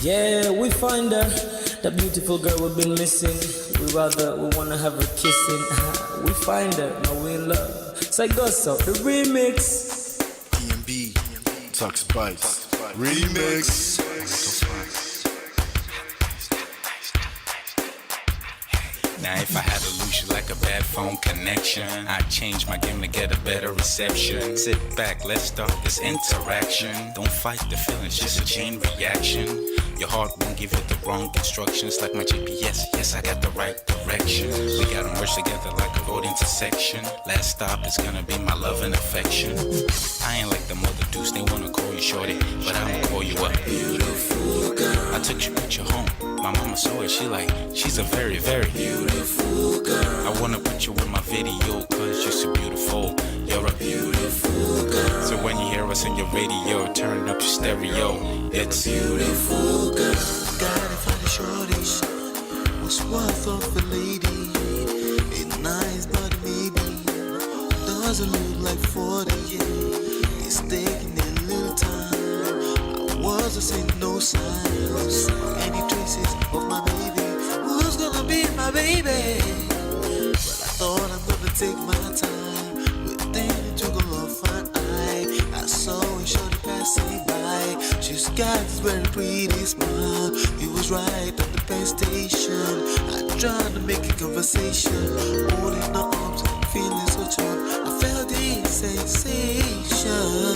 Yeah, we find her, the beautiful girl we've been missing. We wanna have her kissing. We find her, now we in love. So go so the remix. DMB, Tux Bites, remix. Now if I had to lose you like a bad phone connection, I'd change my game to get a better reception. Sit back, let's start this interaction. Don't fight the feelings, just a chain reaction. Your heart won't give you the wrong instructions. Like my GPS, yes, I got the right direction. We gotta merge together like a road intersection. Last stop is gonna be my love and affection. I ain't like the mother dudes, they wanna call you shorty, but I'ma call you a beautiful girl. I took your picture home, my mama saw it, she's a very, very beautiful girl. I wanna put you in my video, cause you're so beautiful. You're a beautiful girl. So when you hear us in your radio, turn up your stereo. It's beautiful girl. Gotta find a shorty, what's worth of a lady. It's nice but maybe doesn't look like 40. It's taking a little time. I wasn't seeing no signs, any traces of my baby. Who's gonna be my baby? But I thought I'm gonna take my time with thinking to go off an eye. I saw a shorty passing by. She's got this very pretty smile. It was right at the bus station. I tried to make a conversation, holding her arms, feeling so charmed. I felt the sensation.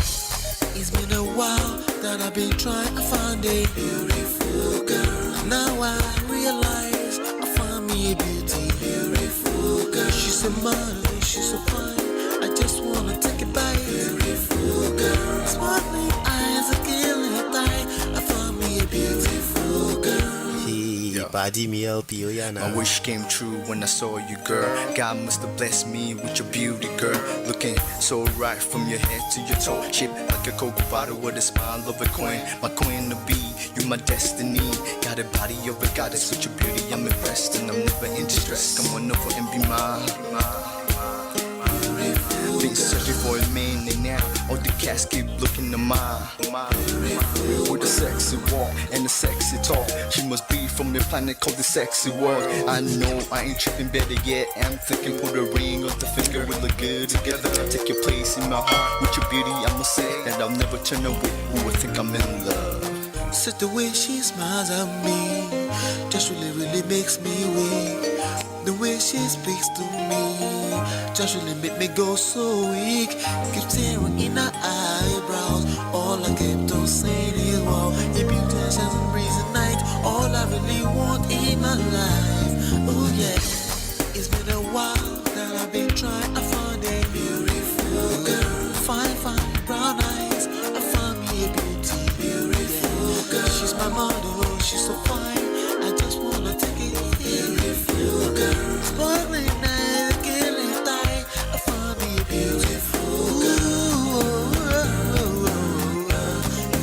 It's been a while that I've been trying to find a beautiful girl. Now I realize I found me a beauty, beautiful girl. She's a model, she's so fine. I just wanna take it by beautiful girl. Sparkling eyes, a killing thigh. I found me a beautiful girl. My wish came true when I saw you, girl. God must have blessed me with your beauty, girl. Looking so right from your head to your toe. Shaped like a Coke bottle with a smile of a queen. My queen to be, you my destiny. Got a body of a goddess with your beauty. I'm impressed and I'm never in distress. Come on over and be mine. Been searching for a man and now all the cats keep looking to mine. With a sexy walk and a sexy talk, she must be from the planet called the sexy world. I know I ain't tripping, better yet I'm thinking put a ring on the finger, we look good together. Take your place in my heart with your beauty. I'ma say that I'll never turn away. Who would think I'm in love? Such the way she smiles at me just really makes me weak. The way she speaks to me just really make me go so weak. Keep staring in her eyebrows. All I kept on saying is wow. Your beauty shines and breeze at night. All I really want in my life. Oh yeah. It's been a while that I've been trying to find a beautiful girl. Fine brown eyes. I found me a beauty, beautiful girl. She's my model, she's so fine. I just wanna take it. Beautiful girl. Sparkling eyes, killing thigh. I found me a beautiful girl.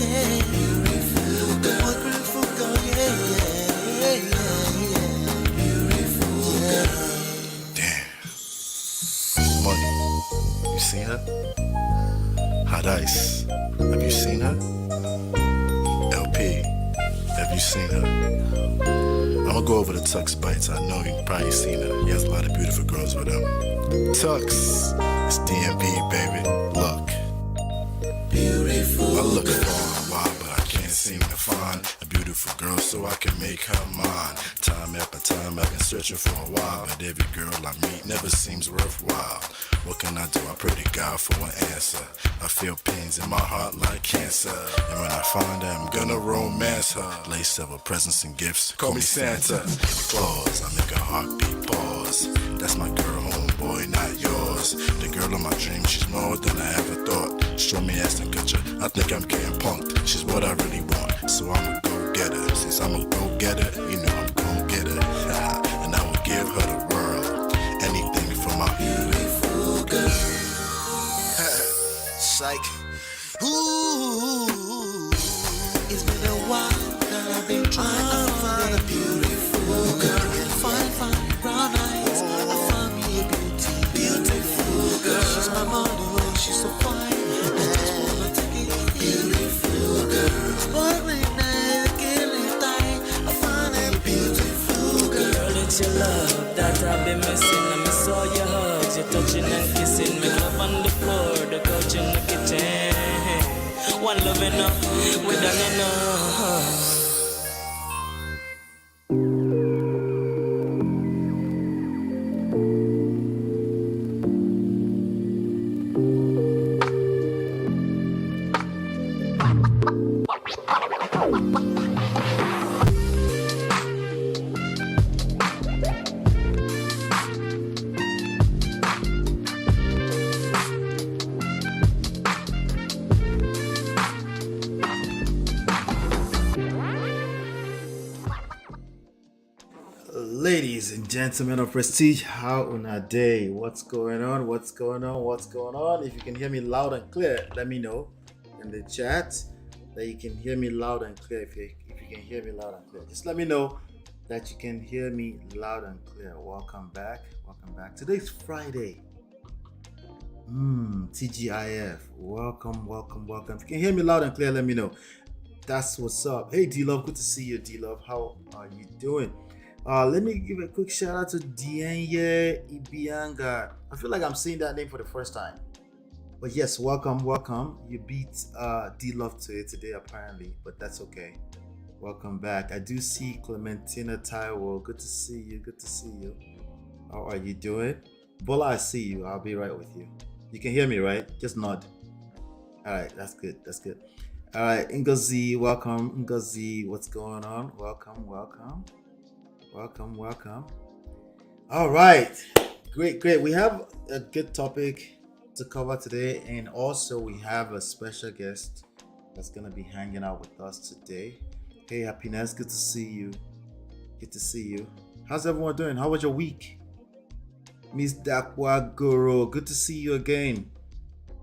Yeah, beautiful girl. What beautiful girl, yeah. Beautiful girl. Damn. Money. You seen her? Hot Ice. Have you seen her? LP. Have you seen her? I'ma go over to Tux Bites. I know you've probably seen her. He has a lot of beautiful girls with him. Tux, it's DMB, baby. Look. Beautiful. I look for a while, but I can't seem to find a beautiful girl so I can make her mine. Time after time, I've been searching for a while, but every girl I meet never seems worthwhile. What can I do? I pray to God for an answer. I feel pains in my heart like cancer, and when I find her, I'm gonna romance her. Lace of her presents and gifts, call me Santa. Claus, I make her heartbeat pause. That's my girl home boy, not yours. The girl of my dreams, she's more than I ever thought. Show me ass and culture, I think I'm getting punked. She's what I really want, so I'm a go-getter. Since I'm a go-getter, you know I'm gon' get her. And I will give her the world, anything for my beautiful girl. Psych. Ooh, it's been a while that I've been trying to find a beautiful girl. Fine, brown eyes. I found me a beautiful girl. She's my model, she's so fine. I just wanna take it. Beautiful girl. Sparkling night, killing time. I found a beautiful girl. Girl, it's your love that I've been missing. I miss all your hugs, your touching and kissing. Make love on the floor, the couch in the kitchen. One love enough, we done enough. Ladies and gentlemen of Prestige, how on a day? What's going on? What's going on? What's going on? If you can hear me loud and clear, let me know in the chat that you can hear me loud and clear. If you can hear me loud and clear, just let me know that you can hear me loud and clear. Welcome back. Welcome back. Today's Friday. TGIF. Welcome, welcome, welcome. If you can hear me loud and clear, let me know. That's what's up. Hey D-Love, good to see you, D-Love. How are you doing? Let me give a quick shout out to Dienye Ibianga. I feel like I'm saying that name for the first time. But yes, welcome. You beat D-Love to it today apparently, but that's okay. Welcome back. I do see Clementina Taiwo. Good to see you. How are you doing? Bola, I see you. I'll be right with you. You can hear me, right? Just nod. All right, that's good. All right, Ngozi, welcome. Ngozi, what's going on? Welcome. All right, great. We have a good topic to cover today, and also we have a special guest that's gonna be hanging out with us today. Hey, Happiness, good to see you. How's everyone doing? How was your week? Miss Dakwa Guru, good to see you again.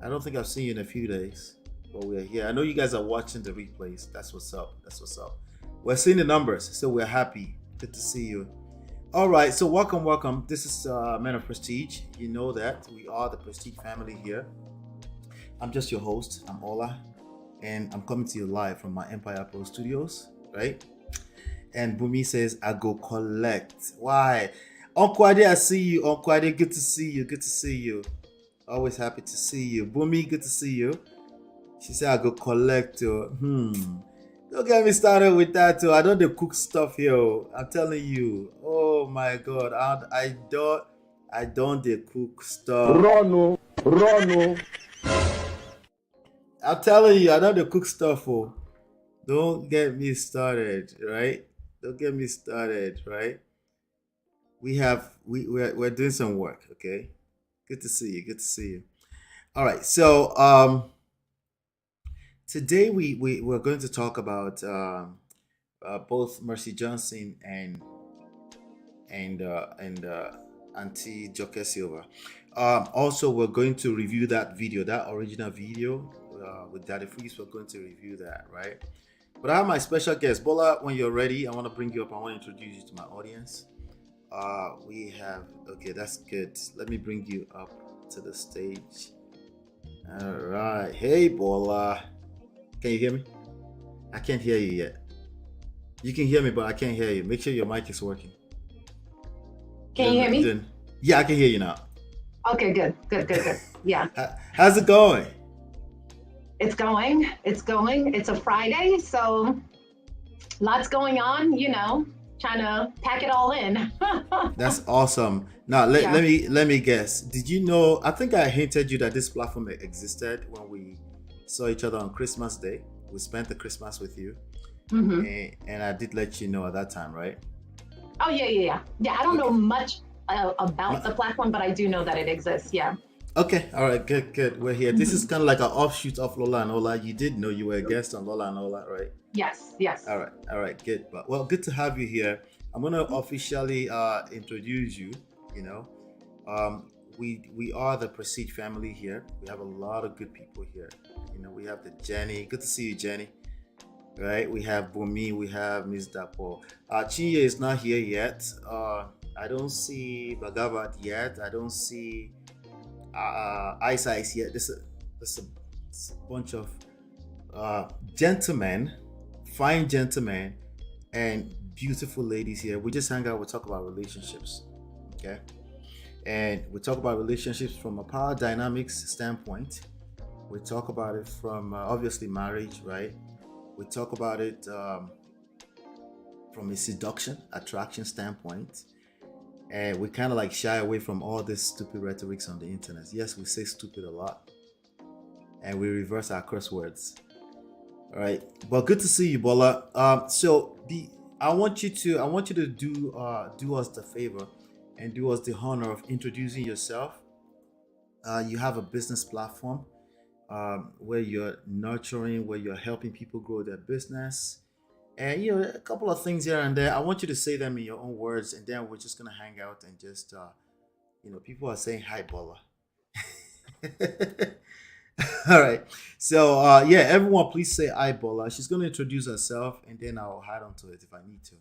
I don't think I've seen you in a few days, but we're here. I know you guys are watching the replays. That's what's up. We're seeing the numbers, so we're happy. Good to see you. All right, so welcome. This is Men of Prestige. You know that we are the Prestige family here. I'm just your host. I'm Ola, and I'm coming to you live from my Empire Pro Studios, right? And Bumi says, I go collect. Why? Uncle Ade, I see you. Uncle Ade, good to see you. Always happy to see you. Bumi, good to see you. She said, I go collect. Don't get me started with that too. I don't do cook stuff here. I'm telling you. Oh my God. I don't do cook stuff. Run. I'm telling you, I don't do cook stuff. Don't get me started, right? We're doing some work, okay? Good to see you. All right, so today we're going to talk about both Mercy Johnson and Auntie JOKE Silva. Also, we're going to review that original video with Daddy Freeze. We're going to review that, right? But I have my special guest, Bola. When you're ready, I want to bring you up. I want to introduce you to my audience. Okay, that's good. Let me bring you up to the stage. All right, hey Bola. Can you hear me? I can't hear you yet. You can hear me, but I can't hear you. Make sure your mic is working. Can you hear me? Yeah, I can hear you now. Okay, good. Yeah. How's it going? It's going. It's a Friday, so lots going on, trying to pack it all in. That's awesome. Now, let me guess. Did you know, I think I hinted you that this platform existed when we saw each other on Christmas Day. We spent the Christmas with you. Mm-hmm. And I did let you know at that time, right? Oh, yeah. Yeah, I don't know much about the platform, but I do know that it exists. Yeah. Okay, all right, good. We're here. This is kind of like an offshoot of Lola and Ola. You did know you were a guest on Lola and Ola, right? Yes. All right, good. But well, good to have you here. I'm gonna officially introduce you. You know, we are the Prestige family here. We have a lot of good people here. You know, we have the Jenny. Good to see you, Jenny. Right? We have Bumi. We have Miss Dapo. Chinye is not here yet. I don't see Bhagavat yet. I don't see Ice yet. There's a bunch of gentlemen, fine gentlemen, and beautiful ladies here. We just hang out. We talk about relationships, okay? And we talk about relationships from a power dynamics standpoint. We talk about it from obviously marriage, right? We talk about it from a seduction, attraction standpoint. And we kind of like shy away from all this stupid rhetorics on the internet. Yes, we say stupid a lot. And we reverse our curse words. All right. But good to see you, Bola. I want you to do us the favor and do us the honor of introducing yourself. You have a business platform where you're nurturing, where you're helping people grow their business. And a couple of things here and there. I want you to say them in your own words, and then we're just gonna hang out and just people are saying hi, Bola. All right. So everyone please say hi, Bola. She's gonna introduce herself and then I'll hide onto it if I need to.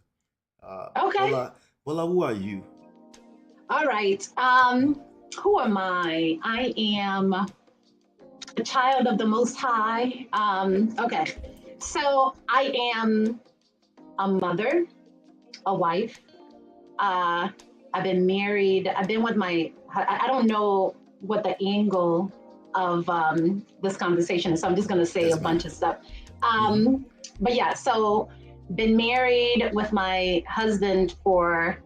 Okay. Bola, who are you? All right. Who am I? I am a child of the Most High. Okay. So I am a mother, a wife. I've been married. I've been with I don't know what the angle of this conversation is, so I'm just going to say a bunch of stuff. But yeah, so been married with my husband for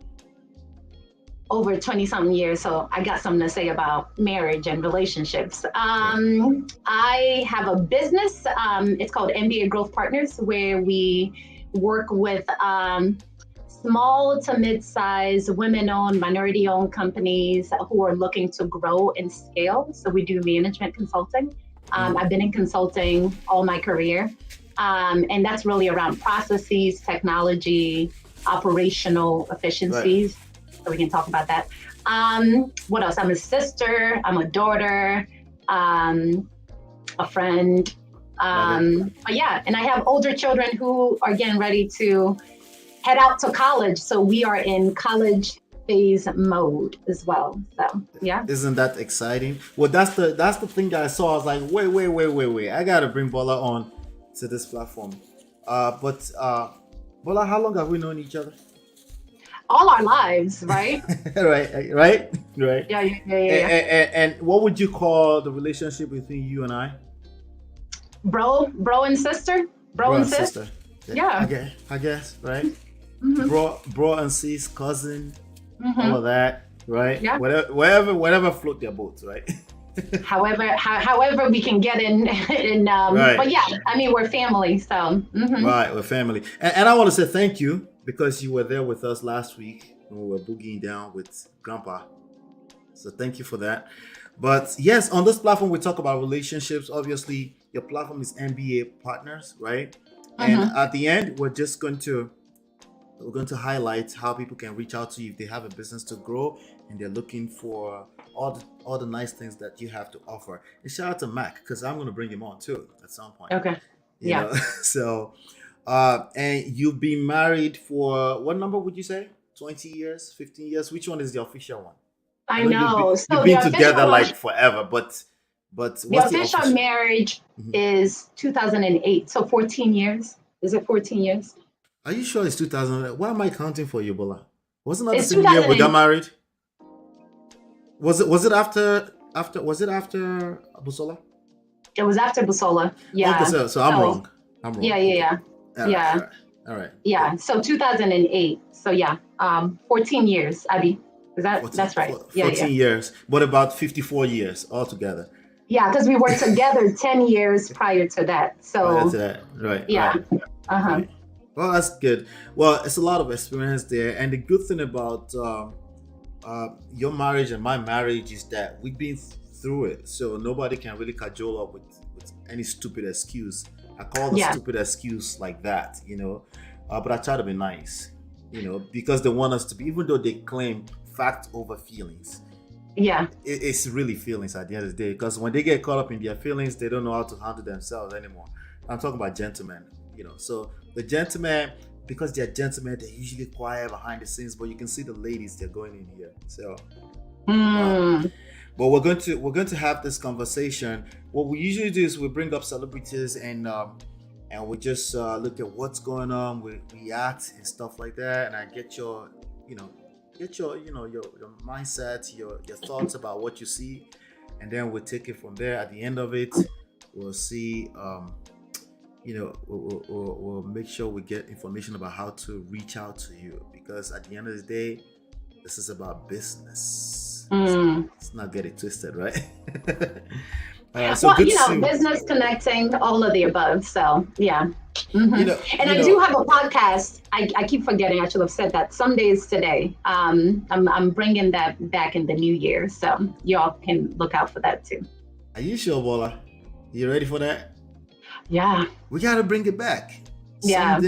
over 20 something years. So I got something to say about marriage and relationships. I have a business. It's called MBA Growth Partners, where we work with small to mid-sized women-owned, minority-owned companies who are looking to grow and scale. So we do management consulting. I've been in consulting all my career. And that's really around processes, technology, operational efficiencies. Right. So we can talk about that. What else? I'm a sister, I'm a daughter, a friend. But yeah, and I have older children who are getting ready to head out to college. So we are in college phase mode as well. So yeah. Isn't that exciting? Well, that's the thing that I saw. I was like, wait. I gotta bring Bola on to this platform. But Bola, how long have we known each other? All our lives, right? right. Yeah. And what would you call the relationship between you and I? Bro and sister. Bro and sister. Yeah. I guess, right? Bro and sis, cousin, all of that, right? Yeah. Whatever float their boats, right? however we can get in right. But yeah, I mean, we're family, so. Right, we're family. And I want to say thank you, because you were there with us last week when we were boogieing down with Grandpa. So thank you for that. But yes, on this platform, we talk about relationships. Obviously, your platform is MBA Partners, right? And at the end, we're going to highlight how people can reach out to you if they have a business to grow and they're looking for all the nice things that you have to offer. And shout out to Mac, because I'm going to bring him on too at some point. Okay. You know? So, and you've been married for, what number would you say? 20 years, 15 years? Which one is the official one? I know. You've been together like forever, but what's the official marriage is 2008. So 14 years. Is it 14 years? Are you sure it's 2008? Why am I counting for you, Bola? Wasn't that the same year we got married? Was it after Busola? It was after Busola. Yeah. Okay, so I'm wrong. Yeah. All right. Yeah. So 2008. So yeah. 14 years, Abby. That's right. 14 years, but about 54 years altogether. Yeah, because we were together 10 years prior to that. So prior to that, right. Yeah. Right. Right. Well, that's good. Well, it's a lot of experience there, and the good thing about your marriage and my marriage is that we've been through it, so nobody can really cajole up with any stupid excuse. I call the Yeah. stupid excuse like that, but I try to be nice, because they want us to be, even though they claim fact over feelings. Yeah. It's really feelings at the end of the day, because when they get caught up in their feelings, they don't know how to handle themselves anymore. I'm talking about gentlemen, so the gentlemen, because they're gentlemen, they're usually quiet behind the scenes, but you can see the ladies, they're going in here. So but we're going to have this conversation. What we usually do is we bring up celebrities, and we just look at what's going on, we react and stuff like that, and I get your your mindset, your thoughts about what you see, and then we'll take it from there. At the end of it, we'll see, we'll make sure we get information about how to reach out to you, because at the end of the day, this is about business. Let's not get it twisted, right? Well, business, connecting, all of the above. So yeah. And I do have a podcast. I keep forgetting. I should have said that. Some Days Today. I'm bringing that back in the new year, so y'all can look out for that too. Are you sure, Bola? You ready for that? Yeah. We gotta bring it back. Yeah.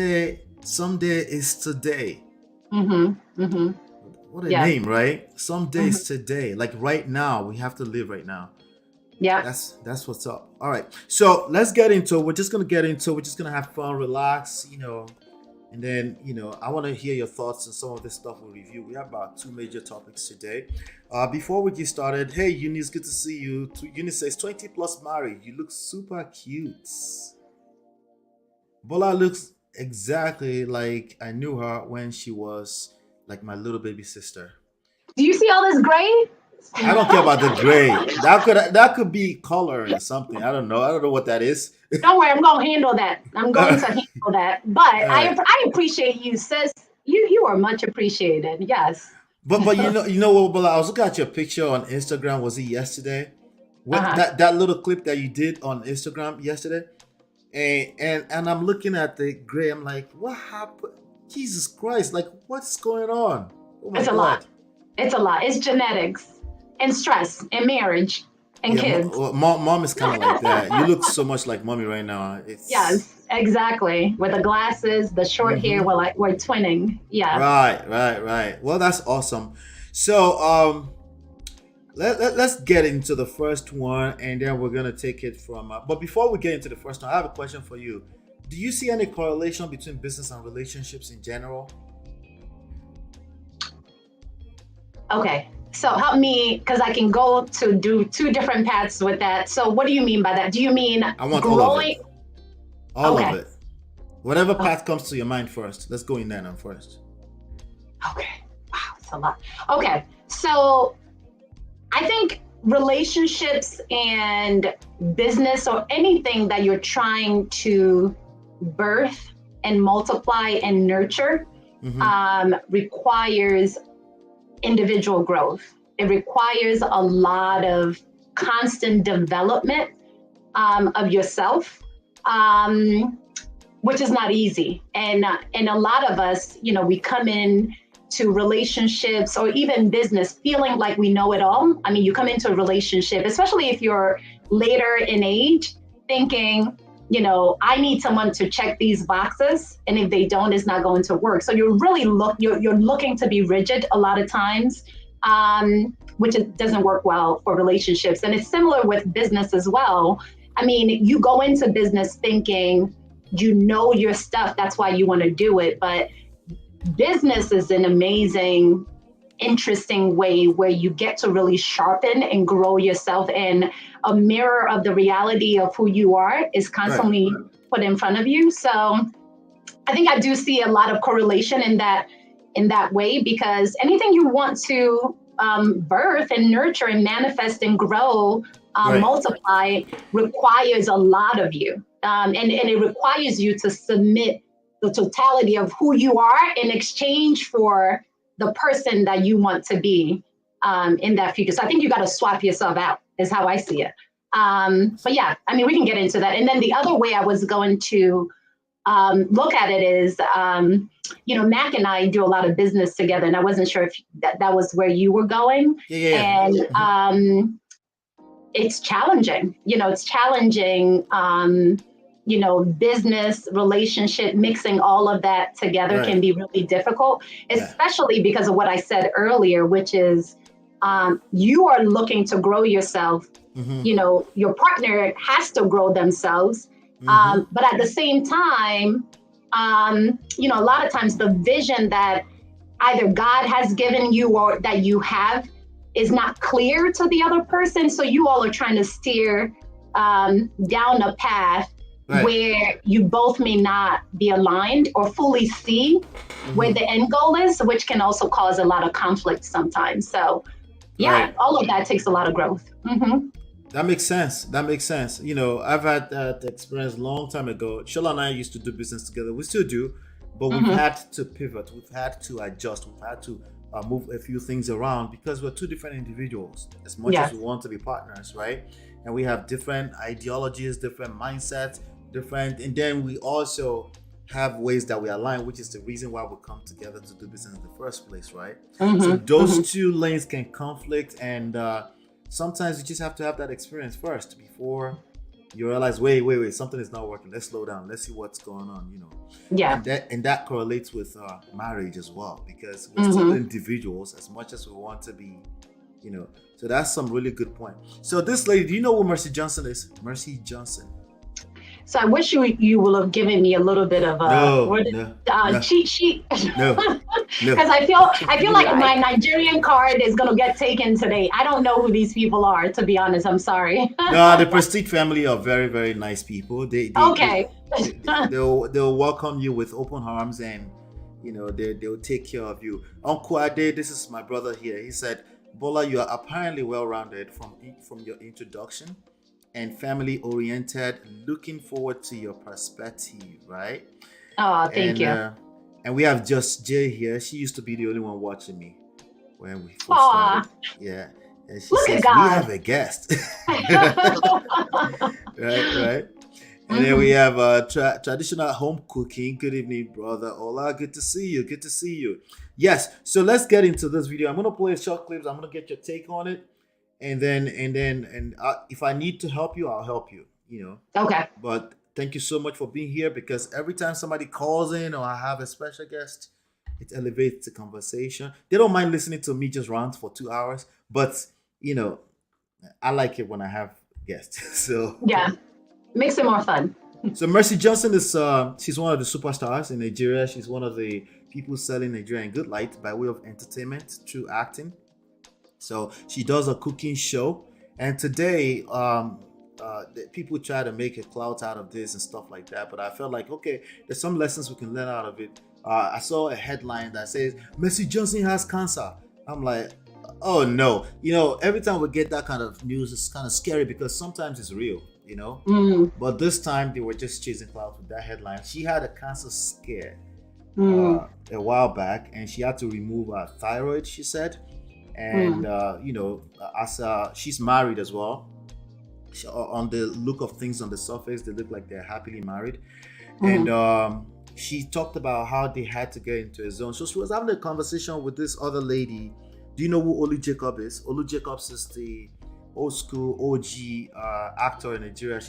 Someday is today. What a Yeah. name, right? Someday is today. Like right now, we have to live right now. Yeah. That's what's up. All right. So let's get into it. We're just gonna have fun, relax, and then, I want to hear your thoughts on some of this stuff we'll review. We have about 2 major topics today. Before we get started, hey Eunice, good to see you. Eunice says 20 plus married. You look super cute. Bola looks exactly like I knew her when she was like my little baby sister. Do you see all this gray? I don't care about the gray. That could be color or something. I don't know what that is. Don't worry, I'm gonna handle that. I'm going to handle that. But right. I appreciate you, sis. You are much appreciated. Yes. But you know what, Bola? I was looking at your picture on Instagram. Was it yesterday? That little clip that you did on Instagram yesterday, and I'm looking at the gray. I'm like, what happened? Jesus Christ! Like, what's going on? Oh my It's a God. lot. It's a lot. It's genetics and stress and marriage and kids. Mom is kind of like that. You look so much like mommy right now. Yes, exactly. With the glasses, the short hair, we're twinning. Yeah. Right. Well, that's awesome. So let's get into the first one, and then we're gonna take it from. But before we get into the first one, I have a question for you. Do you see any correlation between business and relationships in general? Okay. So help me, because I can go to do 2 different paths with that. So what do you mean by that? Do you mean I want growing? all of it. All Okay. of it. Whatever path comes to your mind first. Let's go in there now first. Okay. Wow, it's a lot. Okay. So I think relationships and business, or anything that you're trying to birth and multiply and nurture, requires individual growth. It requires a lot of constant development of yourself, which is not easy. And a lot of us, we come in to relationships or even business feeling like we know it all. I mean, you come into a relationship, especially if you're later in age, thinking, I need someone to check these boxes, and if they don't, it's not going to work. So you're really you're looking to be rigid a lot of times, which doesn't work well for relationships. And it's similar with business as well. I mean, you go into business thinking you know your stuff, that's why you want to do it. But business is an amazing, interesting way where you get to really sharpen and grow yourself, and a mirror of the reality of who you are is constantly put in front of you. So I think I do see a lot of correlation in that way, because anything you want to birth and nurture and manifest and grow, multiply, requires a lot of you. And it requires you to submit the totality of who you are in exchange for the person that you want to be in that future. So I think you got to swap yourself out, is how I see it. But yeah, I mean, we can get into that. And then the other way I was going to look at it is Mac and I do a lot of business together, and I wasn't sure if that was where you were going. Yeah. And it's challenging. It's challenging. Business, relationship, mixing all of that together Right. can be really difficult, Yeah. especially because of what I said earlier, which is you are looking to grow yourself. Mm-hmm. Your partner has to grow themselves. Mm-hmm. But at the same time, a lot of times the vision that either God has given you or that you have is not clear to the other person. So you all are trying to steer down a path Right. where you both may not be aligned or fully see where the end goal is, which can also cause a lot of conflict sometimes. So Right. all of that takes a lot of growth. That makes sense. I've had that experience a long time ago. Shola and I used to do business together. We still do, but we've had to pivot. We've had to adjust. We've had to move a few things around because we're two different individuals. As much as we want to be partners, right? And we have different ideologies, different mindsets, and then we also have ways that we align, which is the reason why we come together to do business in the first place, right? So those two lanes can conflict, and sometimes you just have to have that experience first before you realize, wait, something is not working. Let's slow down. Let's see what's going on, Yeah. And that correlates with marriage as well, because we're still individuals as much as we want to be, So that's some really good point. So this lady, do you know who Mercy Johnson is? Mercy Johnson. So I wish you will have given me a little bit of cheat sheet. No. Because I feel like my Nigerian card is gonna get taken today. I don't know who these people are, to be honest. I'm sorry. No, the Prestige family are very, very nice people. They'll welcome you with open arms, and they'll take care of you. Uncle Ade, this is my brother here. He said, Bola, you are apparently well-rounded from your introduction and family-oriented, looking forward to your perspective, right? Oh, thank you. And we have Just Jay here. She used to be the only one watching me when we first started. Yeah. And she says, we have a guest. Right. And then we have traditional home cooking. Good evening, brother Ola. Good to see you. Yes. So let's get into this video. I'm going to play short clips. I'm going to get your take on it. And then if I need to help you, I'll help you, Okay. But thank you so much for being here, because every time somebody calls in or I have a special guest, it elevates the conversation. They don't mind listening to me just rant for 2 hours, but I like it when I have guests. So yeah, makes it more fun. So Mercy Johnson is she's one of the superstars in Nigeria. She's one of the people selling Nigeria in good light by way of entertainment through acting. So she does a cooking show, and today people try to make a clout out of this and stuff like that. But I felt like, okay, there's some lessons we can learn out of it. I saw a headline that says Mercy Johnson has cancer. I'm like, oh no. Every time we get that kind of news, it's kind of scary because sometimes it's real, But this time they were just chasing clout with that headline. She had a cancer scare a while back, and she had to remove her thyroid, she said. And as she's married as well, on the look of things on the surface, they look like they're happily married. And she talked about how they had to get into a zone. So she was having a conversation with this other lady. Do you know who Olu Jacob is? Olu Jacobs is the old school OG actor in Nigeria.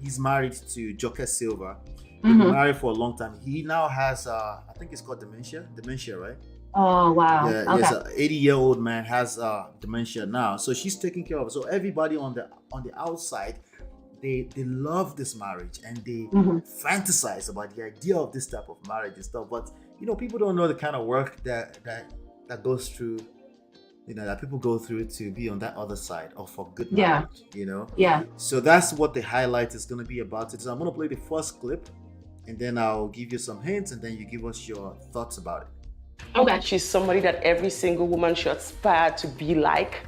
He's married to JOKE Silva. They've been married for a long time. He now has I think it's called dementia, right? Oh, wow. Yeah, okay. Yes, an 80-year-old man has dementia now. So she's taking care of it. So everybody on the outside, they love this marriage, and they fantasize about the idea of this type of marriage and stuff. But people don't know the kind of work that goes through, that people go through to be on that other side of a good marriage. Yeah. So that's what the highlight is going to be about it. So I'm going to play the first clip, and then I'll give you some hints, and then you give us your thoughts about it. Okay. She's somebody that every single woman should aspire to be like.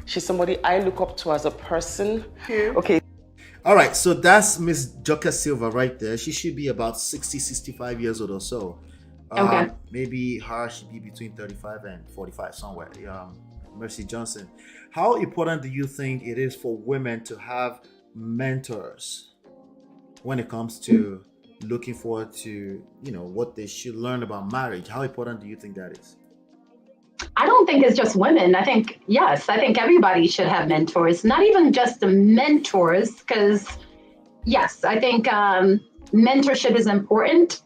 She's somebody I look up to as a person. Okay. All right, so that's Miss JOKE Silva right there. She should be about 60, 65 years old or so. Okay. Maybe her should be between 35 and 45 somewhere. Mercy Johnson. How important do you think it is for women to have mentors when it comes to, looking forward to, what they should learn about marriage? How important do you think that is? I don't think it's just women. I think, yes, I think everybody should have mentors, not even just the mentors, because, yes, I think mentorship is important,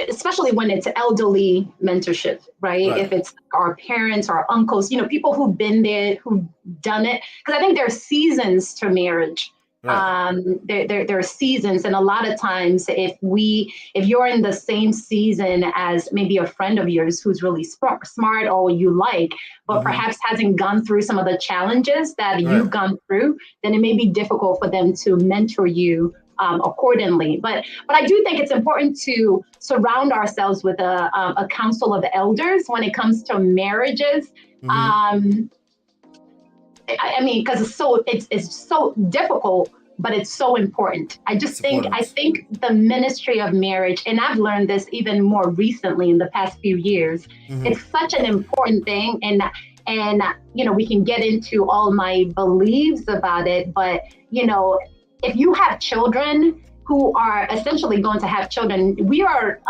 especially when it's elderly mentorship, right? If it's our parents, our uncles, people who've been there, who've done it. Because I think there are seasons to marriage. There are seasons, and a lot of times if you're in the same season as maybe a friend of yours who's really smart or you like, but perhaps hasn't gone through some of the challenges that you've gone through, then it may be difficult for them to mentor you accordingly. But I do think it's important to surround ourselves with a council of elders when it comes to marriages. I mean, because it's so difficult, but it's so important. I think the ministry of marriage, and I've learned this even more recently in the past few years, it's such an important thing. And we can get into all my beliefs about it, but if you have children who are essentially going to have children, we are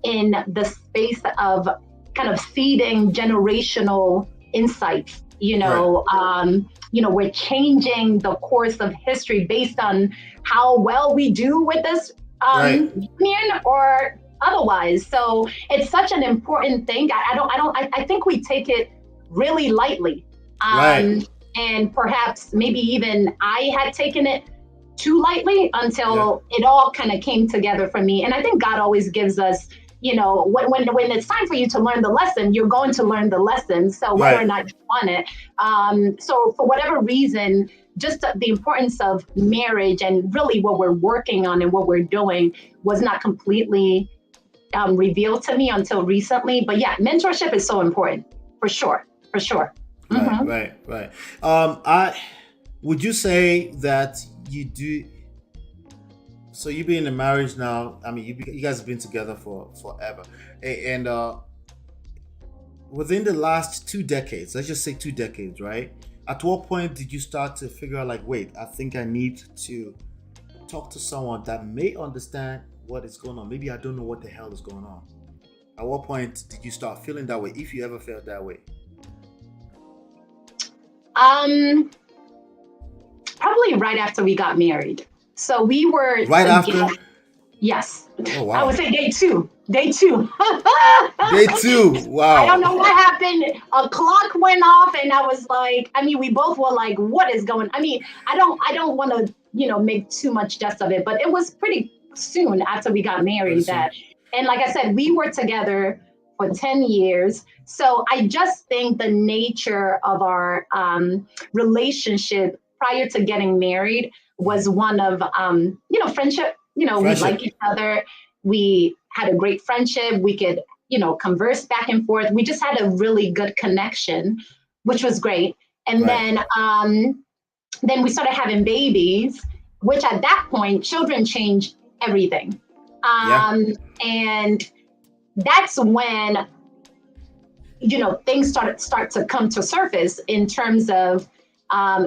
in the space of kind of feeding generational insights. We're changing the course of history based on how well we do with this union or otherwise. So it's such an important thing. I think we take it really lightly. And perhaps maybe even I had taken it too lightly until it all kind of came together for me. And I think God always gives us, when it's time for you to learn the lesson, you're going to learn the lesson. So whether or not you want it. So for whatever reason, just the importance of marriage and really what we're working on and what we're doing was not completely revealed to me until recently. But yeah, mentorship is so important, for sure. Right. Would you say that you do? So you've been in a marriage now. I mean, you guys have been together for forever, and within the last 2 decades, let's just say 2 decades, right? At what point did you start to figure out, like, wait, I think I need to talk to someone that may understand what is going on? Maybe I don't know what the hell is going on. At what point did you start feeling that way, if you ever felt that way? Probably right after we got married. So we were after? Yes. Oh, wow. I would say day two. Day 2. Wow. I don't know what happened. A clock went off and I was like, we both were like, what is going on? I don't want to, make too much jest of it, but it was pretty soon after we got married and like I said, we were together for 10 years. So I just think the nature of our relationship prior to getting married was one of, friendship. We like each other. We had a great friendship. We could, converse back and forth. We just had a really good connection, which was great. And then we started having babies, which at that point, children change everything. And that's when, things start to come to surface in terms of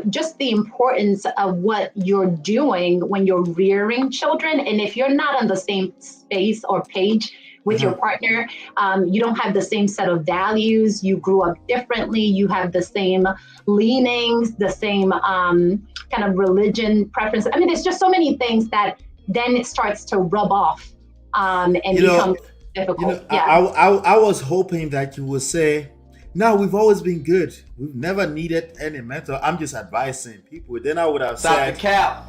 just the importance of what you're doing when you're rearing children. And if you're not on the same space or page with your partner, you don't have the same set of values, you grew up differently, you have the same leanings, the same kind of religion preference. There's just so many things that then it starts to rub off and become difficult. I was hoping that you would say, no, we've always been good. We've never needed any mentor. I'm just advising people. Then I would have said, "Stop the cap."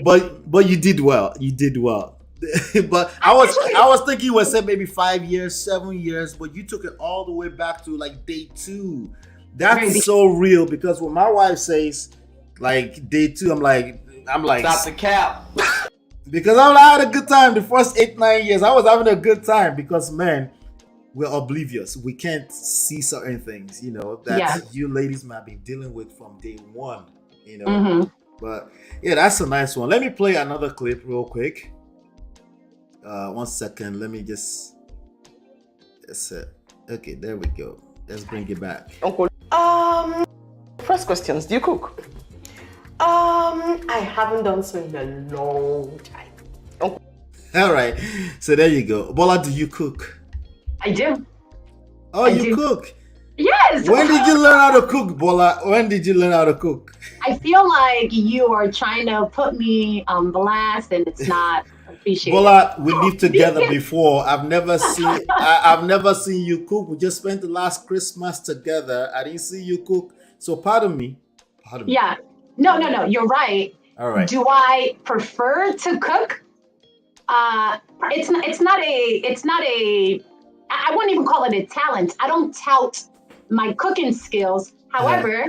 But but you did well. You did well. But I was thinking you would say maybe 5 years, 7 years, but you took it all the way back to like day 2. That's so real, because when my wife says like day 2, I'm like "Stop the cap." Because I had a good time the first 8-9 years. I was having a good time because, man, we're oblivious. We can't see certain things, that you ladies might be dealing with from day 1, But yeah, that's a nice one. Let me play another clip real quick. 1 second. Let me just. That's it. Okay, there we go. Let's bring it back. Uncle. First First questions, do you cook? I haven't done so in a long time. Oh. All right. So there you go. Bola, do you cook? I do. Oh, you cook? Yes. When did you learn how to cook, Bola? When did you learn how to cook? I feel like you are trying to put me on blast, and it's not appreciated. Bola, we lived together before. I've never seen you cook. We just spent the last Christmas together. I didn't see you cook. So pardon me. Yeah. No. You're right. All right. Do I prefer to cook? It's not a. I wouldn't even call it a talent. I don't tout my cooking skills. However,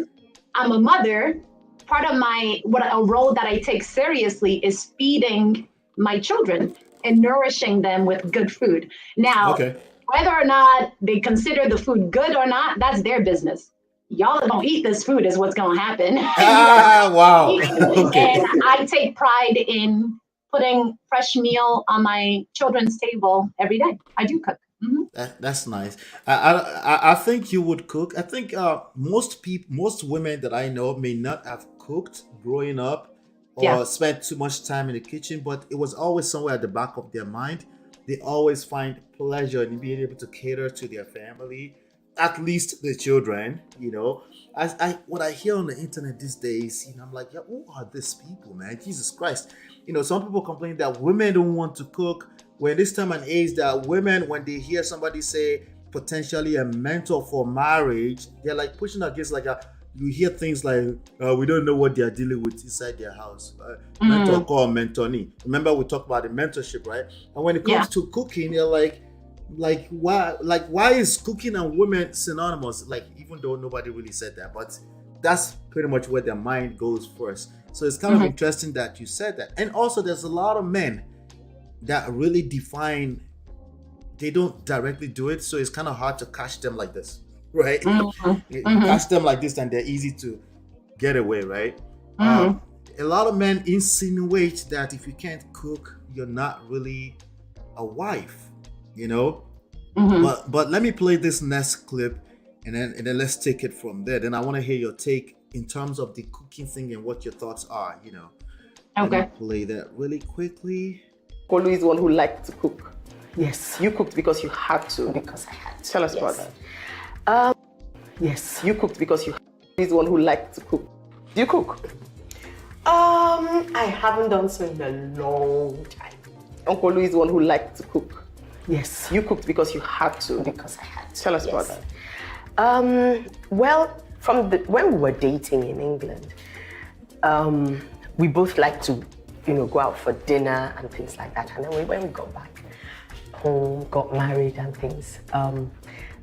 I'm a mother. Part of a role that I take seriously is feeding my children and nourishing them with good food. Now, whether or not they consider the food good or not, that's their business. Y'all are gonna eat this food is what's gonna happen. Wow. Okay. And I take pride in putting fresh meal on my children's table every day. I do cook. Mm-hmm. That's nice. I think you would cook. I think most women that I know may not have cooked growing up or spent too much time in the kitchen, but it was always somewhere at the back of their mind. They always find pleasure in being able to cater to their family, at least the children. You know, what I hear on the internet these days, I'm like, yeah, who are these people, man? Jesus Christ. Some people complain that women don't want to cook. When this time and age that women, when they hear somebody say potentially a mentor for marriage, they're like pushing against you hear things like, we don't know what they're dealing with inside their house. Mentor call mentoree. Remember we talked about the mentorship, right? And when it comes to cooking, you're like why is cooking and women synonymous? Even though nobody really said that, but that's pretty much where their mind goes first. So it's kind of interesting that you said that. And also there's a lot of men that really they don't directly do it, so it's kind of hard to catch them like this, right? You catch them like this and they're easy to get away, right? A lot of men insinuate that if you can't cook, you're not really a wife, but let me play this next clip and then let's take it from there. Then I want to hear your take in terms of the cooking thing and what your thoughts are. Let me play that really quickly. Kolu is the one who liked to cook. Yes, you cooked because you had to. Because I had to. Tell us about that. Yes, you cooked because you is the one who liked to cook. Do you cook? I haven't done so in a long time. Uncle Louis is the one who liked to cook. Yes, you cooked because you had to. Because I had to. Tell us about that. Well, when we were dating in England, we both liked to go out for dinner and things like that. And then when we got back home, got married and things,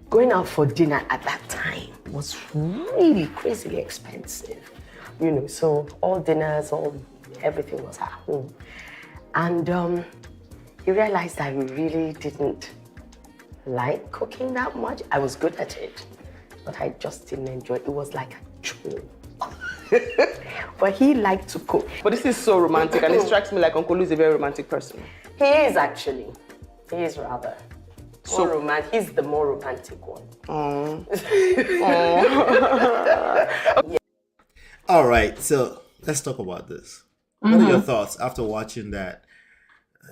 going out for dinner at that time was really crazily expensive. So all dinners, everything was at home. And he realized I really didn't like cooking that much. I was good at it, but I just didn't enjoy it. It was like a chore. But he liked to cook. But this is so romantic, and it strikes me like Uncle Lou is a very romantic person. He is actually. He is rather. So romantic. He's the more romantic one. All right, so let's talk about this. What are your thoughts after watching that?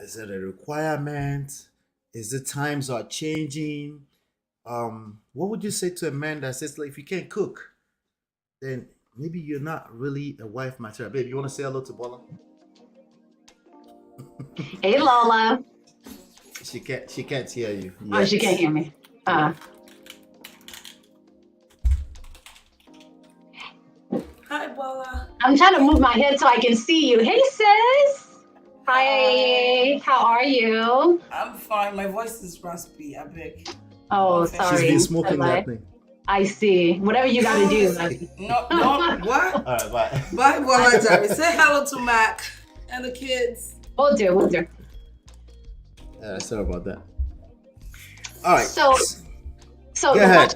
Is it a requirement? Is the times are changing? What would you say to a man that says, if you can't cook, then maybe you're not really a wife material? Babe, you want to say hello to Bola? Hey, Lola. She can't hear you. Oh, she can't hear me. Hi, Bola. I'm trying to move my head so I can see you. Hey, sis. Hi. How are you? I'm fine. My voice is raspy. I beg. Oh, sorry. She's been smoking that thing. I see. Whatever you got to do. No, what? All right, bye. Bye, Bola. Say hello to Mac and the kids. We'll do. Sorry about that. All right. So go ahead.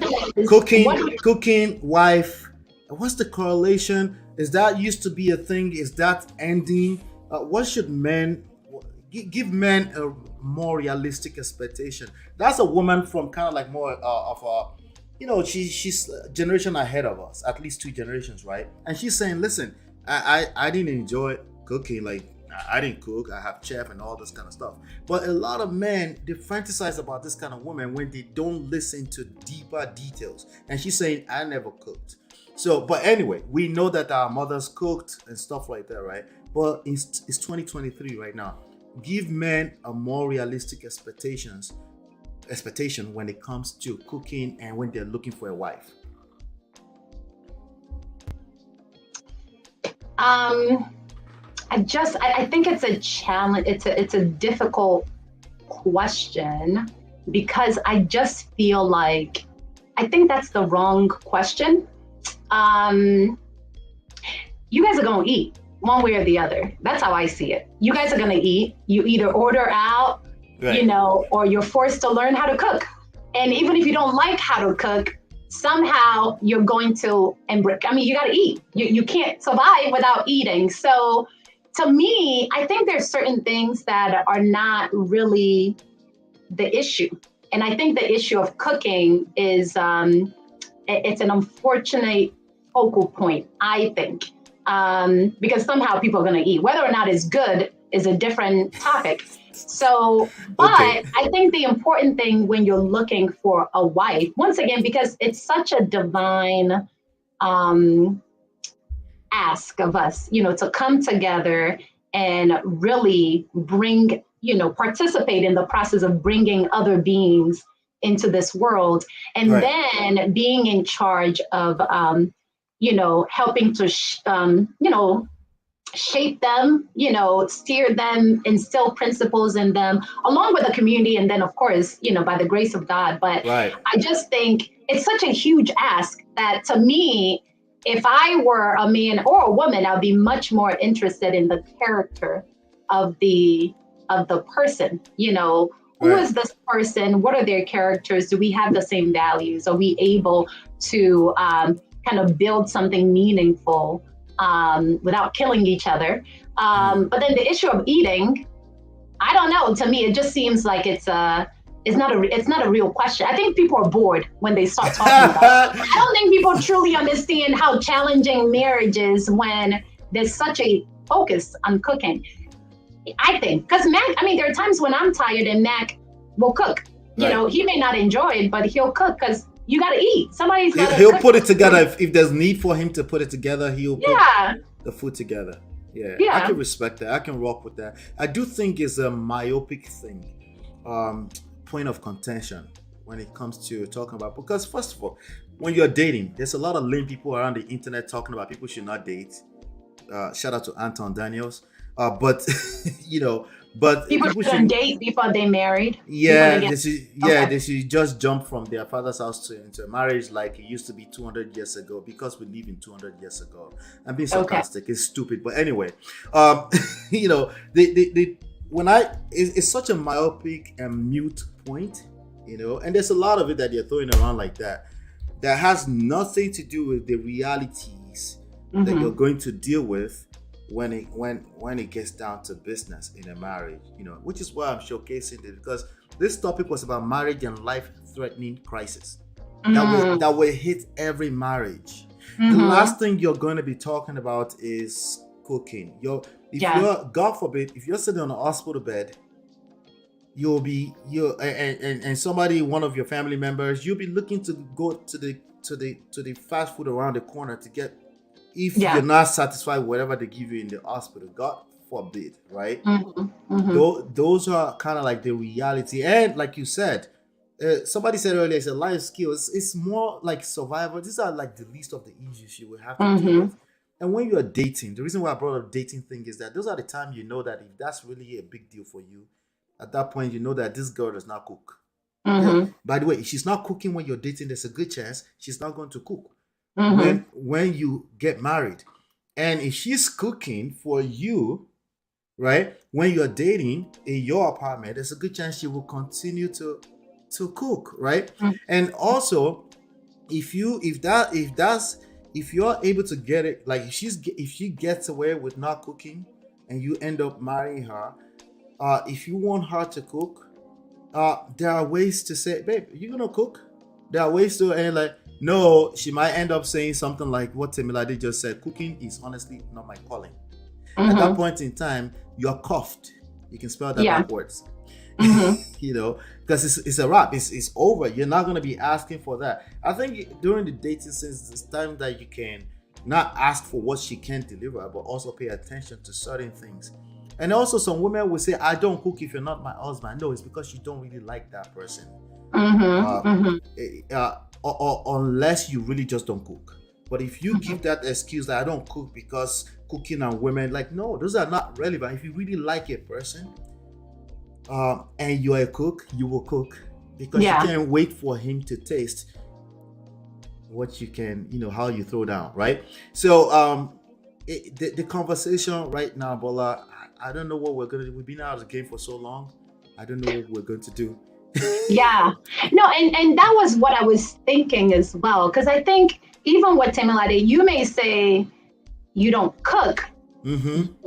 Cooking, wife. What's the correlation? Is that used to be a thing? Is that ending? What should men give men a more realistic expectation? That's a woman from kind of like more of she's a generation ahead of us, at least 2 generations, right? And she's saying, listen, I didn't enjoy cooking. Like, I didn't cook. I have chef and all this kind of stuff. But a lot of men, they fantasize about this kind of woman when they don't listen to deeper details. And she's saying, I never cooked. So, but anyway, we know that our mothers cooked and stuff like that, right? But it's 2023 right now. Give men a more realistic expectation when it comes to cooking and when they're looking for a wife. I think it's a challenge. It's a difficult question because I just feel like I think that's the wrong question. You guys are gonna eat one way or the other. That's how I see it. You guys are gonna eat. You either order out, Right. or you're forced to learn how to cook. And even if you don't like how to cook, somehow you're going to embrace. I mean, you gotta eat. You can't survive without eating. So to me, I think there's certain things that are not really the issue. And I think the issue of cooking is it's an unfortunate focal point, I think, because somehow people are going to eat. Whether or not it's good is a different topic. So, but Okay. I think the important thing when you're looking for a wife, once again, because it's such a divine ask of us, to come together and really bring, participate in the process of bringing other beings into this world, and Right. then being in charge of, helping to, shape them, steer them, instill principles in them, along with the community, and then, of course, by the grace of God. But Right. I just think it's such a huge ask that, to me, if I were a man or a woman, I'd be much more interested in the character of the person. Who Right. is this person? What are their characters? Do we have the same values? Are we able to kind of build something meaningful without killing each other? But then the issue of eating, I don't know. To me, it just seems like it's not a real question. I think people are bored when they start talking about it. I don't think people truly understand how challenging marriage is when there's such a focus on cooking. I think, because Mac, there are times when I'm tired and Mac will cook. Right. He may not enjoy it, but he'll cook because you got to eat. Somebody's got to He'll cook. put it together. If there's need for him to put it together, he'll put Yeah. the food together. Yeah, Yeah. I can respect that. I can rock with that. I do think it's a myopic thing, point of contention when it comes to talking about. Because first of all, when you're dating, there's a lot of lame people around the internet talking about people should not date. Shout out to Anton Daniels. But but People shouldn't date before they married. yeah, Before they Okay. should just jump from their father's house into a marriage like it used to be 200 years ago, because we live in 200 years ago. I'm being sarcastic. It's stupid, but anyway, they when it's such a myopic and mute point, and there's a lot of it that they're throwing around like that has nothing to do with the realities that you're going to deal with when it gets down to business in a marriage, which is why I'm showcasing it, because this topic was about marriage and life-threatening crisis that will hit every marriage. The last thing you're going to be talking about is cooking. You're God forbid, if you're sitting on a hospital bed, and somebody, one of your family members, you'll be looking to go to the fast food around the corner to get, if you're not satisfied with whatever they give you in the hospital, God forbid, right? Those are kind of like the reality. And like you said, somebody said earlier, it's a life skill. It's more like survival. These are like the least of the issues you will have to deal with. And when you're dating, the reason why I brought up dating thing is that those are the time that if that's really a big deal for you, at that point you know that this girl does not cook. Yeah. By the way, if she's not cooking when you're dating, there's a good chance she's not going to cook when you get married. And if she's cooking for you, right, when you're dating in your apartment, there's a good chance she will continue to cook, right? And also, if you're able to get it, like if she gets away with not cooking and you end up marrying her, if you want her to cook, there are ways to say, babe, you gonna cook? There are ways to, and like, no, she might end up saying something like what Temilade just said. Cooking is honestly not my calling. At that point in time, you're cuffed. You can spell that backwards. You know, because it's a wrap. It's over. You're not going to be asking for that. I think during the dating since it's time that you can not ask for what she can deliver, but also pay attention to certain things. And also some women will say, I don't cook if you're not my husband. No, it's because you don't really like that person. Or unless you really just don't cook. But if you give that excuse that I don't cook because cooking and women, like, no, those are not relevant. If you really like a person and you're a cook, you will cook, because you can't wait for him to taste what you can, you know, how you throw down, right? So the conversation right now, Bola, I don't know what we're going to do. We've been out of the game for so long. I don't know what we're going to do. No, and that was what I was thinking as well, because I think even with Temilade, you may say you don't cook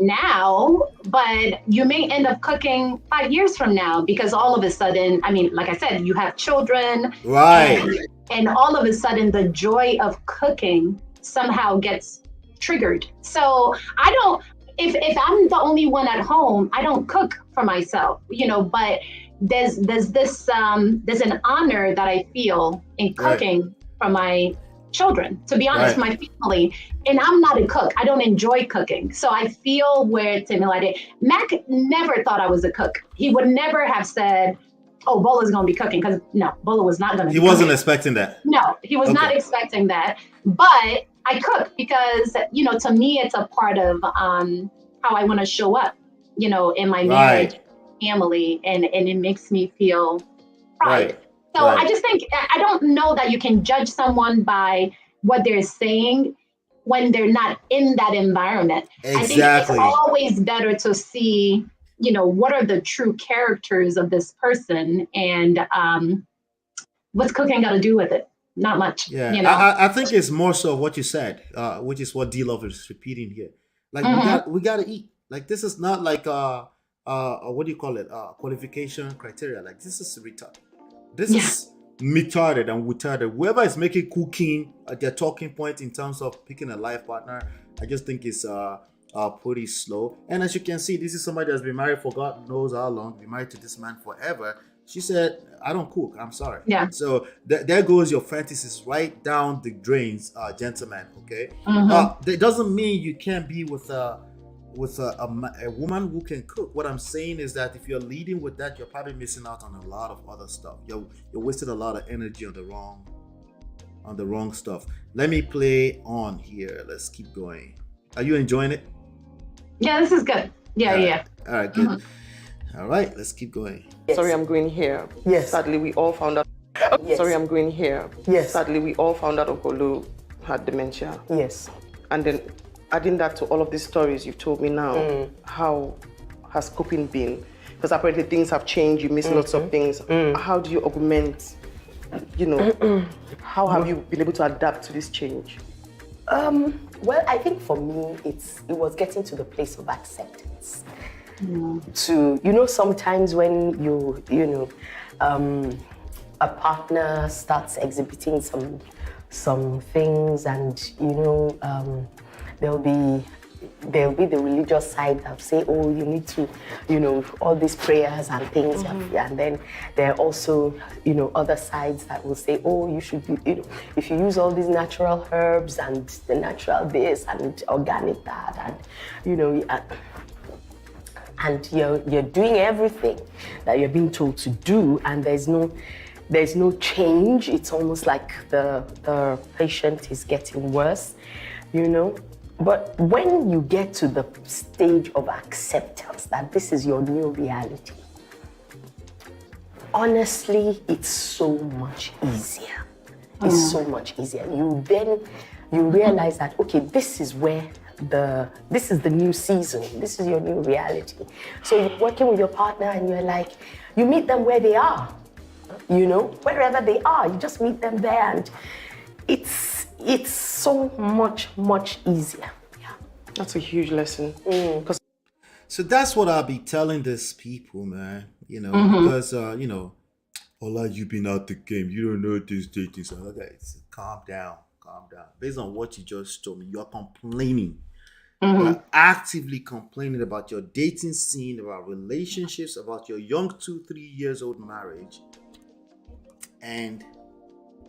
now, but you may end up cooking 5 years from now, because all of a sudden, I mean, like I said, you have children, right? And all of a sudden the joy of cooking somehow gets triggered. So I don't, if I'm the only one at home, I don't cook for myself, you know, but there's this there's an honor that I feel in cooking for my children, to be honest, my family. And I'm not a cook. I don't enjoy cooking. So I feel where Temilade, Mac never thought I was a cook. He would never have said, oh, Bola's going to be cooking, because no, Bola was not going to. He wasn't expecting that. No, he was not expecting that. But I cook because, you know, to me, it's a part of how I want to show up, you know, in my marriage, family, and it makes me feel pride. So I just think, I don't know that you can judge someone by what they're saying when they're not in that environment. I think it's always better to see, you know, what are the true characters of this person, and what's cooking got to do with it? Not much. Yeah, you know? I think it's more so what you said, which is what D-Love is repeating here. Like we got to eat. Like, this is not like what do you call it? Qualification criteria. Like, this is retarded. This is retarded and retarded. Whoever is making cooking their talking point in terms of picking a life partner, I just think it's pretty slow. And as you can see, this is somebody that's been married for God knows how long, been married to this man forever. She said, I don't cook, I'm sorry. Yeah. So there goes your fantasies right down the drains, gentlemen, okay? That doesn't mean you can't be with a woman who can cook. What I'm saying is that if you're leading with that, you're probably missing out on a lot of other stuff. You're wasting a lot of energy on the wrong stuff. Let me play on here. Let's keep going. Are you enjoying it? Yeah, this is good. Yeah. All right, good. All right, let's keep going. Yes. Sorry, I'm going here. Yes. Sadly, we all found out. Yes. Sorry, I'm going here. Yes. Sadly, we all found out Okolu had dementia. Yes. And then adding that to all of these stories you've told me now, how has coping been? Because apparently things have changed, you miss lots of things. How do you augment, you know, how have you been able to adapt to this change? Well, I think for me, it was getting to the place of acceptance. To, you know, sometimes when you know, a partner starts exhibiting some things, and, you know, there'll be the religious side that say, oh, you need to, you know, all these prayers and things. And then there are also, you know, other sides that will say, oh, you should be, you know, if you use all these natural herbs and the natural this and organic that, and, you know, and you're doing everything that you're being told to do, and there's no change. It's almost like the patient is getting worse, you know. But when you get to the stage of acceptance that this is your new reality, honestly, it's so much easier. It's so much easier. You realize that, okay, this is the new season. This is your new reality. So you're working with your partner and you're like, you meet them where they are, you know, wherever they are, you just meet them there, and it's so much easier. Yeah. That's a huge lesson. So that's what I'll be telling these people, man, you know, because, you know, Ola, you've been out the game. You don't know this dating. So okay, calm down, calm down. Based on what you just told me, you're complaining. You're actively complaining about your dating scene, about relationships, about your young 2-3 years old marriage. And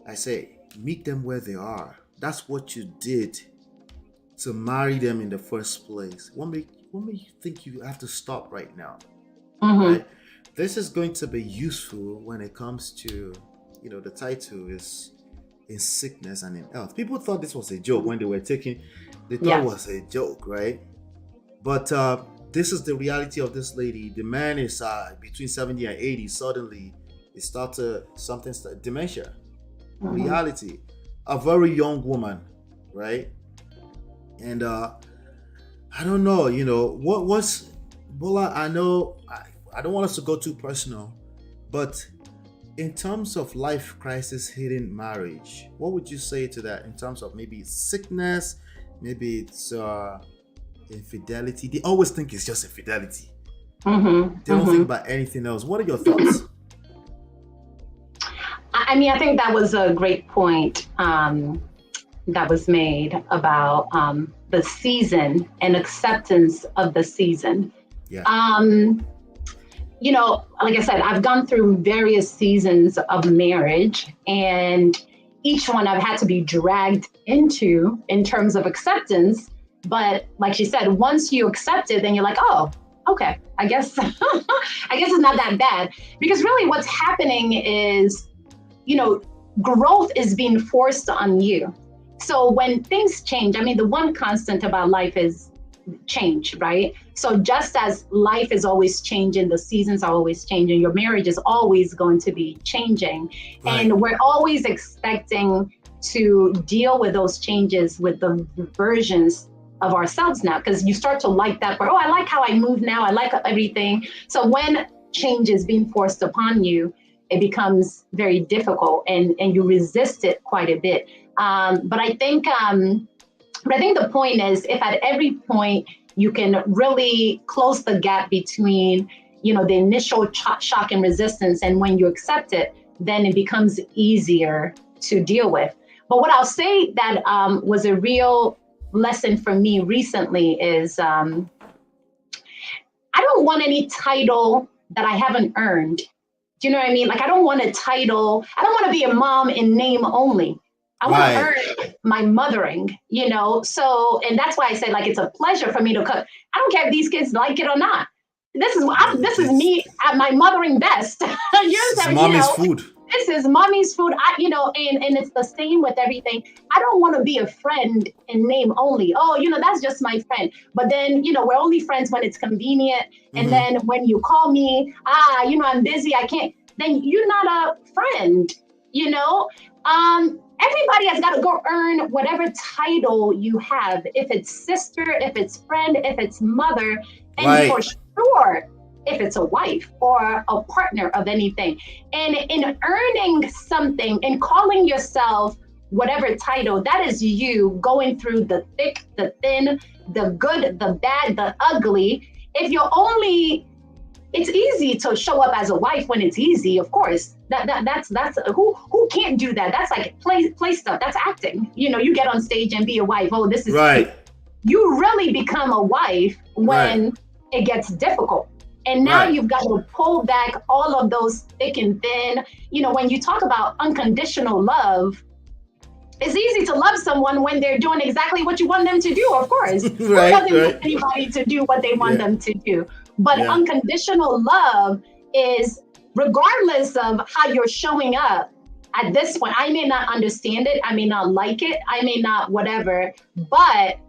I say, meet them where they are. That's what you did to marry them in the first place. What make you think you have to stop right now? Right? This is going to be useful when it comes to, the title is in sickness and in health. People thought this was a joke when they thought it was a joke, right? But this is the reality of this lady. The man is between 70 and 80. Suddenly, it started dementia. Reality. A very young woman, right? And I don't know, what's Bola, I know I don't want us to go too personal, but in terms of life crisis hitting marriage, what would you say to that in terms of maybe sickness, maybe it's infidelity? They always think it's just infidelity. They don't think about anything else. What are your thoughts? I mean, I think that was a great point that was made about the season and acceptance of the season. Yeah. Like I said, I've gone through various seasons of marriage, and each one I've had to be dragged into in terms of acceptance. But like she said, once you accept it, then you're like, oh, okay, I guess it's not that bad. Because really what's happening is, growth is being forced on you. So when things change, I mean, the one constant about life is change, right? So just as life is always changing, the seasons are always changing, your marriage is always going to be changing. Right. And we're always expecting to deal with those changes with the versions of ourselves now, because you start to like that part. Oh, I like how I move now. I like everything. So when change is being forced upon you, it becomes very difficult and you resist it quite a bit. But I think the point is, if at every point you can really close the gap between, the initial shock and resistance, and when you accept it, then it becomes easier to deal with. But what I'll say that was a real lesson for me recently is I don't want any title that I haven't earned. Do you know what I mean? Like, I don't want a title. I don't want to be a mom in name only. I want to earn my mothering, So, and that's why I say, like, it's a pleasure for me to cook. I don't care if these kids like it or not. This is me at my mothering best. Mommy's food. This is mommy's food. And it's the same with everything. I don't want to be a friend in name only. Oh, that's just my friend. But then, we're only friends when it's convenient. And then when you call me, I'm busy, I can't. Then you're not a friend, Everybody has got to go earn whatever title you have. If it's sister, if it's friend, if it's mother, and for sure, if it's a wife or a partner of anything. And in earning something and calling yourself whatever title, that is you going through the thick, the thin, the good, the bad, the ugly. If you're it's easy to show up as a wife when it's easy, of course. That's who can't do that? That's like play stuff. That's acting. You get on stage and be a wife. Oh, this is right. You really become a wife when it gets difficult. And now you've got to pull back all of those thick and thin. When you talk about unconditional love, it's easy to love someone when they're doing exactly what you want them to do, of course. Who doesn't want anybody to do what they want them to do? But unconditional love is, regardless of how you're showing up at this point, I may not understand it, I may not like it, I may not whatever, but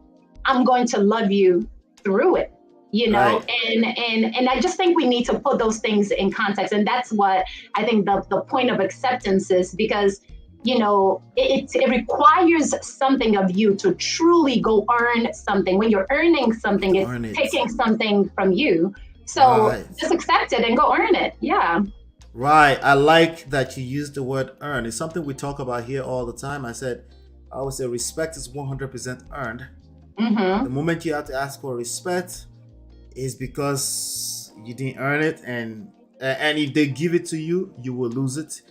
I'm going to love you through it, And I just think we need to put those things in context. And that's what I think the point of acceptance is, because it requires something of you to truly go earn something. When you're earning something, it's taking something from you. So just accept it and go earn it. Yeah. Right. I like that you used the word earn. It's something we talk about here all the time. I always say respect is 100% earned. The moment you have to ask for respect is because you didn't earn it, and And if they give it to you, you will lose it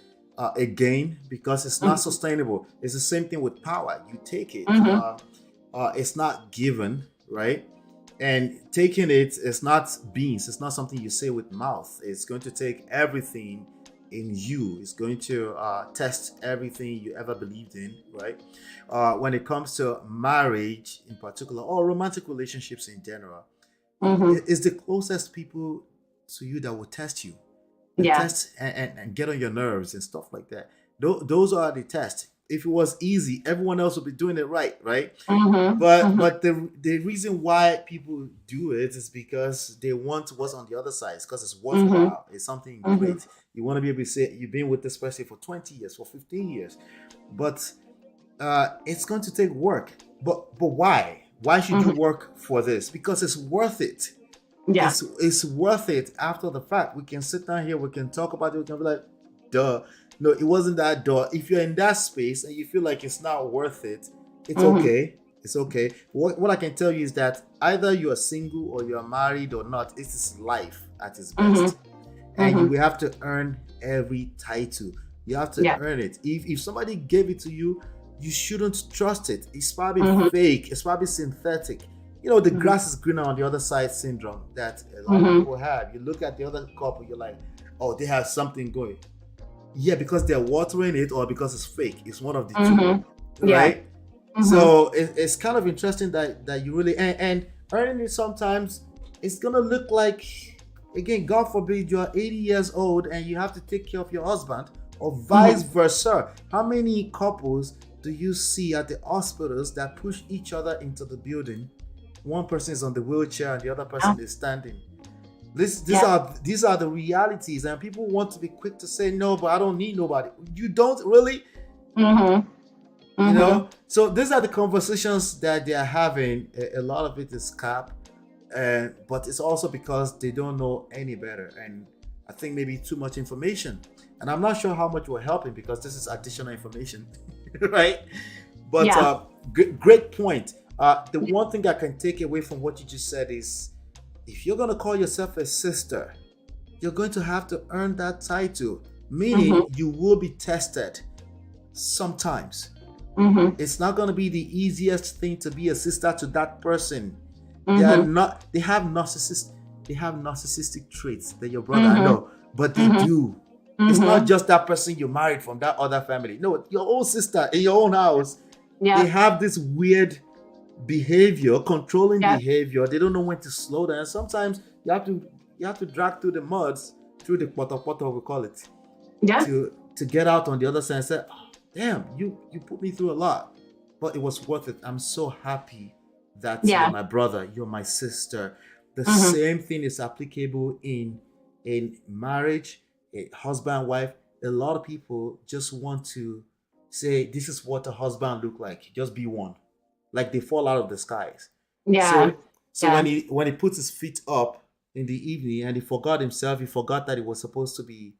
again because it's not sustainable. It's the same thing with power. You take it. It's not given, right? And taking it is not beans. It's not something you say with mouth. It's going to take everything in you. It's going to test everything you ever believed in, right? When it comes to marriage in particular, or romantic relationships in general, it's the closest people to you that will test you. Test and get on your nerves and stuff like that. Those are the tests. If it was easy, everyone else would be doing it right? But the reason why people do it is because they want what's on the other side. It's because it's worthwhile. It's something great. You want to be able to say you've been with this person for 20 years, for 15 years. But it's going to take work. But why? Why should you work for this? Because it's worth it. Yeah. It's worth it after the fact. We can sit down here, we can talk about it, we can be like, duh. No, it wasn't that duh. If you're in that space and you feel like it's not worth it, it's okay. It's okay. What I can tell you is that either you are single or you are married or not, it is life at its best. And you will have to earn every title. You have to earn it. If somebody gave it to you, you shouldn't trust it. It's probably fake. It's probably synthetic. You know, the grass is greener on the other side syndrome that a lot of people have. You look at the other couple, you're like, oh, they have something going. Yeah, because they're watering it or because it's fake. It's one of the two, right? So it's kind of interesting that you really, and earning it sometimes, it's going to look like, again, God forbid you're 80 years old and you have to take care of your husband or vice versa. How many couples do you see at the hospitals that push each other into the building? One person is on the wheelchair and the other person is standing. These are the realities, and people want to be quick to say no, but I don't need nobody. You don't really, you know. So these are the conversations that they are having. A lot of it is cap, but it's also because they don't know any better, and I think maybe too much information. And I'm not sure how much we're helping because this is additional information, right? But great point. The one thing I can take away from what you just said is, if you're going to call yourself a sister, you're going to have to earn that title, meaning you will be tested sometimes. It's not going to be the easiest thing to be a sister to that person. They have narcissistic traits that your brother, I know, but they do. It's not just that person you married from that other family. No, your own sister in your own house, they have this weird behavior, controlling behavior. They don't know when to slow down. Sometimes you have to drag through the muds, through the poto we call it, to get out on the other side and say, oh, damn, you put me through a lot, but it was worth it. I'm so happy that you're my brother, you're my sister. The same thing is applicable in marriage, a husband, wife. A lot of people just want to say, this is what a husband look like. Just be one. Like they fall out of the skies. So when he puts his feet up in the evening and he forgot himself, he forgot that he was supposed to be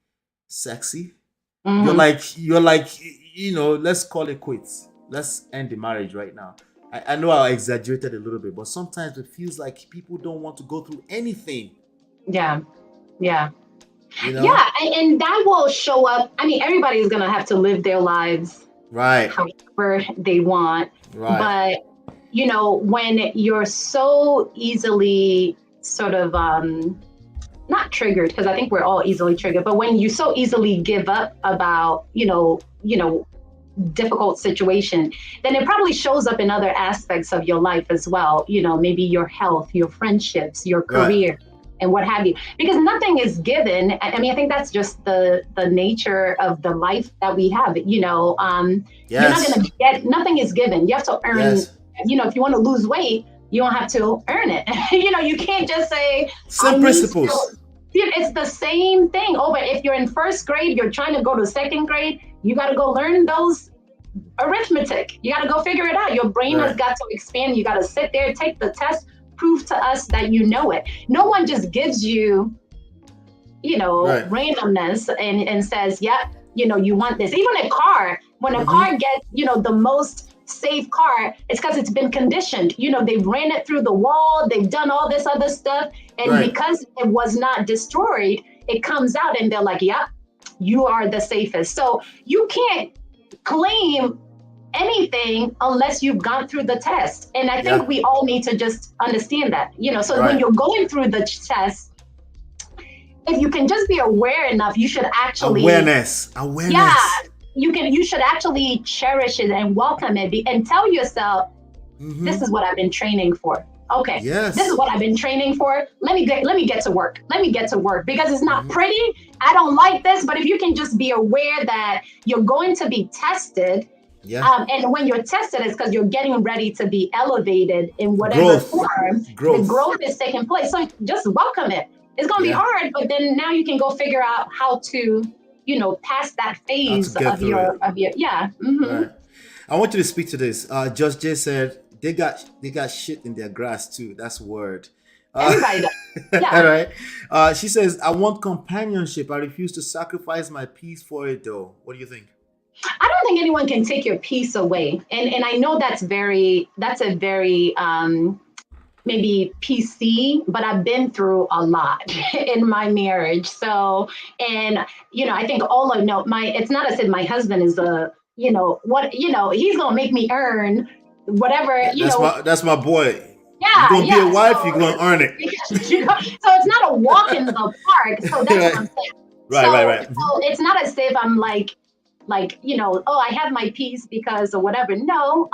sexy. You're like, you know, let's call it quits. Let's end the marriage right now. I know I exaggerated a little bit, but sometimes it feels like people don't want to go through anything. You know? And that will show up. I mean, everybody's gonna have to live their lives however they want. But you know, when you're so easily sort of not triggered, because I think we're all easily triggered, but when you so easily give up about, you know, difficult situation, then it probably shows up in other aspects of your life as well. You know, maybe your health, your friendships, your career, and what have you. Because nothing is given. I mean, I think that's just the nature of the life that we have. You know, you're not going to get, nothing is given. You have to earn, you know, if you want to lose weight, you don't have to earn it. You know, you can't just say, some principles. It's the same thing over. If you're in first grade, you're trying to go to second grade, you got to go learn those arithmetic. You got to go figure it out. Your brain has got to expand. You got to sit there, take the test, prove to us that you know it. No one just gives you, you know, randomness and says, yep, you know, you want this. Even a car, when a car gets, you know, the most safe car, it's because it's been conditioned. You know, they've ran it through the wall, they've done all this other stuff. And because it was not destroyed, it comes out and they're like, yep, you are the safest. So you can't claim anything unless you've gone through the test. And I think we all need to just understand that, so when you're going through the test, if you can just be aware enough, you should actually awareness. Yeah, you should actually cherish it and welcome it and tell yourself, this is what I've been training for. Okay, this is what I've been training for. Let me get to work. Let me get to work because it's not pretty. I don't like this, but if you can just be aware that you're going to be tested, and when you're tested, it's because you're getting ready to be elevated in whatever form. The growth is taking place. So just welcome it. It's going to be hard, but then now you can go figure out how to, pass that phase of your. Right. I want you to speak to this. Just Jay said they got shit in their grass too. That's a word. Everybody does. All right. She says, I want companionship. I refuse to sacrifice my peace for it though. What do you think? I don't think anyone can take your peace away. And I know that's a very maybe PC, but I've been through a lot in my marriage. So, and, I think all I know, it's not as if my husband is he's going to make me earn whatever, That's my boy. Yeah. You're going to be a wife, you're going to earn it. So it's not a walk in the park. So that's what I'm saying. Right. So it's not as if I'm like, I have my peace because or whatever. No.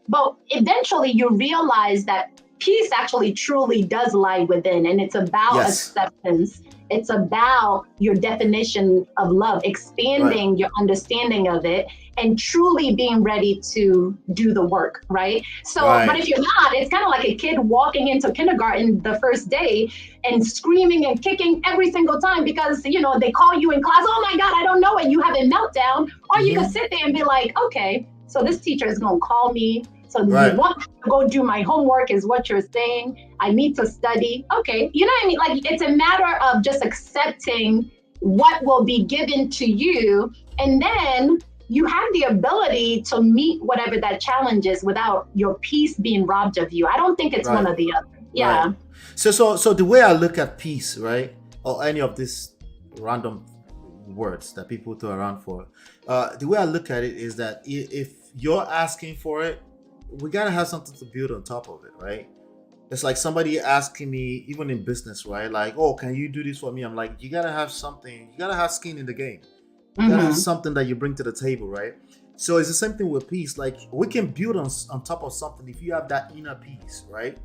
But eventually you realize that peace actually truly does lie within, and it's about acceptance. It's about your definition of love, expanding your understanding of it, and truly being ready to do the work, right? So, but if you're not, it's kind of like a kid walking into kindergarten the first day and screaming and kicking every single time because, they call you in class, oh my God, I don't know it, you have a meltdown. Or you can sit there and be like, okay, so this teacher is going to call me. So you want me to go do my homework is what you're saying. I need to study. Okay. You know what I mean? Like it's a matter of just accepting what will be given to you. And then you have the ability to meet whatever that challenge is without your peace being robbed of you. I don't think it's one or the other. Yeah. Right. So the way I look at peace, right? Or any of these random words that people throw around for, the way I look at it is that if you're asking for it, we gotta have something to build on top of it, right? It's like somebody asking me, even in business, right? Like, oh, can you do this for me? I'm like, you gotta have something, you gotta have skin in the game. You gotta have something that you bring to the table, right? So it's the same thing with peace. Like we can build on top of something if you have that inner peace, right?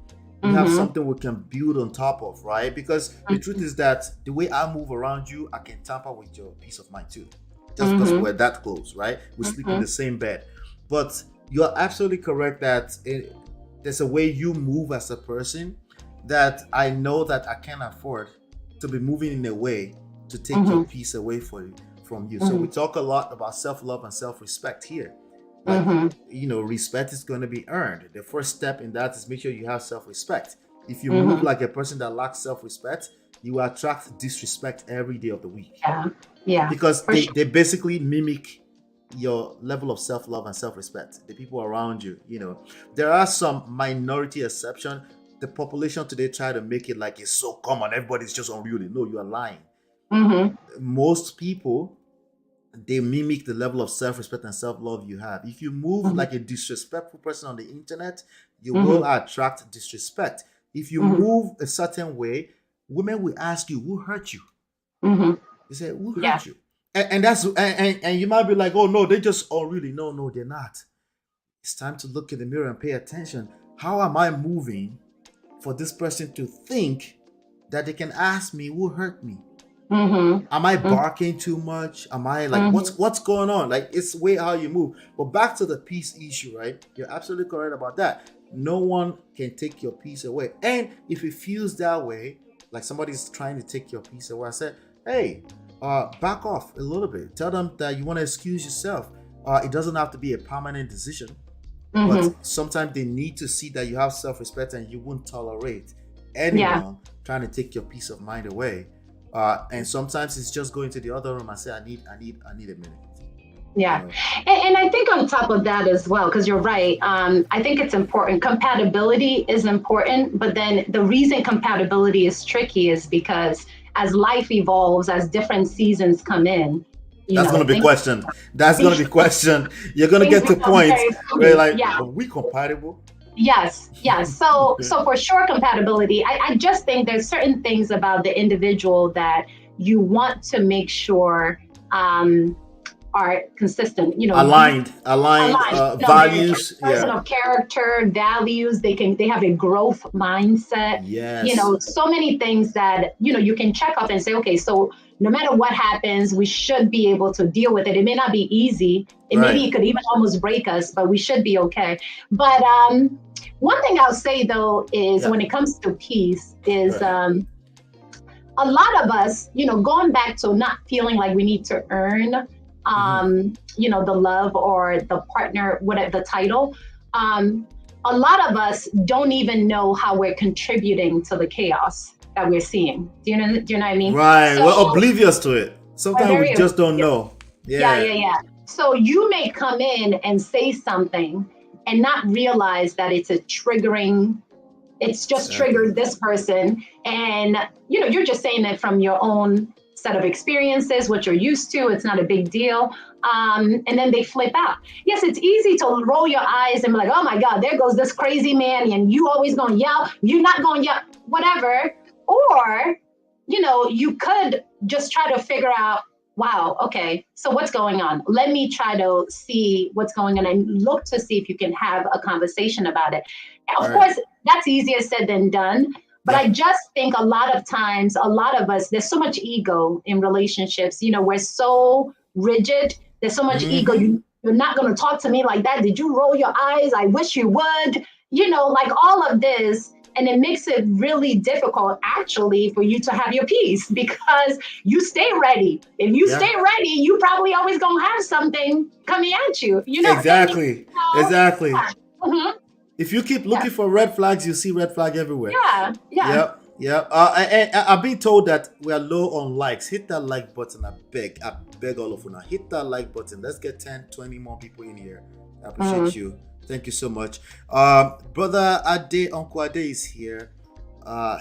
You have something we can build on top of, right? Because the truth is that the way I move around you, I can tamper with your peace of mind too. Just because we're that close, right? We sleep in the same bed. But you're absolutely correct that there's a way you move as a person that I know that I can't afford to be moving in a way to take your peace away from you. So we talk a lot about self-love and self-respect here. Like, respect is going to be earned. The first step in that is make sure you have self-respect. If you move like a person that lacks self-respect, you attract disrespect every day of the week. Yeah. Because they basically mimic your level of self-love and self-respect, the people around you. There are some minority exception. The population today try to make it like it's so common, everybody's just unruly. No, you are lying. Most people, they mimic the level of self-respect and self-love you have. If you move like a disrespectful person on the internet, you will attract disrespect. If you move a certain way, women will ask you, who hurt you? You say, who hurt you? And that's and you might be like, oh no, they just really no, they're not. It's time to look in the mirror and pay attention. How am I moving for this person to think that they can ask me who hurt me? Am I barking too much? Am I like what's going on? Like it's the way how you move. But back to the peace issue, right? You're absolutely correct about that. No one can take your peace away. And if it feels that way, like somebody's trying to take your peace away, I said, hey, back off a little bit. Tell them that you want to excuse yourself. It doesn't have to be a permanent decision, but sometimes they need to see that you have self-respect and you won't tolerate anyone trying to take your peace of mind away. And sometimes it's just going to the other room and say, I need a minute. Yeah. And I think on top of that as well, because you're right, I think it's important. Compatibility is important, but then the reason compatibility is tricky is because as life evolves, as different seasons come in, that's going to be questioned. That's going to be questioned. You're going to get to points where you're like, are we compatible? Yes. So for sure, compatibility. I just think there's certain things about the individual that you want to make sure are consistent, aligned values, person of character, values. They have a growth mindset. Yes. So many things that you can check off and say, okay, so no matter what happens, we should be able to deal with it. It may not be easy. Maybe it could even almost break us, but we should be okay. But one thing I'll say though is when it comes to peace is a lot of us, going back to not feeling like we need to earn the love or the partner, whatever the title. A lot of us don't even know how we're contributing to the chaos that we're seeing. Do you know what I mean? Right. So, we're oblivious to it. Sometimes we just don't know. Yeah. So you may come in and say something and not realize that it's just triggered this person. And, you're just saying it from your own set of experiences, what you're used to. It's not a big deal. And then they flip out. Yes, it's easy to roll your eyes and be like, oh my God, there goes this crazy man. And you always gonna yell. You're not gonna yell, whatever. Or, you could just try to figure out, wow, okay, so what's going on? Let me try to see what's going on and look to see if you can have a conversation about it. Of course, that's easier said than done. But I just think a lot of times, a lot of us, there's so much ego in relationships. We're so rigid. There's so much ego. You're not going to talk to me like that. Did you roll your eyes? I wish you would. Like all of this. And it makes it really difficult, actually, for you to have your peace because you stay ready. If you stay ready, you probably always going to have something coming at you. Exactly. Exactly. Mm-hmm. If you keep looking for red flags, you see red flag everywhere. Yeah. Yep. I've been told that we are low on likes. Hit that like button. I beg all of you now. Hit that like button. Let's get 10, 20 more people in here. I appreciate you. Thank you so much. Brother Ade, Uncle Ade is here.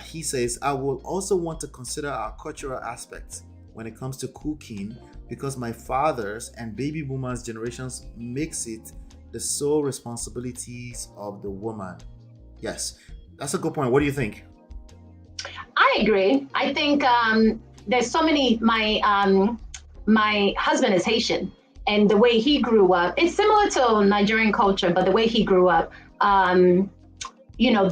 He says, I will also want to consider our cultural aspects when it comes to cooking because my father's and baby boomers generations makes it the sole responsibilities of the woman. Yes, that's a good point. What do you think? I agree. I think there's so many. My husband is Haitian, and the way he grew up, it's similar to Nigerian culture, but the way he grew up, the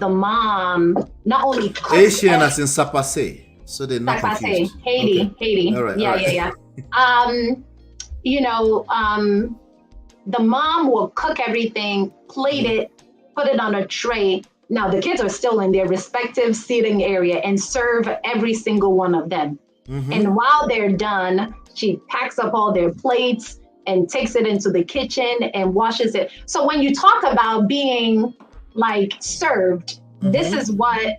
mom not only Haitian as in Sapase, so they're not confused. Haiti. All right. Yeah. The mom will cook everything, plate it, put it on a tray. Now the kids are still in their respective seating area and serve every single one of them. And while they're done, she packs up all their plates and takes it into the kitchen and washes it. So when you talk about being like served, this is what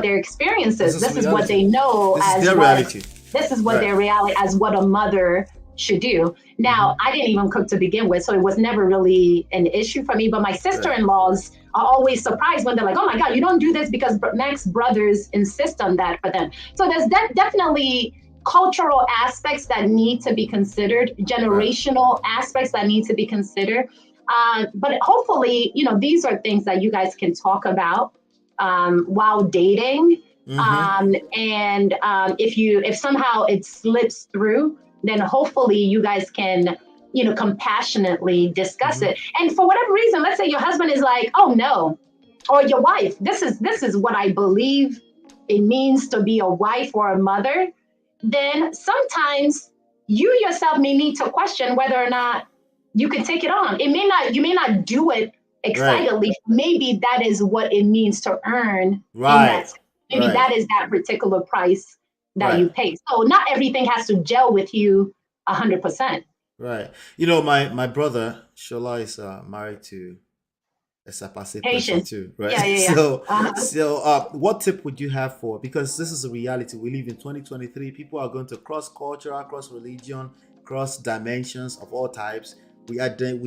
their experience is. This is what they know as their reality. This is what their reality as what a mother should do. Now, I didn't even cook to begin with, so it was never really an issue for me. But my sister-in-laws are always surprised when they're like, oh my God, you don't do this because Mac's brothers insist on that for them. So there's definitely cultural aspects that need to be considered, generational aspects that need to be considered. But hopefully, these are things that you guys can talk about while dating. And if somehow it slips through, then hopefully you guys can, compassionately discuss it. And for whatever reason, let's say your husband is like, oh no, or your wife, this is what I believe it means to be a wife or a mother. Then sometimes you yourself may need to question whether or not you can take it on. You may not do it excitedly. Right. Maybe that is what it means to earn. Right. Maybe that is that particular price that you pay. So not everything has to gel with you 100%. Right. My brother Shola is married to a Sapase person too, right? Yeah. So what tip would you have for, because this is a reality, we live in 2023, people are going to cross cultural, cross religion, cross dimensions of all types. We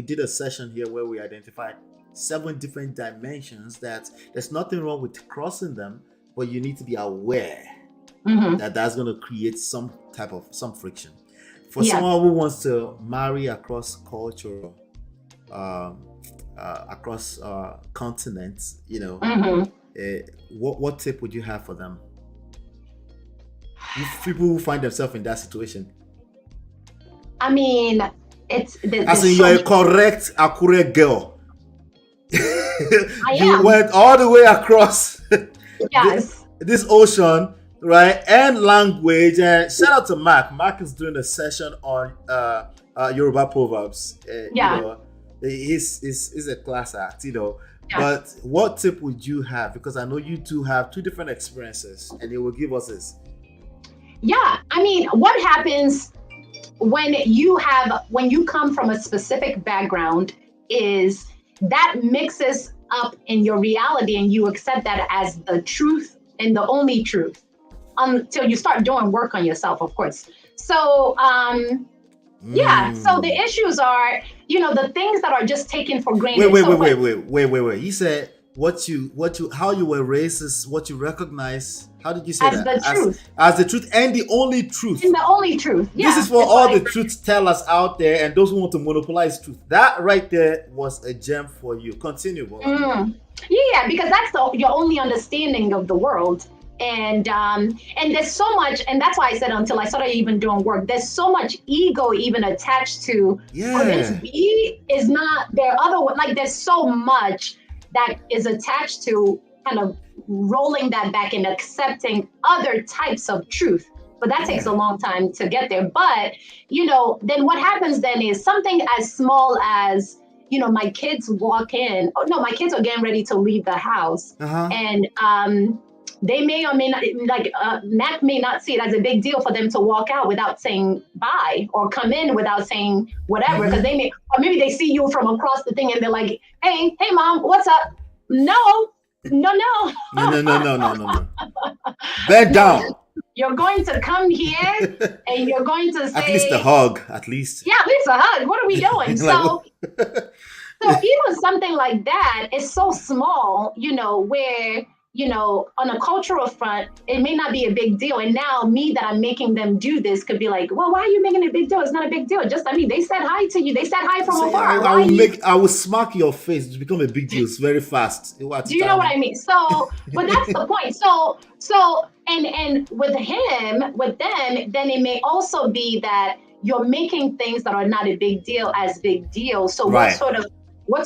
did a session here where we identified 7 different dimensions that there's nothing wrong with crossing them, but you need to be aware that's going to create some friction. For someone who wants to marry across culture, across continents, what tip would you have for them? If people who find themselves in that situation. I mean, it's as in you're a correct, accurate girl. You went all the way across this ocean, right? And language. And shout out to Mark. Mark is doing a session on Yoruba proverbs. He's a class act, But what tip would you have? Because I know you two have two different experiences, and he will give us this. Yeah, I mean, what happens when you come from a specific background is that mixes up in your reality, and you accept that as the truth and the only truth until you start doing work on yourself, of course. So, so the issues are, the things that are just taken for granted. Wait. You said how you were raised is what you recognize. How did you say as that? The truth. As the truth and the only truth. And the only truth. Yeah. This is for all the truth tellers out there and those who want to monopolize truth. That right there was a gem for you. Continue, Bola. Yeah, because that's your only understanding of the world. And there's so much, and that's why I said until I started even doing work, there's so much ego even attached to this B is not there. There's so much that is attached to kind of rolling that back and accepting other types of truth. But that takes a long time to get there. But, then what happens then is something as small as, my kids walk in. Oh, no, my kids are getting ready to leave the house. And they may or may not, Mac may not see it as a big deal for them to walk out without saying bye or come in without saying whatever. Because maybe they see you from across the thing and they're like, hey, mom, what's up? No. Bed down. You're going to come here and you're going to say... At least a hug, at least. Yeah, at least a hug. What are we doing? So even something like that is so small, where, on a cultural front, it may not be a big deal. And now me that I'm making them do this could be like, well, why are you making it a big deal? It's not a big deal. They said hi to you. They said hi from afar. I will smack your face to become a big deal very fast. Do you know what I mean? So, but that's the point. So, and with them, then it may also be that you're making things that are not a big deal as big deal. So what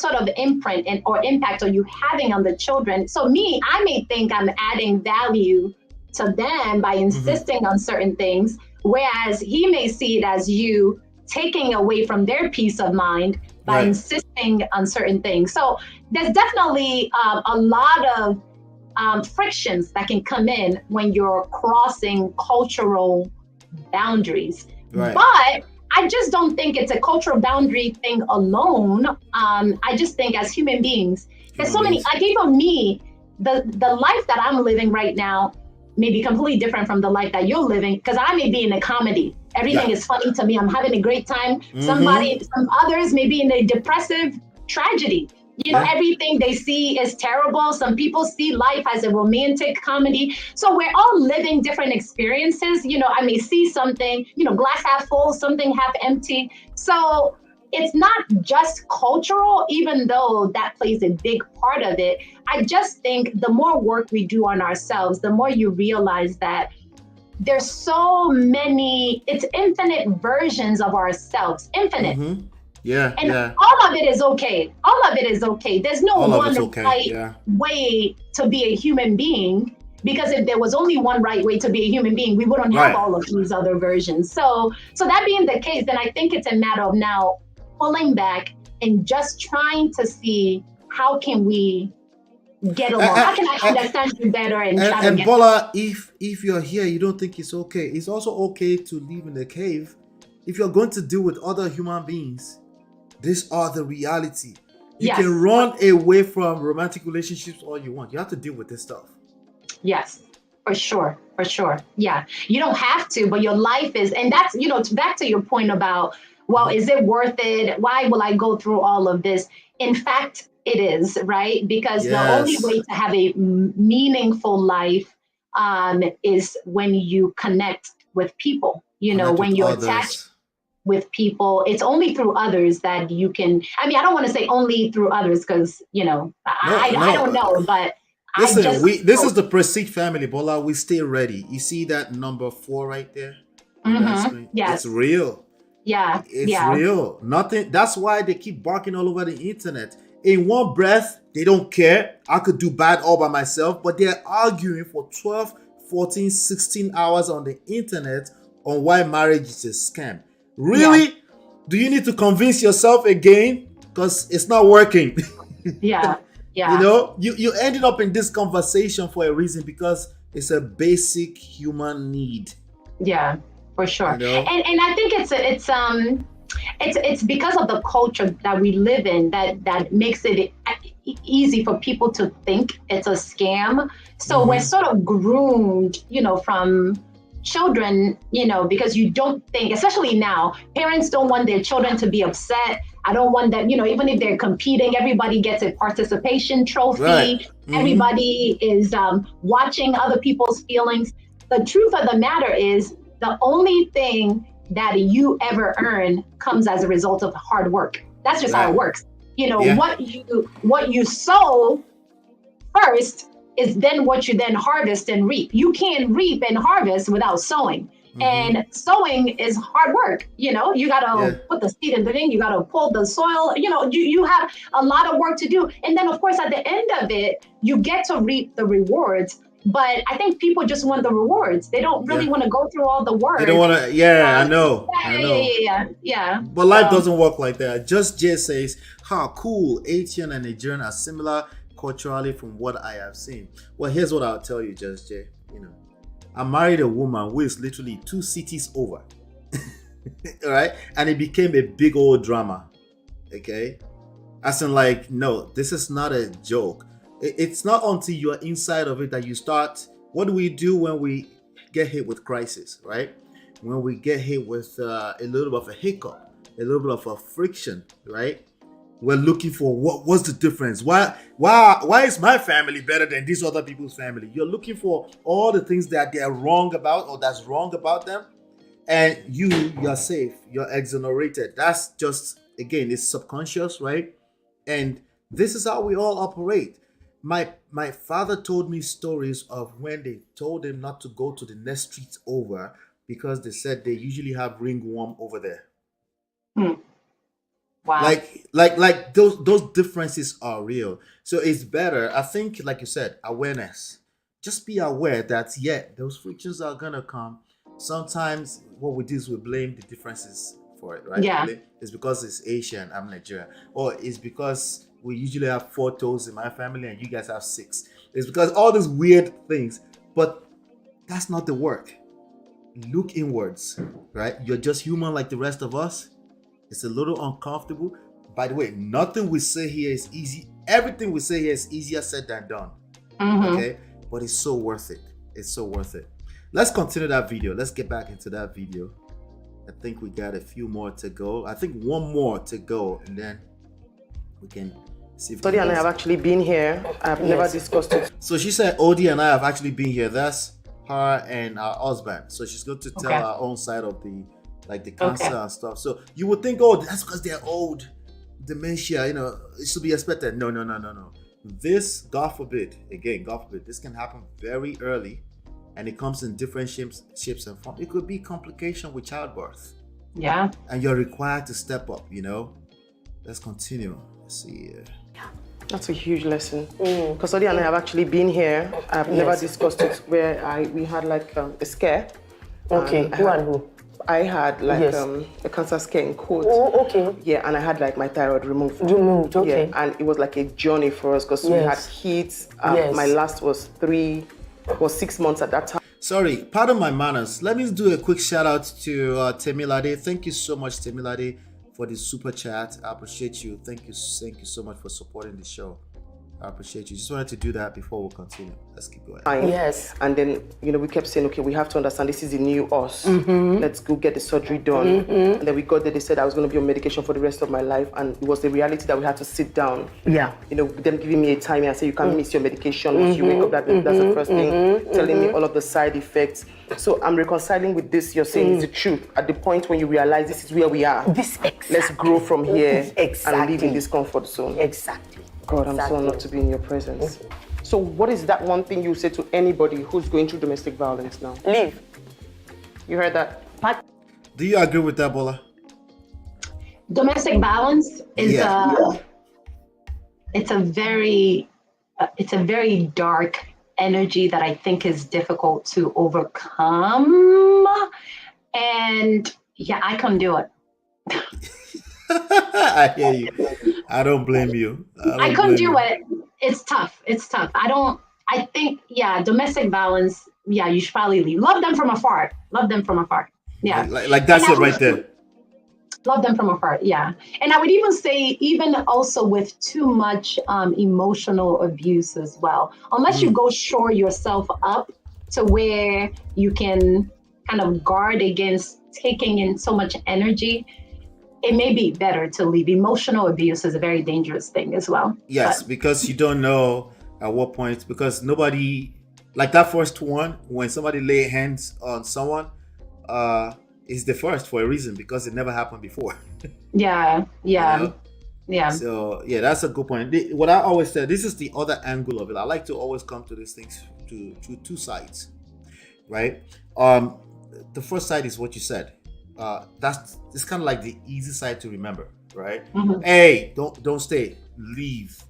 sort of imprint or impact are you having on the children? So I may think I'm adding value to them by insisting on certain things, whereas he may see it as you taking away from their peace of mind by insisting on certain things. So there's definitely a lot of frictions that can come in when you're crossing cultural boundaries. Right. But I just don't think it's a cultural boundary thing alone. I just think as human beings, there's so many, even me, the life that I'm living right now may be completely different from the life that you're living, because I may be in a comedy. Everything is funny to me. I'm having a great time. Some others may be in a depressive tragedy. Everything they see is terrible. Some people see life as a romantic comedy. So we're all living different experiences. I may see something, glass half full, something half empty. So it's not just cultural, even though that plays a big part of it. I just think the more work we do on ourselves, the more you realize that there's so many, it's infinite versions of ourselves, infinite. All of it is okay. There's no one right way to be a human being, because if there was only one right way to be a human being, we wouldn't have all of these other versions. So that being the case, then I think it's a matter of now pulling back and just trying to see how can we get along. How can I understand you better and try to get Bola, if you're here, you don't think it's okay. It's also okay to live in the cave. If you're going to deal with other human beings, these are the reality. You can run away from romantic relationships all you want. You have to deal with this stuff. Yes, for sure. Yeah, you don't have to, but your life is, and that's, back to your point about, well, is it worth it? Why will I go through all of this? In fact, it is, right? Because the only way to have a meaningful life is when you connect with people. You know, Connect when with you're others. attached with people, it's only through others that you can. I mean, I don't want to say only through others because, you know, I don't know, but Listen, I just this is the Prestige family, Bola. We stay ready. You see that number 4 right there on that screen? Yes. It's real. Yeah. It's yeah. real. Nothing. That's why they keep barking all over the internet. In one breath, they don't care. I could do bad all by myself, but they're arguing for 12, 14, 16 hours on the internet on why marriage is a scam. Really? Yeah. Do you need to convince yourself again? Because it's not working. Yeah. Yeah. You know, you ended up in this conversation for a reason, because it's a basic human need. Yeah, for sure. You know? And I think it's because of the culture that we live in that makes it easy for people to think it's a scam. So we're sort of groomed, you know, from children, you know, because you don't think, especially now, parents don't want their children to be upset. I don't want them, you know, even if they're competing, everybody gets a participation trophy. Right. Everybody is watching other people's feelings. The truth of the matter is, the only thing that you ever earn comes as a result of hard work. That's just how it works. You know, what you sow first is then what you then harvest and reap. You can't reap and harvest without sowing. And sowing is hard work. You know, you gotta put the seed in the thing, you gotta pull the soil, you know, you have a lot of work to do. And then of course at the end of it, you get to reap the rewards. But I think people just want the rewards. They don't really want to go through all the work. They don't want to. I know. Yeah. But life doesn't work like that. Just Jay says, how cool. Haitian and Nigerian are similar culturally from what I have seen. Well, here's what I'll tell you, Just Jay. You know, I married a woman who is literally 2 cities over. All right? And it became a big old drama. Okay? As in, like, no, this is not a joke. It's not until you're inside of it that you start. What do we do when we get hit with crisis, right? When we get hit with a little bit of a hiccup, a little bit of a friction, right? We're looking for what's the difference? Why is my family better than these other people's family? You're looking for all the things that they're wrong about or that's wrong about them, and you're safe, you're exonerated. That's just, again, it's subconscious, right? And this is how we all operate. My father told me stories of when they told him not to go to the next street over because they said they usually have ringworm over there. Wow. Like those differences are real. So it's better, I think, like you said, awareness. Just be aware that those frictions are gonna come. Sometimes what we do is we blame the differences for it, right? Yeah. It's because it's Asian, I'm Nigerian, or it's because we usually have 4 toes in my family and you guys have 6. It's because all these weird things, but that's not the work. Look inwards, right? You're just human like the rest of us. It's a little uncomfortable. By the way, nothing we say here is easy. Everything we say here is easier said than done. Okay? But it's so worth it. It's so worth it. Let's continue that video. Let's get back into that video. I think we got a few more to go. I think one more to go, and then we can see if Odie and I have actually been here. I've never discussed it. So she said Odie and I have actually been here. That's her and our husband. So she's going to tell our own side of the cancer and stuff. So you would think, oh, that's because they're old, dementia, you know, it should be expected. No. This, God forbid, this can happen very early, and it comes in different shapes and forms. It could be complication with childbirth. Yeah. And you're required to step up, you know. Let's continue. Let's see. That's a huge lesson. Because Odie and I have actually been here. I've never discussed it where we had like a scare. Okay, who and who? I had like a cancer scare in court. Oh, okay. Yeah, and I had like my thyroid removed. Okay. Yeah, and it was like a journey for us because we had heat. My last was 6 months at that time. Sorry, pardon my manners. Let me do a quick shout out to Temilade. Thank you so much, Temilade, for the super chat. I appreciate you. Thank you so much for supporting the show. I appreciate you. Just wanted to do that before we continue. Let's keep going. Yes. And then, we kept saying, okay, we have to understand this is the new us. Let's go get the surgery done. And then we got there, they said I was going to be on medication for the rest of my life. And it was the reality that we had to sit down. Yeah. Them giving me a time and say, you can't miss your medication once you wake up. That's the first thing. Telling me all of the side effects. So I'm reconciling with this. You're saying is the truth. At the point when you realize this is where we are. Let's grow from here and live in this comfort zone. Exactly. God, I'm so honored to be in your presence. So what is that one thing you say to anybody who's going through domestic violence now? Leave. You heard that? Do you agree with that, Bola? Domestic violence is it's a very dark energy that I think is difficult to overcome. And yeah, I couldn't do it. I hear you. I don't blame you. I couldn't do it. It's tough. I think, domestic violence, you should probably leave. Love them from afar. Yeah. Like that's it right there. Love them from afar, yeah. And I would even say, even also with too much emotional abuse as well. Unless you go shore yourself up to where you can kind of guard against taking in so much energy, it may be better to leave. Emotional abuse is a very dangerous thing as well. Yes, because you don't know at what point, because nobody, like that first one, when somebody lay hands on someone, is the first for a reason, because it never happened before. Yeah. So that's a good point. What I always say, this is the other angle of it. I like to always come to these things to two sides, right? The first side is what you said. It's kind of like the easy side to remember, right? Hey, don't stay, leave.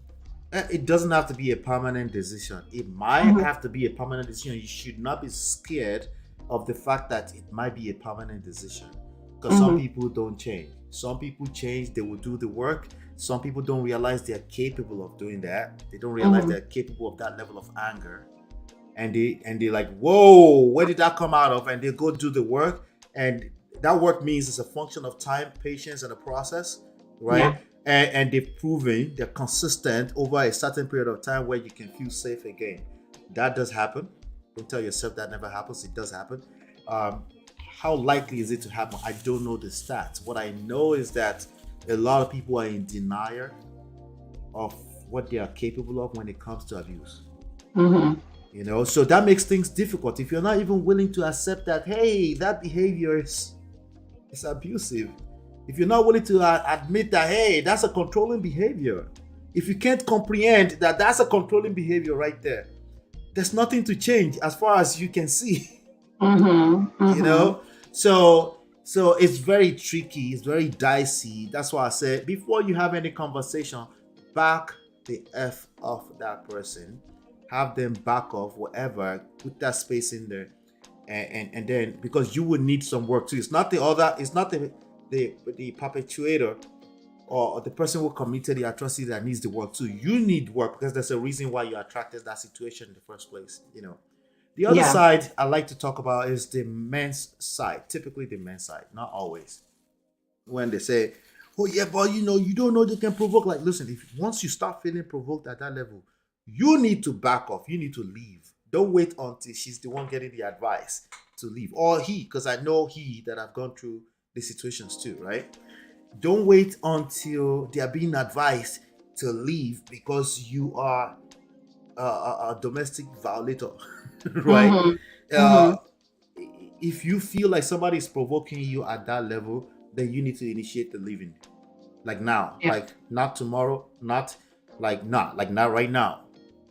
It doesn't have to be a permanent decision. It might have to be a permanent decision. You should not be scared of the fact that it might be a permanent decision, because some people don't change. Some people change, they will do the work. Some people don't realize they're capable of doing that. They don't realize they're capable of that level of anger, and they're like, whoa, where did that come out of? And they go do the work, and that work means it's a function of time, patience, and a process, right? And they've proven they're consistent over a certain period of time where you can feel safe again. That does happen. Don't tell yourself that never happens. It does happen. How likely is it to happen? I don't know the stats. What I know is that a lot of people are in denial of what they are capable of when it comes to abuse. So that makes things difficult. If you're not even willing to accept that, hey, that behavior is abusive. If you're not willing to admit that, hey, that's a controlling behavior. If you can't comprehend that that's a controlling behavior right there, there's nothing to change as far as you can see. So it's very tricky, it's very dicey. That's why I said, before you have any conversation, back the F off that person, have them back off, whatever, put that space in there, and then, because you will need some work too. It's not the perpetuator or the person who committed the atrocity that needs the work too. You need work, because there's a reason why you attracted that situation in the first place. The other side I like to talk about is the men's side. Typically the men's side, not always. When they say, oh yeah, but you don't know they can provoke. Like, listen, once you start feeling provoked at that level, you need to back off. You need to leave. Don't wait until she's the one getting the advice to leave, or he, because I know that I've gone through the situations too, right? Don't wait until they are being advised to leave because you are a domestic violator, right? If you feel like somebody is provoking you at that level, then you need to initiate the leaving, like now, like not tomorrow, not right now,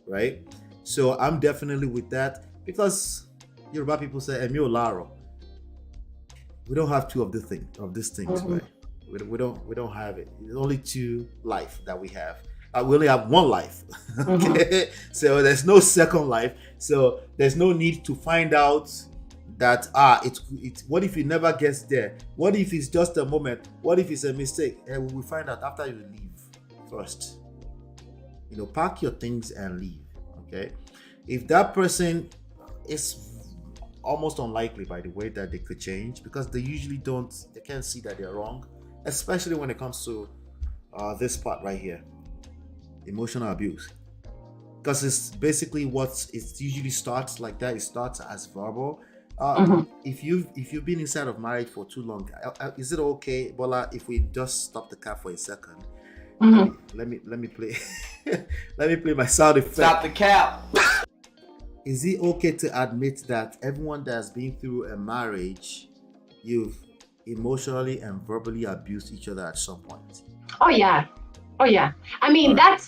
right? So I'm definitely with that, because Yoruba people say "Emi o laro." We don't have two of these things, right? We don't have it. It's only two life that we have. We only have one life. Okay, so there's no second life. So there's no need to find out that it's. What if it never gets there? What if it's just a moment? What if it's a mistake? And we will find out after you leave first. Pack your things and leave. Okay, if that person is almost unlikely, by the way, that they could change, because they can't see that they're wrong, especially when it comes to this part right here, emotional abuse. because it's basically it usually starts like that. It starts as verbal. If you've been inside of marriage for too long, is it okay, Bola, if we just stop the cap for a second? Let me play let me play my sound effect. Stop the cap. Is it okay to admit that everyone that's been through a marriage, you've emotionally and verbally abused each other at some point? Oh yeah. I mean, I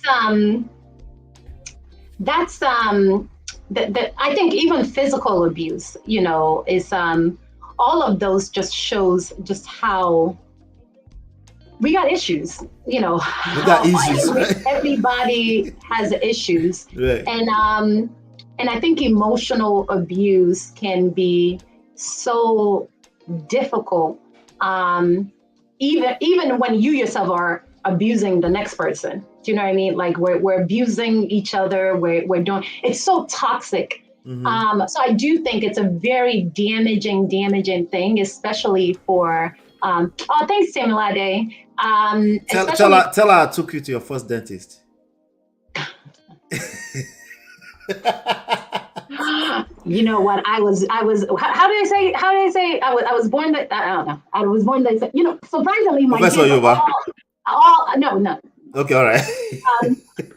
think even physical abuse, is all of those just shows just how we got issues, We got issues, right? Everybody has issues. Right. And I think emotional abuse can be so difficult, even when you yourself are abusing the next person. Do you know what I mean? Like we're abusing each other. We're doing, it's so toxic. So I do think it's a very damaging thing, especially for, thanks, Temilade. Tell her I took you to your first dentist. You know what? I was. How do they say? I was born that. I don't know. I was born that. Surprisingly, my Professor kids Yoba. No. Okay, all right.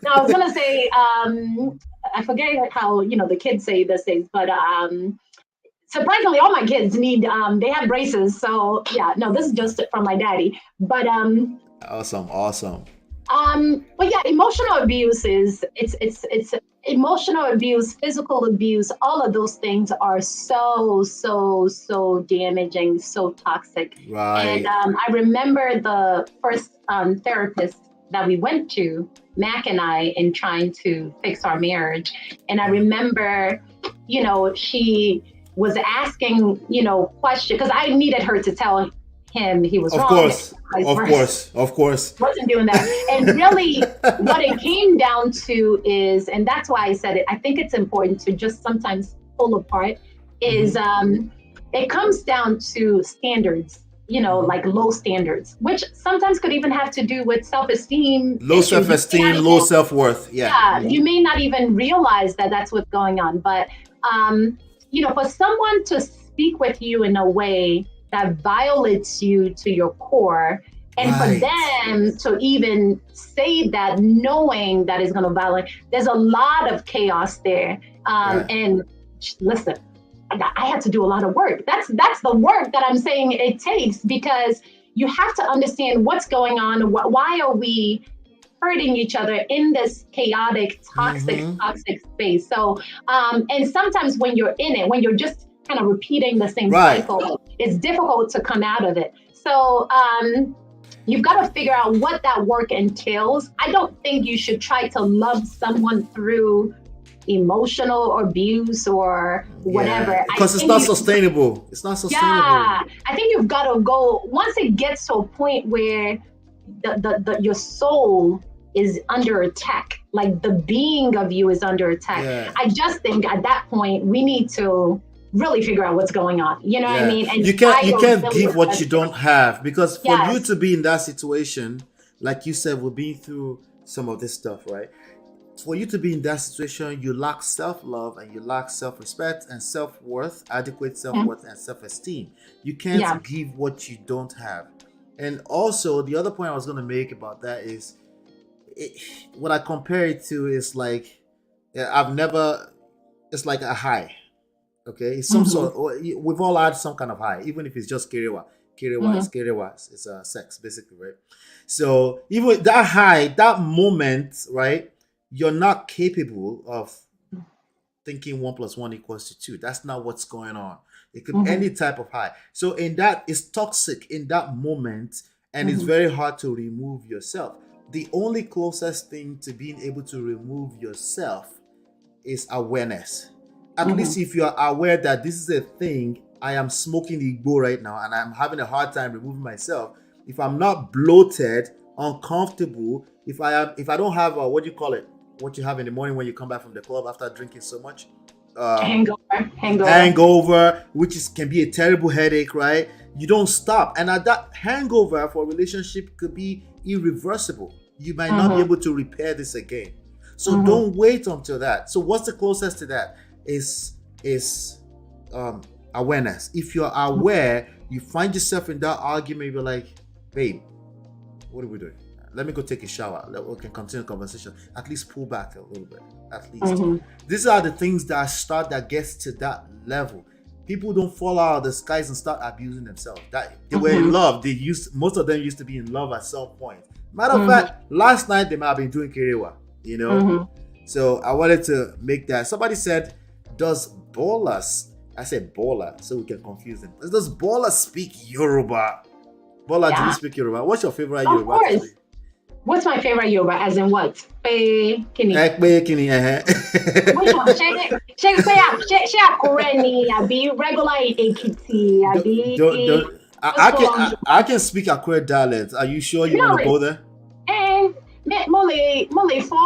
No, I was gonna say. I forget how the kids say these days, but surprisingly, all my kids need. They have braces, so yeah. No, this is just from my daddy. But Awesome. But yeah, emotional abuse it's emotional abuse, physical abuse, all of those things are so damaging, so toxic. Right. And I remember the first therapist that we went to, Mac and I, in trying to fix our marriage. And I remember, she was asking, questions, because I needed her to tell him he was wrong. Of course. Wasn't doing that. And really what it came down to is, and that's why I said it, I think it's important to just sometimes pull apart, is it comes down to standards, like low standards, which sometimes could even have to do with self-esteem. Low self-esteem, low self-worth. Yeah. You may not even realize that that's what's going on. But, for someone to speak with you in a way that violates you to your core, and for them to even say that, knowing that is going to violate, there's a lot of chaos there. And listen, I had to do a lot of work. That's the work that I'm saying it takes, because you have to understand what's going on. Why are we hurting each other in this chaotic, toxic space? So, and sometimes when you're in it, when you're just kind of repeating the same cycle, it's difficult to come out of it. So you've got to figure out what that work entails. I don't think you should try to love someone through emotional abuse or whatever. Because it's not sustainable. It's not sustainable. Yeah, I think you've got to go, once it gets to a point where your soul is under attack, like the being of you is under attack. I just think at that point we need to really figure out what's going on. You know what I mean? And you can't give what you don't have, because for you to be in that situation, like you said, we're being through some of this stuff, right? For you to be in that situation, you lack self-love and you lack self-respect and self-worth, adequate self-worth and self-esteem. You can't give what you don't have. And also, the other point I was going to make about that is, what I compare it to is like, it's like a high. Okay, it's some sort. We've all had some kind of high, even if it's just kerewa. It's sex, basically, right? So even that high, that moment, right? You're not capable of thinking 1 + 1 = 2. That's not what's going on. It could be any type of high. So in that, it's toxic in that moment, and it's very hard to remove yourself. The only closest thing to being able to remove yourself is awareness. At least if you are aware that this is a thing, I am smoking Igbo right now and I'm having a hard time removing myself. If I'm not bloated, uncomfortable, if I don't have what you have in the morning when you come back from the club after drinking so much, hangover, which can be a terrible headache, right? You don't stop, and that hangover for a relationship could be irreversible. You might not be able to repair this again. So don't wait until that. So what's the closest to that? Is awareness. If you're aware, you find yourself in that argument, you're like, babe, what are we doing? Let me go take a shower. We can continue the conversation. At least pull back a little bit. At least. These are the things that gets to that level. People don't fall out of the skies and start abusing themselves. That they were in love. Most of them used to be in love at some point. Matter of fact, last night they might have been doing kerewa, you know. So I wanted to make that. Somebody said, does Bolas, I said Bola, so we can confuse them. Does Bola speak Yoruba? Bola, do you speak Yoruba? What's your favorite Yoruba? Of course. What's my favorite Yoruba? As in what? Pe kini. Which one? Ṣé Akure ni àbí regular Ekiti àbí? I can speak Akure dialect. Are you sure you want to go there? Mole for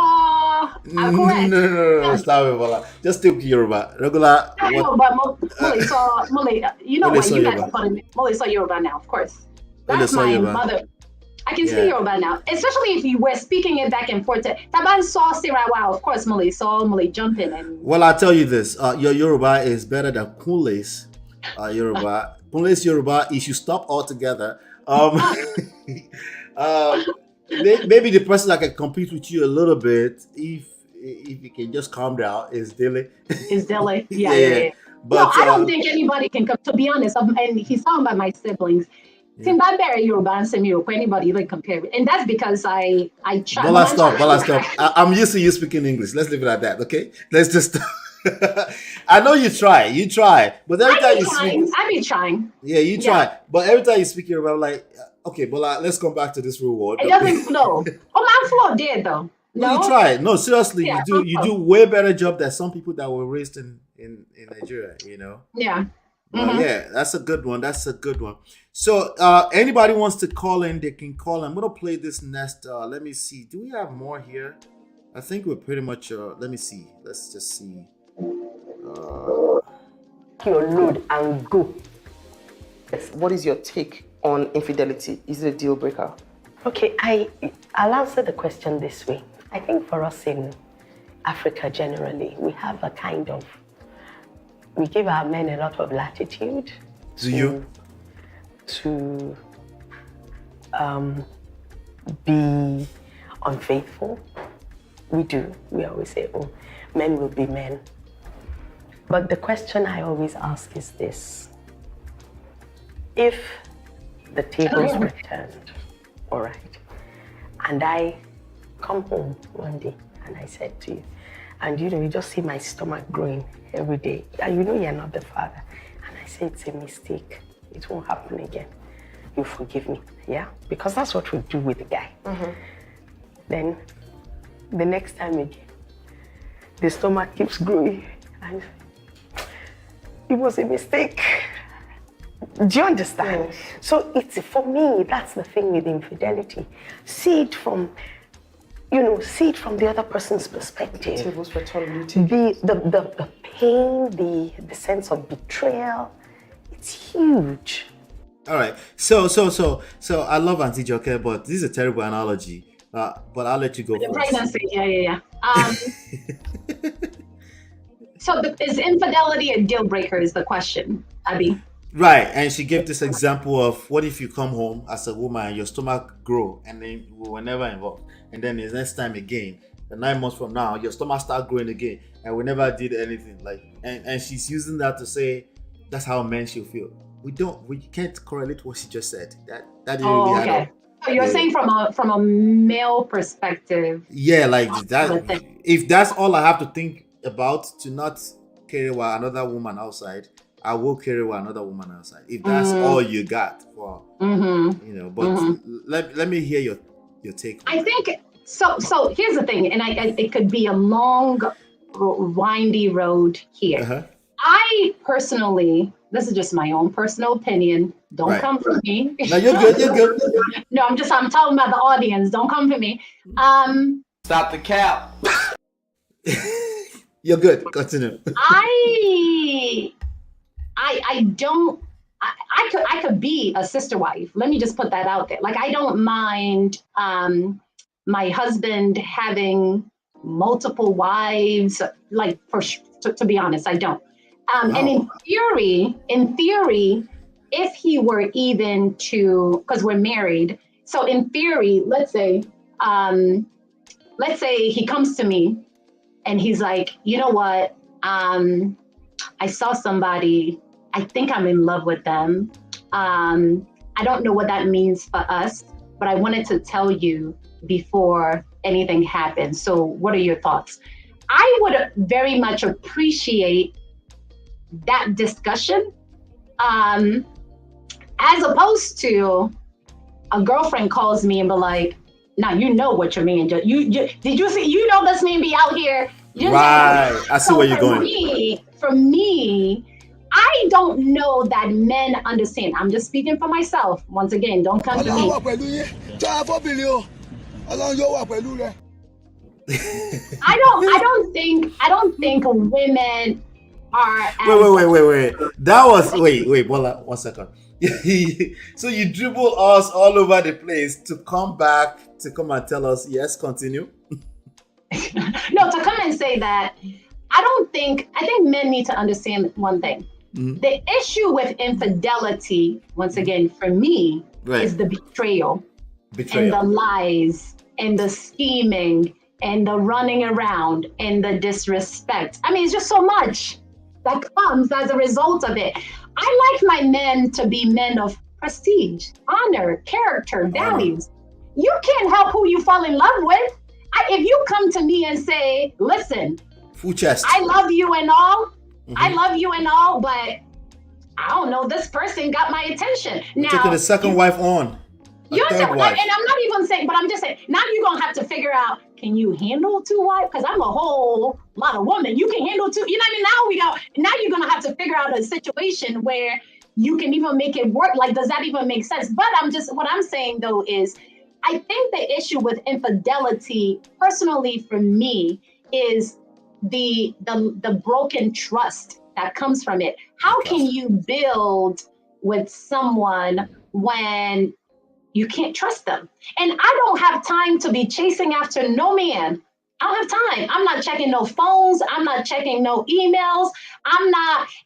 Akure. No, stop it, Bola. Just speak Yoruba. Regular. No, but Mole, you know what? You guys are calling me Mole so Yoruba now, of course. That's my mother. I can speak Yoruba now, especially if you were speaking it back and forth. Taban saw Sirawa, of course, Mole saw Mole jumping. Well, I'll tell you this: your Yoruba is better than Kunle's Yoruba. Kunle's Yoruba, you should stop altogether. Maybe the person that can compete with you a little bit, if you can just calm down, is Dilly. Is Dilly? Yeah. But no, I don't think anybody can come. To be honest, and he's talking about my siblings. Zimbabwe Yoruba and Semi-Yoruba, anybody even compare it. And that's because I try. Bola, stop. I'm used to you speaking English. Let's leave it at that, okay? Let's just I know you try, but every time you speak, I be trying. Yeah, you try. But every time you speak Yoruba, I'm like, okay, Bola, let's come back to this reward. It doesn't flow. Oh, my flow did though. No, you try. No, seriously, you do way better job than some people that were raised in Nigeria, you know? Yeah. Yeah, that's a good one. So anybody wants to call in, they can call in. I'm gonna play this next. Let me see. Do we have more here? I think we're pretty much let me see. Let's just see. Your load and go. What is your take on infidelity? Is it a deal breaker? Okay, I'll answer the question this way. I think for us in Africa generally, we have a kind of, we give our men a lot of latitude. To be unfaithful. We do. We always say, oh, men will be men. But the question I always ask is this. If the tables were turned, all right, and I come home one day and I said to you, and you just see my stomach growing every day, and you're not the father, and I say it's a mistake, it won't happen again, you forgive me, yeah? Because that's what we do with the guy. Then the next time again, the stomach keeps growing, and it was a mistake. Do you understand? Yes. So it's, for me, that's the thing with infidelity. See it from the other person's perspective. Tables were turned. The pain, the sense of betrayal, it's huge. All right. So I love Auntie Joke, but this is a terrible analogy. But I'll let you go first. Pregnancy, yeah. So is infidelity a deal breaker is the question, Abby. Right, and she gave this example of what if you come home as a woman and your stomach grow and then we were never involved, and then the next time again, 9 months from now, your stomach start growing again and we never did anything, and she's using that to say that's how men should feel. We can't correlate what she just said. That didn't really add up. So you're saying from a male perspective. Yeah, like that. If that's all I have to think about to not carry another woman outside, I will carry another woman outside. If that's all you got for, but let me hear your take. I think so. So here's the thing, and it could be a long, windy road here. I personally, this is just my own personal opinion. Don't come for me. No, you're good. You're good. No, I'm talking about the audience. Don't come for me. Stop the cap. You're good. Continue. I could be a sister wife. Let me just put that out there. Like, I don't mind my husband having multiple wives. Like, to be honest, I don't. Wow. And in theory, if he were even to, because we're married, so in theory, let's say he comes to me and he's like, you know what, I saw somebody, I think I'm in love with them. I don't know what that means for us, but I wanted to tell you before anything happens. So what are your thoughts? I would very much appreciate that discussion, as opposed to a girlfriend calls me and be like, now you know what your man did you see, you know, this man be out here. Right. I see where you're going. For me, I don't know that men understand. I'm just speaking for myself. Once again, don't come to me. I don't think women are. Wait. That was wait. Bola, 1 second. So you dribble us all over the place to come back to come and tell us, yes, continue. No, to come and say that, I think men need to understand one thing. Mm-hmm. The issue with infidelity, once again, for me, is the betrayal and the lies and the scheming and the running around and the disrespect. I mean, it's just so much that comes as a result of it. I like my men to be men of prestige, honor, character, values. You can't help who you fall in love with. If you come to me and say, listen, full chest, I love you and all, I love you and all, but I don't know, this person got my attention. Now, taking a second wife on. You understand? And I'm not even saying, but I'm just saying, now you're going to have to figure out, can you handle two wives? Because I'm a whole lot of women. You can handle two, you know what I mean? Now you're going to have to figure out a situation where you can even make it work. Like, does that even make sense? But what I'm saying though is, I think the issue with infidelity, personally for me, is the broken trust that comes from it. How can you build with someone when you can't trust them? And I don't have time to be chasing after no man. I don't have time. I'm not checking no phones. I'm not checking no emails.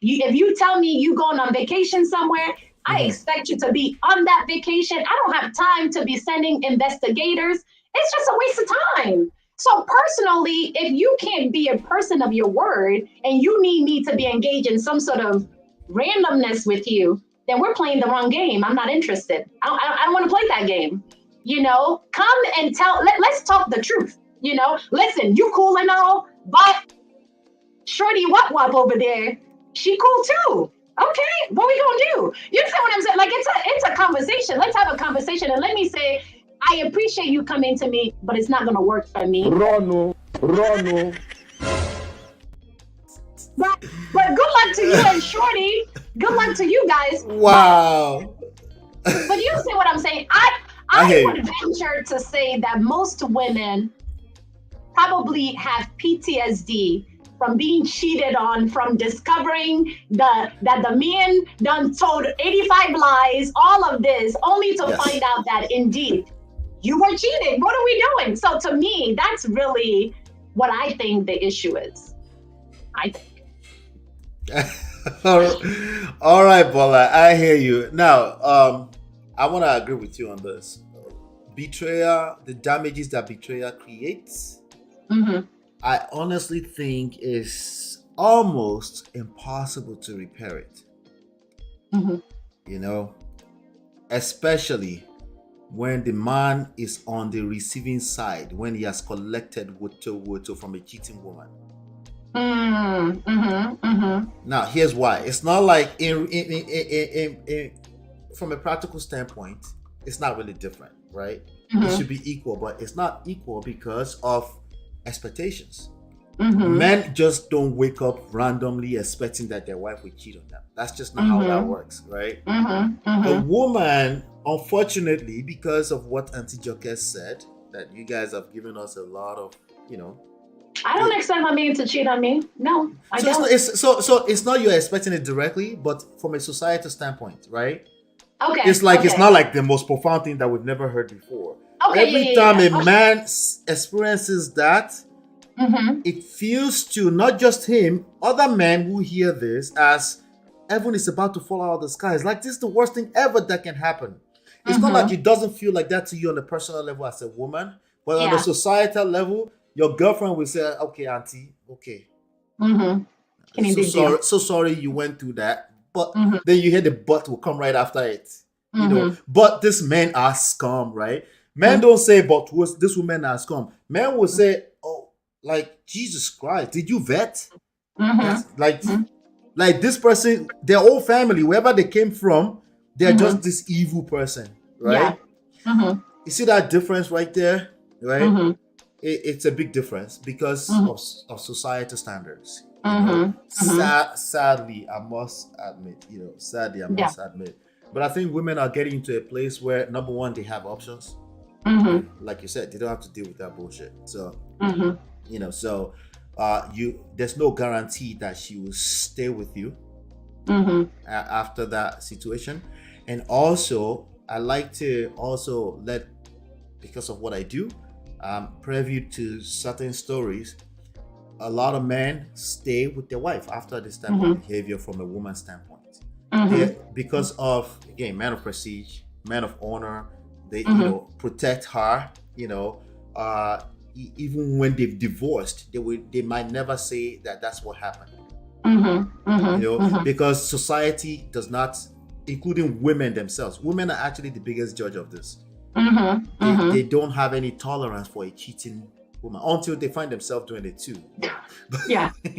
If you tell me you going on vacation somewhere, I expect you to be on that vacation. I don't have time to be sending investigators. It's just a waste of time. So personally, if you can't be a person of your word and you need me to be engaged in some sort of randomness with you, then we're playing the wrong game. I'm not interested. I don't want to play that game. You know, come and let's talk the truth. You know, listen, you cool and all, but Shorty Wop over there, she cool too. Okay, what we gonna do? You see what I'm saying? Like, it's a conversation. Let's have a conversation, and let me say, I appreciate you coming to me, but it's not gonna work for me. Rono. But good luck to you and Shorty. Good luck to you guys. Wow. But you see what I'm saying? I would venture to say that most women probably have PTSD from being cheated on, from discovering that the man done told 85 lies, all of this, only to find out that indeed you were cheated. What are we doing? So to me, that's really what I think the issue is. I think. All right, Bola, I hear you. Now, I want to agree with you on this. Betrayal, the damages that betrayal creates, I honestly think is almost impossible to repair it. You know, especially when the man is on the receiving side, when he has collected woto from a cheating woman. Now, here's why. It's not like from a practical standpoint, it's not really different, right? It should be equal, but it's not equal because of expectations. Men just don't wake up randomly expecting that their wife will cheat on them. That's just not how that works, right? A woman, unfortunately, because of what Auntie Joke said, that you guys have given us a lot of, you know. I don't expect my man to cheat on me. No, I don't. So it's not you're expecting it directly, but from a societal standpoint, right? Okay. It's like it's not like the most profound thing that we've never heard before. Okay. Every time a man experiences that, it feels to not just him, other men who hear this as heaven is about to fall out of the sky. It's like this is the worst thing ever that can happen. It's not like it doesn't feel like that to you on a personal level as a woman, but on a societal level, your girlfriend will say, okay, auntie, okay. So sorry you went through that. But then you hear the but will come right after it. You know, but this men are scum, right? Men don't say, but this woman are scum. Men will say, oh, like, Jesus Christ, did you vet? Like this person, their whole family, wherever they came from, they're just this evil person, right? You see that difference right there, right? It's a big difference because of societal standards. Sadly, I must admit, but I think women are getting to a place where, number one, they have options. Like you said, they don't have to deal with that bullshit. So, there's no guarantee that she will stay with you after that situation. And also, I like to also because of what I do, preview to certain stories. A lot of men stay with their wife after this type of behavior from a woman's standpoint. Because of, again, men of prestige, men of honor, they protect her, even when they've divorced, they might never say that that's what happened. Because society does not, including women themselves, women are actually the biggest judge of this. They don't have any tolerance for a cheating woman until they find themselves doing it too.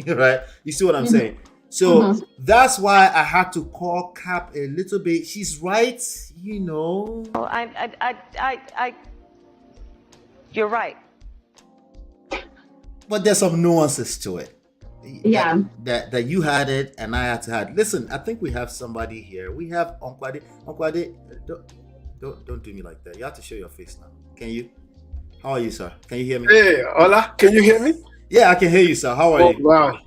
Right? You see what I'm saying? So that's why I had to call Cap a little bit. She's right, You're right. But there's some nuances to it. That you had it and I had to have it. Listen, I think we have somebody here. We have Onkwade. Onkwade, don't do me like that. You have to show your face now. Can you? How are you, sir? Can you hear me? Hey, hola. Can you hear me? Yeah, I can hear you, sir. How are you? Wow.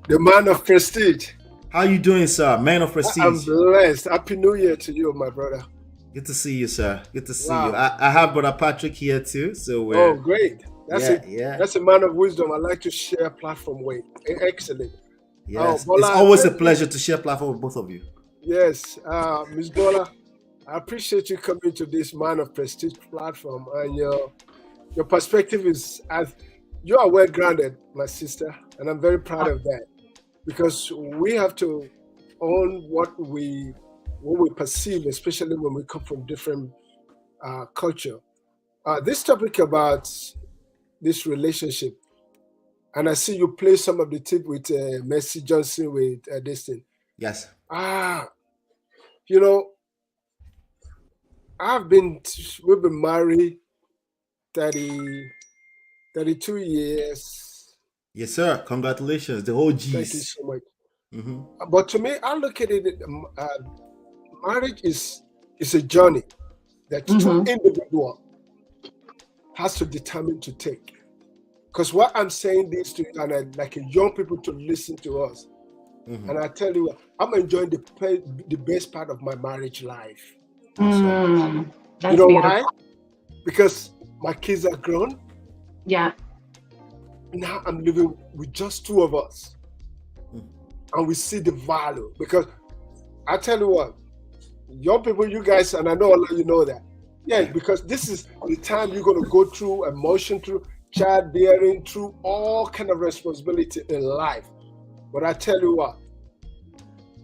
The man of prestige. How you doing, sir? Man of prestige. I'm blessed. Happy New Year to you, my brother. Good to see you, sir. Good to see you. I have Brother Patrick here too. So oh, great. That's a man of wisdom. I like to share platform with. Excellent. Yes. It's always a pleasure to share platform with both of you. Yes. Ms. Bola, I appreciate you coming to this man of prestige platform, and your perspective is, as you are well grounded, my sister, and I'm very proud of that, because we have to own what we perceive, especially when we come from different culture. This topic about this relationship, and I see you play some of the tip with Mercy Johnson with this thing. Yes. We've been married 32 years. Yes, sir. Congratulations. The whole G's. Thank you so much. But to me, I look at it, marriage is a journey that two individuals has to determine to take. Because what I'm saying this to you, and I like young people to listen to us, and I tell you, I'm enjoying the best part of my marriage life. You know beautiful. Why? Because my kids are grown. Yeah. Now I'm living with just two of us. And we see the value. Because I tell you what, young people, you guys, and I know a lot of you know that. Yeah, because this is the time you're going to go through emotion, through childbearing, through all kind of responsibility in life. But I tell you what,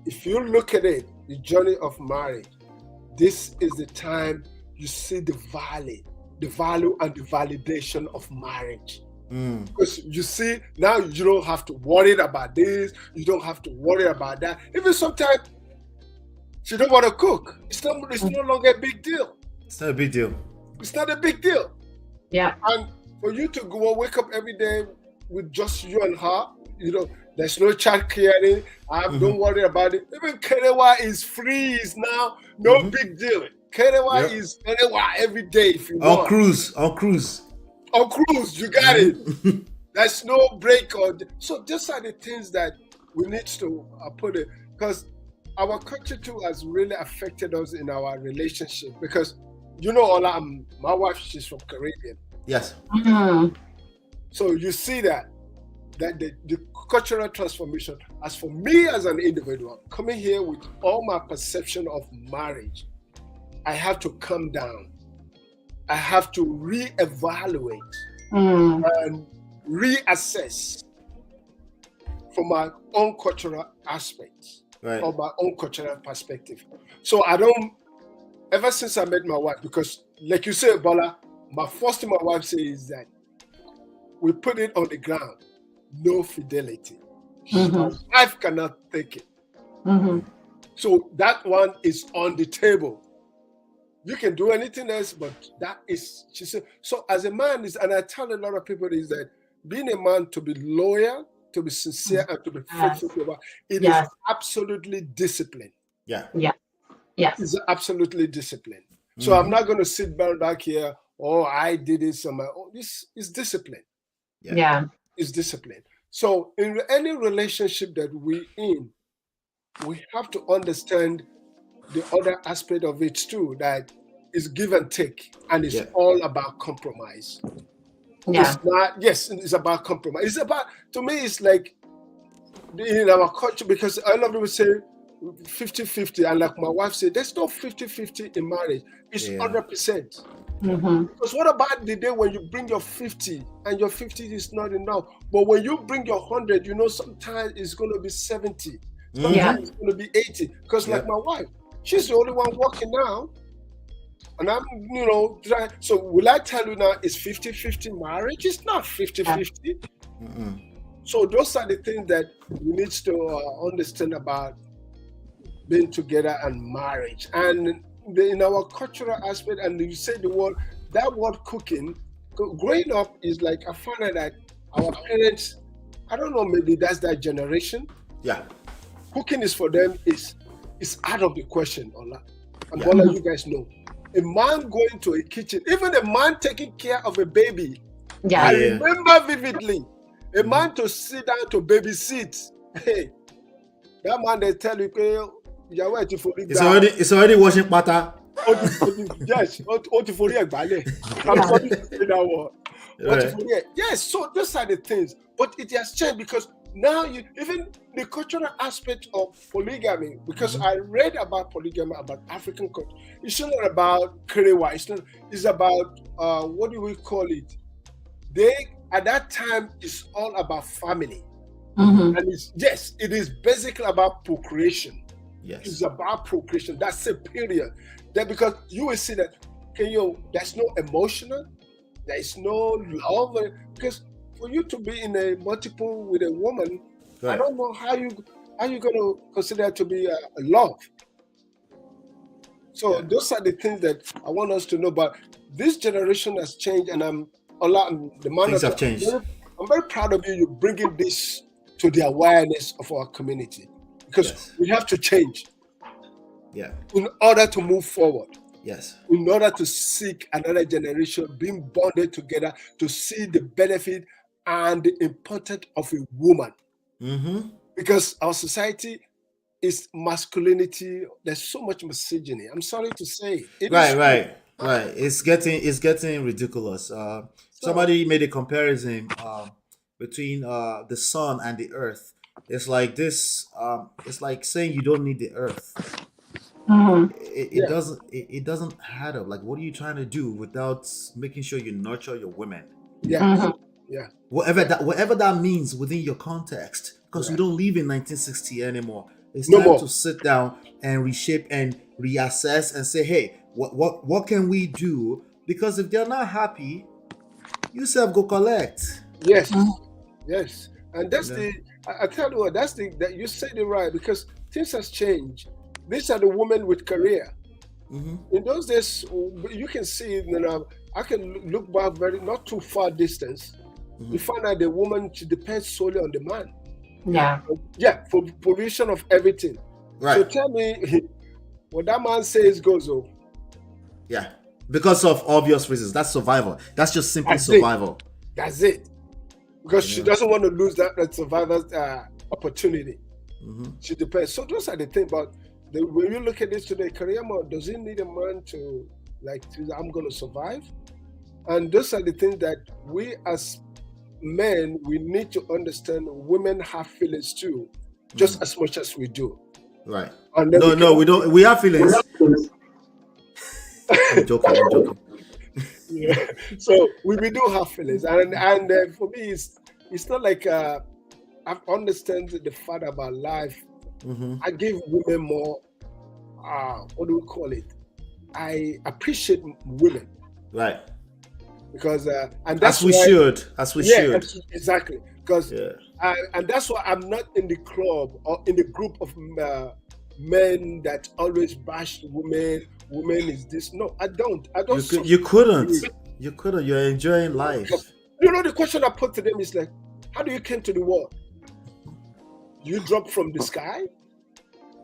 if you look at it, the journey of marriage, this is the time you see the value and the validation of marriage. Because you see, now you don't have to worry about this, you don't have to worry about that. Even sometimes she don't want to cook. It's no longer a big deal. It's not a big deal. It's not a big deal. Yeah. And for you to go and wake up every day with just you and her, there's no child caring. Don't worry about it. Even Kerewa is free now. No big deal. Kerewa is Kerewa every day if you want. On cruise, you got it. There's no break. So these are the things that we need to put it. Because our culture too has really affected us in our relationship. Because, Ola, my wife, she's from Caribbean. Yes. So you see that the cultural transformation. As for me as an individual, coming here with all my perception of marriage, I have to come down. I have to reevaluate and reassess from my own cultural aspects or my own cultural perspective. So I don't, ever since I met my wife, because like you say, Bola, my first thing my wife says is that we put it on the ground, no fidelity. My wife cannot take it. So that one is on the table. You can do anything else, but that is, she said. So as a man, and I tell a lot of people is that being a man, to be loyal, to be sincere, and to be faithful to God, it is absolutely disciplined. It's absolutely disciplined. So I'm not going to sit back here, oh, I did this on my own. This is discipline. It's discipline. So in any relationship that we're in, we have to understand the other aspect of it too, that is give and take, and it's all about compromise. It's not, it's about compromise. It's about, to me, it's like in our culture, because a lot of people say 50-50, and like my wife said, there's no 50-50 in marriage. It's 100%. Because what about the day when you bring your 50 and your 50 is not enough, but when you bring your 100, you know, sometimes it's going to be 70, sometimes it's going to be 80. Because like my wife, she's the only one working now, and I'm, you know, trying. So will I tell you now it's 50-50 marriage? It's not 50-50. So those are the things that we need to understand about being together and marriage. And in our cultural aspect, and you say the word, that word cooking, growing up is like, I find out that our parents, I don't know, maybe that's that generation. Cooking is for them, is out of the question, Ola. And Bola, you guys know. A man going to a kitchen, even a man taking care of a baby. I remember vividly, a man to sit down to babysit. Hey, that man, they tell you, it's already washing butter. Yes, I'm sorry to say that word. Yes, so those are the things. But it has changed, because now even the cultural aspect of polygamy, because I read about polygamy, about African culture. It's not about Kerewa. It's about what do we call it? At that time, it's all about family. And it is basically about procreation. It's about procreation. That's the period. That because you will see that there's no emotional, there is no love, because for you to be in a multiple with a woman, I don't know how you going to consider it to be a love. So those are the things that I want us to know. But this generation has changed, and things have changed. I'm very proud of you. You're bringing this to the awareness of our community, because we have to change. In order to move forward. In order to seek another generation being bonded together to see the benefit and the importance of a woman. Because our society is masculinity. There's so much misogyny. I'm sorry to say. Right. It's getting ridiculous. Somebody made a comparison between the sun and the earth. It's like this. It's like saying you don't need the earth. It doesn't add up. Like, what are you trying to do without making sure you nurture your women? Whatever that means within your context, because we don't live in 1960 anymore. It's time to sit down and reshape and reassess and say, hey, what can we do? Because if they're not happy, you self go collect. Yes, and that's I tell you what, that you said it right, because things has changed. These are the women with career. In those days, you can see, I can look back not too far distance. You find out the woman, she depends solely on the man. For provision of everything. So tell me, what that man says goes on. Because of obvious reasons. That's survival. That's just simply survival. That's it. Because she doesn't want to lose that survivor's opportunity. She depends. So those are the things. But when you look at this today, career man, does it need a man to I'm going to survive? And those are the things that we as men, we need to understand women have feelings too, just as much as we do. Right. And then We don't. We have feelings. I'm joking. Yeah. So we do have feelings, and for me, it's not like I understand the fact about life. I give women more. What do we call it? I appreciate women. Right. Because and that's as we should. Exactly. Because and that's why I'm not in the club or in the group of men that always bash women. Women is this. No, I don't. You couldn't. You're enjoying life. You know, the question I put to them is like, how do you came to the world? You dropped from the sky?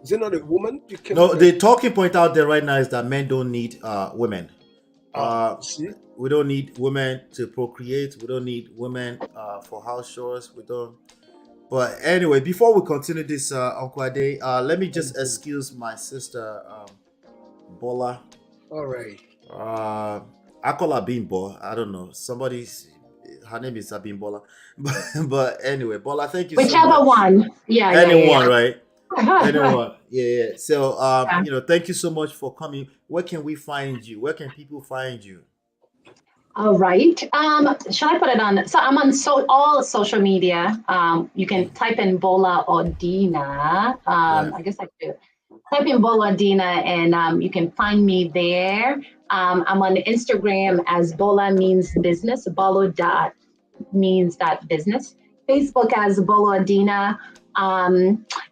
Is it not a woman? The talking point out there right now is that men don't need women. See? We don't need women to procreate. We don't need women for house chores. We don't. But anyway, before we continue this, Uncle Ade, let me just excuse my sister, Bola. All right. I call her Bimbo. I don't know. Her name is Sabine Bola. But anyway, Bola, thank you so much. Whichever one. Yeah. Anyone, right? Anyone. Yeah. So, thank you so much for coming. Where can we find you? Where can people find you? All right. Shall I put it on? So I'm on all social media. You can type in Bola or Dina. I guess I could type in Bola Dina, and you can find me there. I'm on Instagram as Bola Means Business. Bolo means business. Facebook as Bola Dina.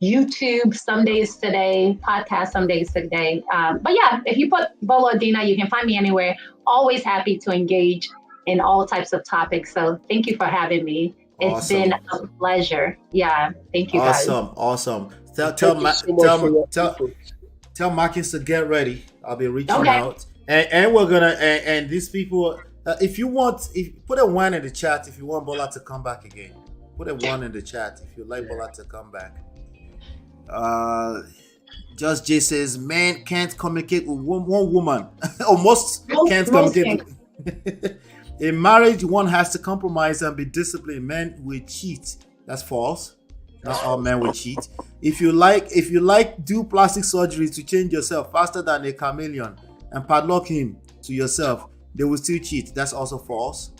YouTube Some Days Today, podcast Some Days Today. But yeah, if you put Bola Dina, you can find me anywhere. Always happy to engage in all types of topics. So thank you for having me. It's been a pleasure. Yeah, thank you guys. Awesome. Tell Marcus to get ready. I'll be reaching out, and we're gonna and these people. If put a 1 in the chat if you want Bola to come back again. Put a 1 in the chat if you like Bola to come back. Just Jay says, men can't communicate with one woman. Almost can't communicate. In marriage, one has to compromise and be disciplined. Men will cheat. That's false. Not all men will cheat. If you like, do plastic surgery to change yourself faster than a chameleon and padlock him to yourself, they will still cheat. That's also false.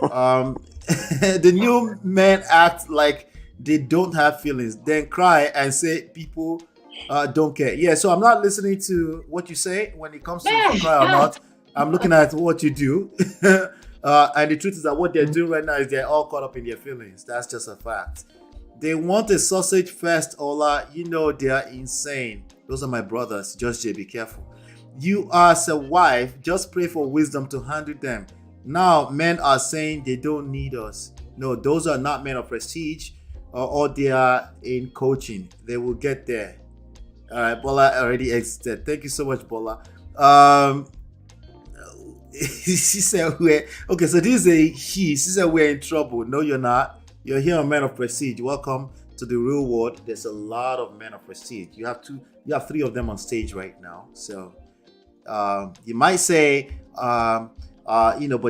The new men act like they don't have feelings, then cry and say people don't care. Yeah, so I'm not listening to what you say when it comes to cry or not. I'm looking at what you do. And the truth is that what they're doing right now is they're all caught up in their feelings. That's just a fact. They want a sausage fest, Ola. You know they are insane. Those are my brothers. Just Jay, be careful. You as a wife, just pray for wisdom to handle them. Now, men are saying they don't need us. No, those are not men of prestige, or they are in coaching. They will get there. All right, Bola already exited. Thank you so much, Bola. She said, okay, so this is a he. She said, we're in trouble. No, you're not. You're here on Men of Prestige. Welcome to the real world. There's a lot of men of prestige. You have 3 of them on stage right now. So you might say, but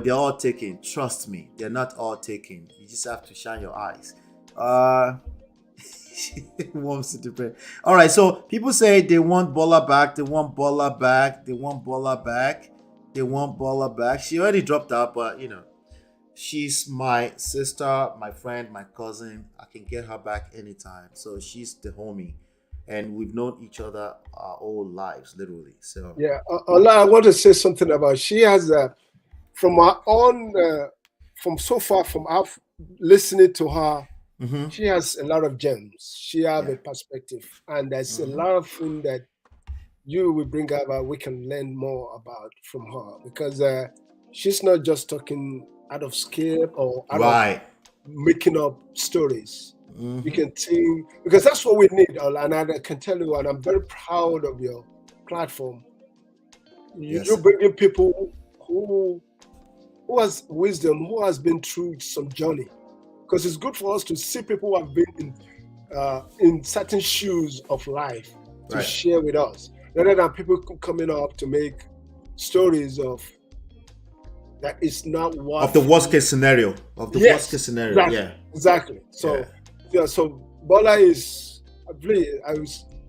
they're all taken. Trust me, they're not all taken. You just have to shine your eyes. Wants to depend. All right, so people say they want Bola back. They want Bola back. They want Bola back. They want Bola back. She already dropped out, but she's my sister, my friend, my cousin. I can get her back anytime. So she's the homie, and we've known each other our whole lives, literally. So yeah, Allah, I want to say something about. She has from our own, from so far from our listening to her. Mm-hmm. She has a lot of gems. She has a perspective, and there's a lot of things that you will bring up. We can learn more about from her, because she's not just talking out of scale or out of making up stories. Mm-hmm. You can think, because that's what we need. And I can tell you, and I'm very proud of your platform. You bring in people who has wisdom, who has been through some journey. Because it's good for us to see people who have been in certain shoes of life to share with us, rather than people coming up to make stories of that it's not worth Of the worst case scenario. Of the worst case scenario. Exactly, Yeah. exactly. So so Bola is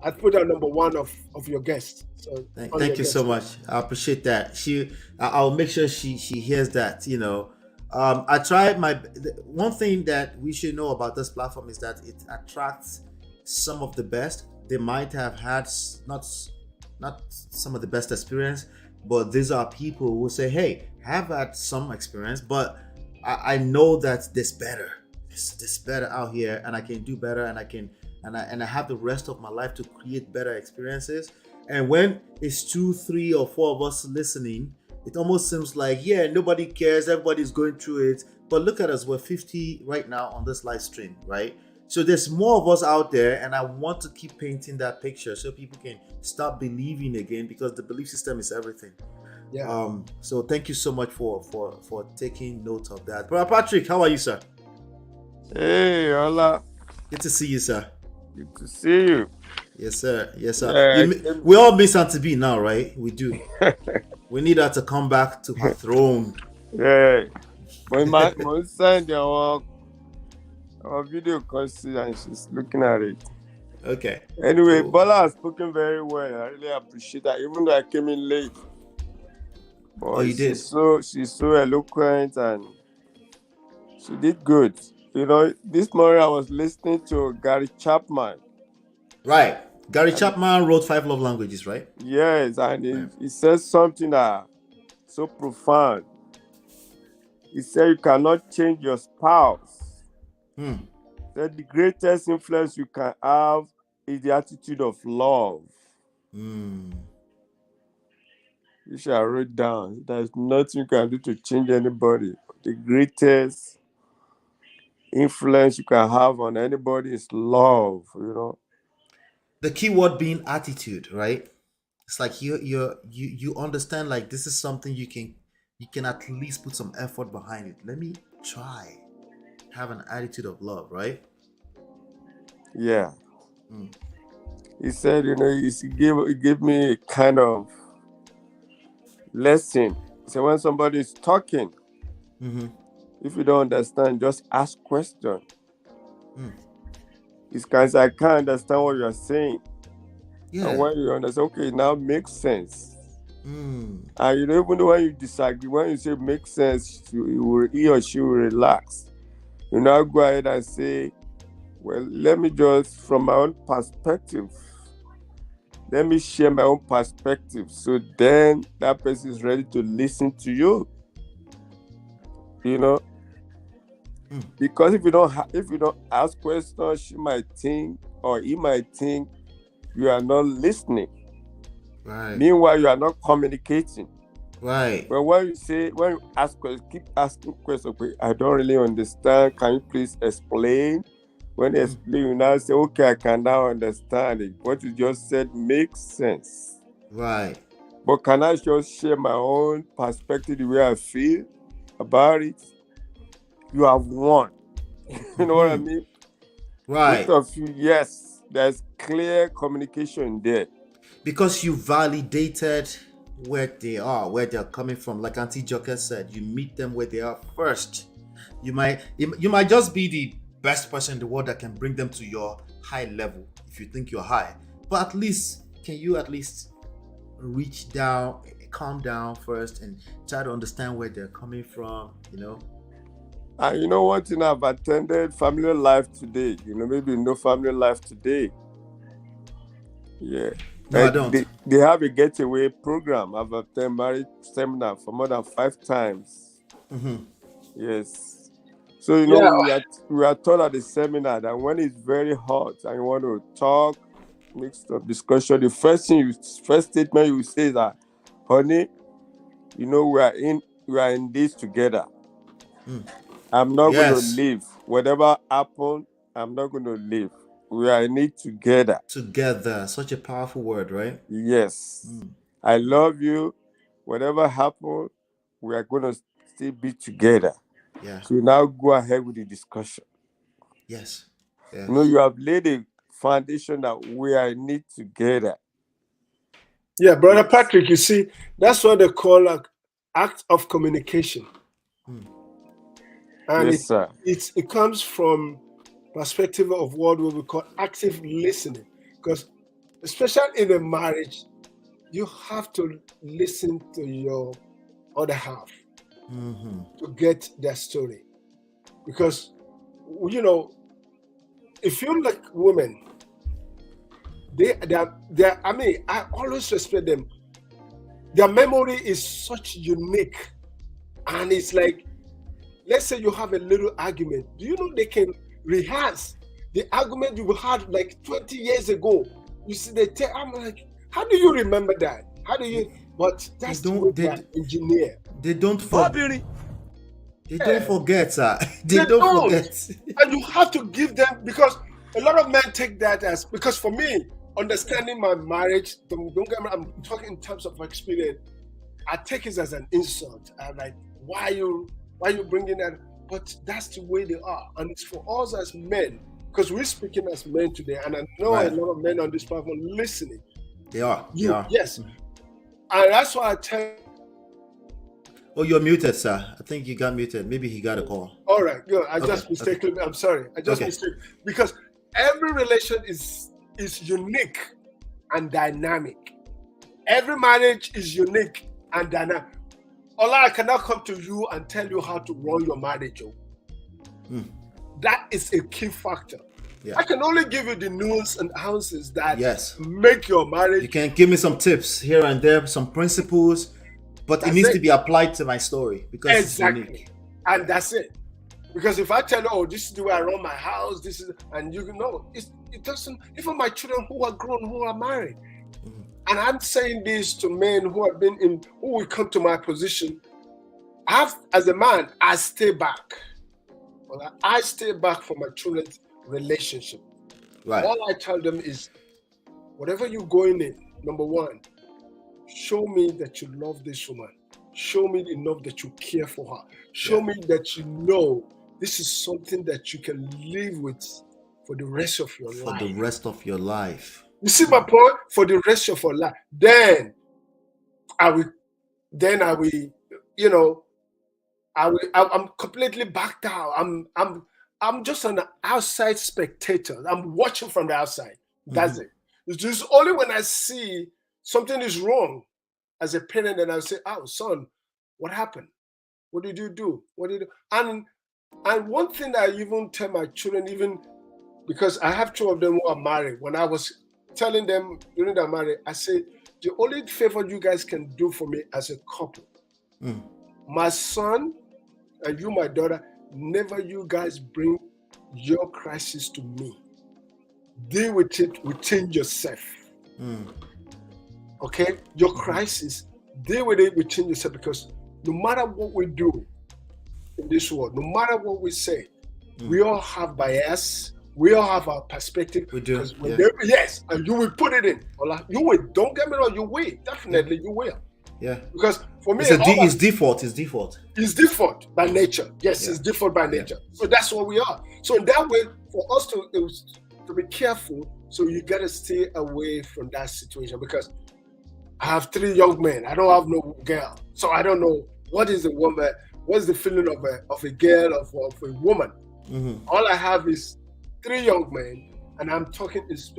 I put her number one of your guests. So Thank you so much. I appreciate that. I'll make sure she hears that. I try one thing that we should know about this platform is that it attracts some of the best. They might have had not some of the best experience, but these are people who say, "Hey, have had some experience, but I know that there's better. There's better out here, and I can do better, and I have the rest of my life to create better experiences." And when it's 2, 3, or 4 of us listening, it almost seems like, nobody cares, everybody's going through it. But look at us, we're 50 right now on this live stream, right? So there's more of us out there, and I want to keep painting that picture so people can start believing again, because the belief system is everything. Yeah. So thank you so much for taking note of that. Brother Patrick, how are you, sir? Hey, hola. Good to see you, sir. Good to see you. Yes, sir. Yes, sir. We all miss Auntie B now, right? We do. We need her to come back to her throne. Yeah. My son, our video call, and she's looking at it. Okay. Anyway, Bola has spoken very well. I really appreciate that, even though I came in late. But you did. She's so eloquent, and she did good. This morning I was listening to Gary Chapman. Right. Gary Chapman wrote 5 Love Languages, right? Yes, and he says something that so profound. He said you cannot change your spouse. That the greatest influence you can have is the attitude of love. You shall write down. There's nothing you can do to change anybody. The greatest influence you can have on anybody is love, The key word being attitude, right? It's like you understand, like, this is something you can at least put some effort behind it. Let me try have an attitude of love, right? Yeah. He said, he gave me a kind of lesson. So when somebody is talking, if you don't understand, just ask question. It's kind of, I can't understand what you're saying. Yeah. And when you understand, okay, now makes sense. And even though when you disagree, when you say makes sense, he or she will relax. You now go ahead and say, well, let me just, from my own perspective, let me share my own perspective. So then that person is ready to listen to you. Because if you don't ask questions, she might think, or he might think you are not listening. Right. Meanwhile, you are not communicating. Right. But when you ask questions, keep asking questions. Okay, I don't really understand. Can you please explain? When you explain, you now say, okay, I can now understand it. What you just said makes sense. Right. But can I just share my own perspective, the way I feel about it? You have won. You know what I mean? Right. Both of you, yes, there's clear communication there. Because you validated where they are, where they're coming from. Like Auntie Joker said, you meet them where they are first. You might just be the best person in the world that can bring them to your high level if you think you're high. But at least, can you at least reach down, calm down first, and try to understand where they're coming from, And one thing, I've attended family life today. Maybe no family life today. Yeah. No, I don't. They have a getaway program. I've attended marriage seminar for more than 5 times. Yes. So, we are taught at the seminar that when it's very hot and you want to talk, mixed up discussion, the first statement you say is that, honey, we are in this together. I'm not going to leave. Whatever happened, I'm not going to leave. We are in it together. Together. Such a powerful word, right? Yes. I love you. Whatever happened, we are going to still be together. Yeah. So now go ahead with the discussion. Yes. You have laid a foundation that we are in it together. Yeah, Brother Patrick, you see, that's what they call act of communication. And Yes, sir. it comes from perspective of what we call active listening. Because especially in a marriage, you have to listen to your other half to get their story. Because, you know, if you like women, I mean, I always respect them. Their memory is such unique. And it's like, let's say you have a little argument. Do you know they can rehearse the argument you had like 20 years ago? You see, I'm like, how do you remember that? How do you? But that's the way they engineer. They don't forget. They don't forget, sir. They don't forget. And you have to give them, because a lot of men take that as, because for me, understanding my marriage, don't get me, I'm talking in terms of experience, I take it as an insult. I'm like, why you bringing that? But that's the way they are. And it's for us as men, because we're speaking as men today, and I know a lot of men on this platform listening. They are. Yes. And that's why I tell. Oh, you're muted, sir. I think you got muted. Maybe he got a call. All right, good. I just mistakenly. I'm sorry. I just mistaken, because every relation is unique and dynamic. Every marriage is unique and dynamic. Allah, I cannot come to you and tell you how to run your marriage. That is a key factor. Yeah. I can only give you the nuance and ounces that make your marriage. You can give me some tips here and there, some principles, but it needs to be applied to my story because it's unique. And that's it. Because if I tell you, oh, this is the way I run my house, this is, and you know, it doesn't, even my children who are grown, who are married. And I'm saying this to men who have been in, who will come to my position. As a man, I stay back. Well, I stay back from my children's relationship. Right. All I tell them is, whatever you're going in, number one, show me that you love this woman. Show me enough that you care for her. Show me that you know this is something that you can live with for the rest of your life. For the rest of your life. You see my point? For the rest of your life. Then I will, you know, I'm completely backed out. I'm just an outside spectator. I'm watching from the outside. That's it. It's just only when I see something is wrong as a parent, and I say, "Oh, son, what happened? What did you do? What did you do?" And one thing I even tell my children, even because I have two of them who are married, when I was telling them during their marriage, I said, the only favor you guys can do for me as a couple, my son and you, my daughter, never you guys bring your crisis to me. Deal with it within yourself. Okay? Your crisis, deal with it within yourself, because no matter what we do in this world, no matter what we say, we all have bias. We all have our perspective. We do. Yes, and you will put it in. You will. Don't get me wrong. You will. Definitely, you will. Yeah. Because for me, it's default. It's default. It's default by nature. Yes, it's default by nature. So that's what we are. So in that way, for us to be careful, so you gotta stay away from that situation. Because I have 3 young men. I don't have no girl, so I don't know what is the woman. What's the feeling of a girl, of a woman? All I have is 3 young men, and I'm talking, as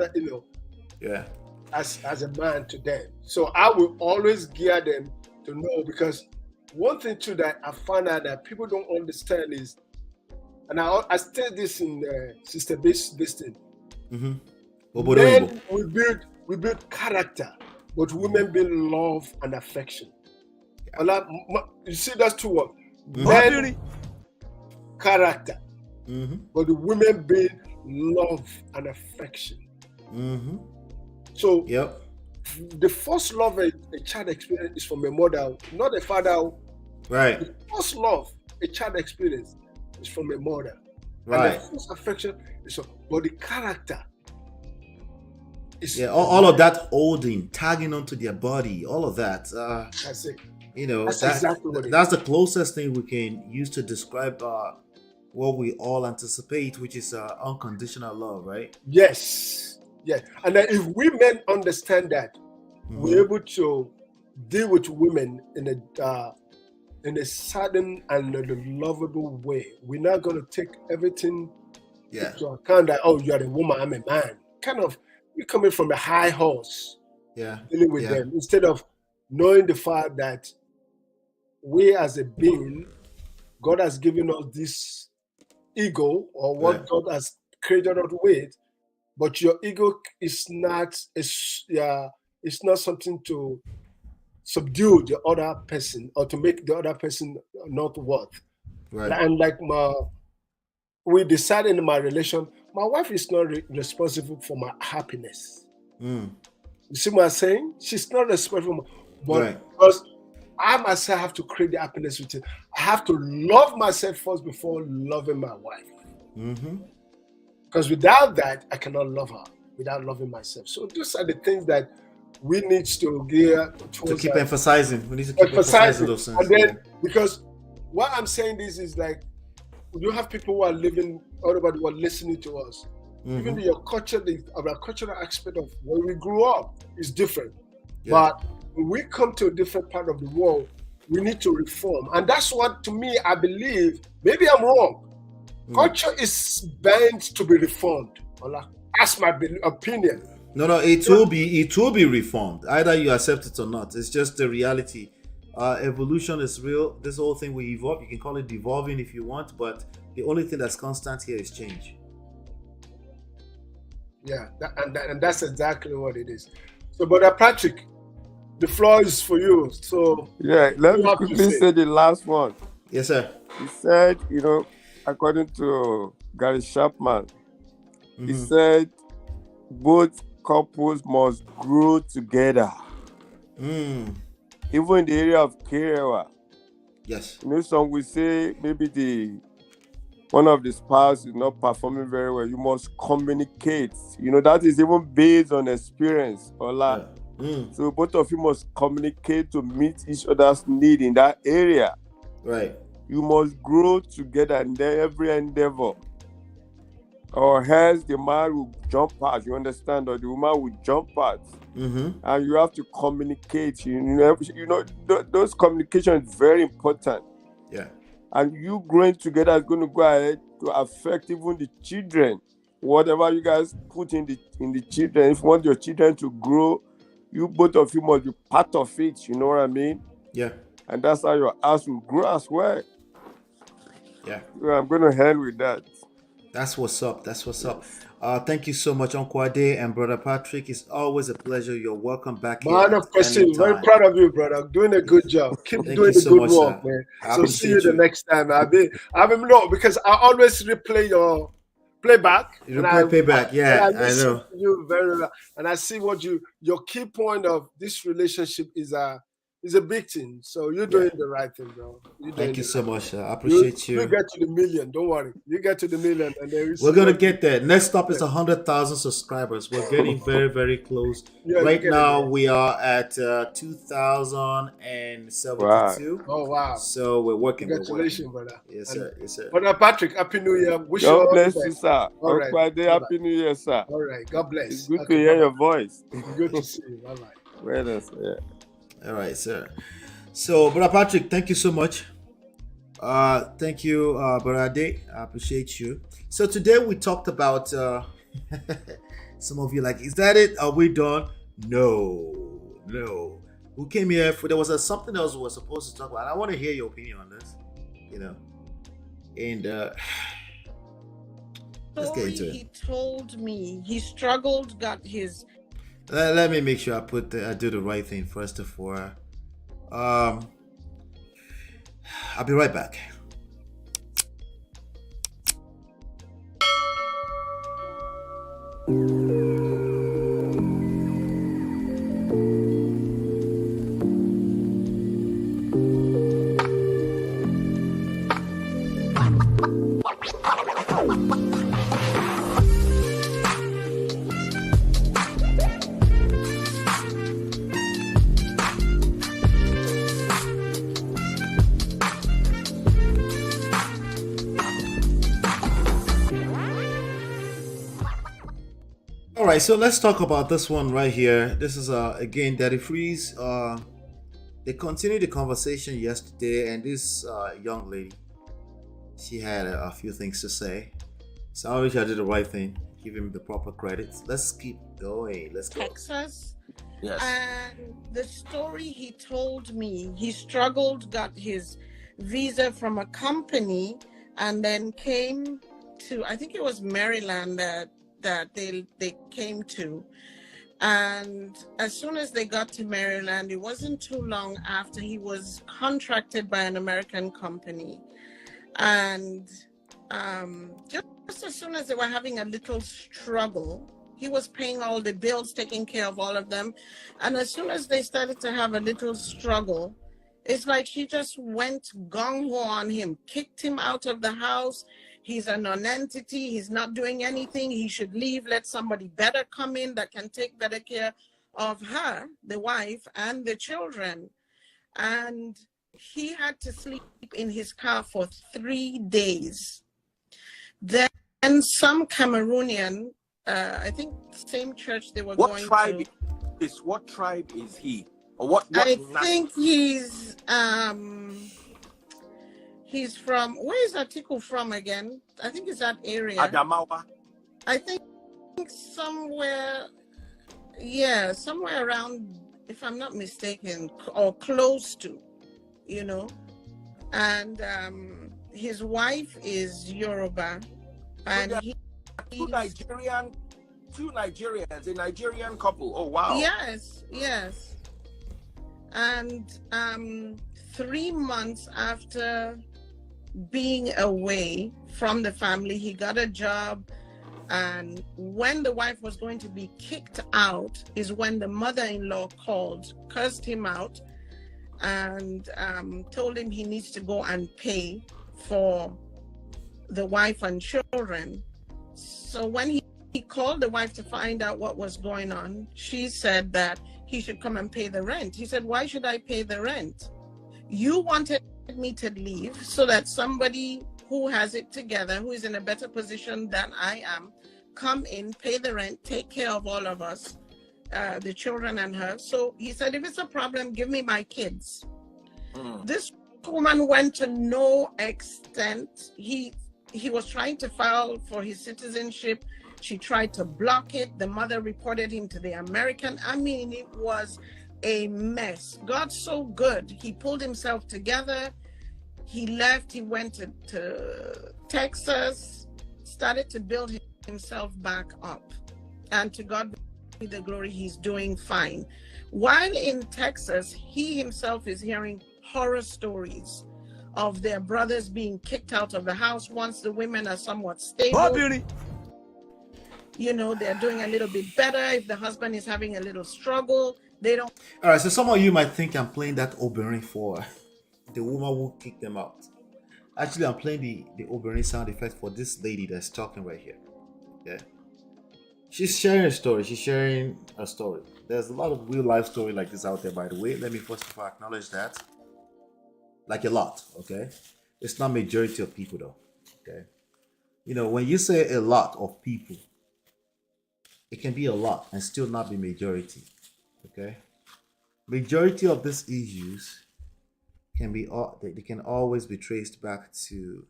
a man to them. So I will always gear them to know, because one thing too that I found out that people don't understand is, and I said this in Sister Base thing. Men we build character, but women build love and affection. You see, that's 2 words. Men, character, but the women build love and affection. So the first love a child experience is from a mother, not a father. Right. The first love a child experience is from a mother. Right. And the first affection is from, but the character is all of that holding, tagging onto their body, all of that. That's it. You know, that's exactly what that's the closest thing we can use to describe what we all anticipate, which is unconditional love, right? Yes. And then if we men understand that, we're able to deal with women in in a sudden and a lovable way. We're not going to take everything into account that, oh, you're a woman, I'm a man. Kind of, we're coming from a high horse, dealing with them, instead of knowing the fact that we as a being, God has given us this ego, or what God has created us with, but your ego is not it's not something to subdue the other person or to make the other person not worth. And like we decided in my relation, my wife is not responsible for my happiness. You see what I'm saying? She's not responsible, but because I myself have to create the happiness with it. I have to love myself first before loving my wife. Because without that, I cannot love her without loving myself. So those are the things that we need to gear to keep emphasizing. We need to keep emphasizing those things. And then, because what I'm saying is like, you have people who are living all over the world listening to us. Even your culture, the cultural aspect of when we grew up is different. But when we come to a different part of the world, we need to reform. And that's what, to me, I believe, maybe I'm wrong. Culture is bound to be reformed. That's my opinion. No, it will be reformed. Either you accept it or not. It's just the reality. Evolution is real. This whole thing will evolve. You can call it devolving if you want, but the only thing that's constant here is change. Yeah, and that's exactly what it is. So, Brother Patrick, the floor is for you. So let me quickly say the last one. Yes, sir. He said, according to Gary Chapman, he said both couples must grow together. Even in the area of career. Yes. Some will say maybe one of the spouse is not performing very well. You must communicate. That is even based on experience. So both of you must communicate to meet each other's need in that area. Right. You must grow together in every endeavor. Or else the man will jump out, you understand? Or the woman will jump out. And you have to communicate. Those communication is very important. Yeah. And you growing together is going to go ahead to affect even the children. Whatever you guys put in the children, if you want your children to grow, you both of you must be part of it. You know what I mean? Yeah. And that's how your house will grow as well. Yeah. I'm going to end with that. That's what's up. Thank you so much, Uncle Ade and Brother Patrick. It's always a pleasure. You're welcome back here. Man of question, very proud of you, brother. Doing a good job. Keep doing the good work, man. So see you the next time. Because I always replay your playback. Playback, yeah, I know. You very well, and I see what your key point of this relationship is a big thing. So you're doing the right thing, bro. Thank you so much. I appreciate you. You get to the million. Don't worry. You get to the million, and then we're gonna get there. Next stop is 100,000 subscribers. We're getting very, very close. Right now we are at 2,072. Wow. Oh wow! So we're working. Congratulations, brother. Yes, sir. Yes, sir. Brother Patrick, Happy New Year. Wish you God all bless the you, best. sir. All right. Happy New Year, sir. All right. God bless. It's good to hear your voice. Good to see you. Bye bye. Well done, sir. All right, sir. So, Brother Patrick, thank you so much. Thank you, Brother Ade. I appreciate you. So today we talked about some of you like, is that it? Are we done? No. Who came here for? There was something else we were supposed to talk about. I want to hear your opinion on this. And let's get into it. He told me he struggled, got his. Let me make sure I do the right thing first of all. I'll be right back. All right, so let's talk about this one right here. This is again Daddy Freeze They continued the conversation yesterday, and this young lady, she had a few things to say. So I wish I did the right thing, give him the proper credits. Let's keep going. Let's go. Texas. Yes. And the story he told me, he struggled, got his visa from a company, and then came to, I think it was Maryland that they came to. And as soon as they got to Maryland, it wasn't too long after he was contracted by an American company. And just as soon as they were having a little struggle, he was paying all the bills, taking care of all of them. And as soon as they started to have a little struggle, it's like she just went gung-ho on him, kicked him out of the house. He's a non-entity. He's not doing anything. He should leave. Let somebody better come in that can take better care of her, the wife, and the children. And he had to sleep in his car for 3 days. Then some Cameroonian, I think same church they were going to. What tribe is he? Or what I think he's from, where is Atiku from again? I think it's that area. Adamawa. I think somewhere around, if I'm not mistaken, or close to, you know. And his wife is Yoruba, and two Nigerians, a Nigerian couple. Oh wow. Yes. And 3 months after being away from the family, he got a job. And when the wife was going to be kicked out is when the mother-in-law called, cursed him out, and told him he needs to go and pay for the wife and children. So when he called the wife to find out what was going on, she said that he should come and pay the rent. He said, why should I pay the rent? You wanted me to leave so that somebody who has it together, who is in a better position than I am, come in, pay the rent, take care of all of us, the children and her. So he said, if it's a problem, give me my kids. This woman went to no extent. He was trying to file for his citizenship. She tried to block it. The mother reported him to the American. I mean, it was a mess. God's so good. He pulled himself together. He left. He went to Texas, started to build himself back up. And to God be the glory, he's doing fine. While in Texas, he himself is hearing horror stories of their brothers being kicked out of the house once the women are somewhat stable. You know, they're doing a little bit better. If the husband is having a little struggle, they don't. All right, so some of you might think I'm playing that Oberyn for the woman who kicked them out. Actually, I'm playing the Oberyn sound effect for this lady that's talking right here. Yeah. She's sharing a story. She's sharing a story. There's a lot of real life story like this out there, by the way. Let me first of all acknowledge that. Like a lot, okay? It's not majority of people though, okay? You know, when you say a lot of people, it can be a lot and still not be majority, okay? Majority of these issues they can always be traced back to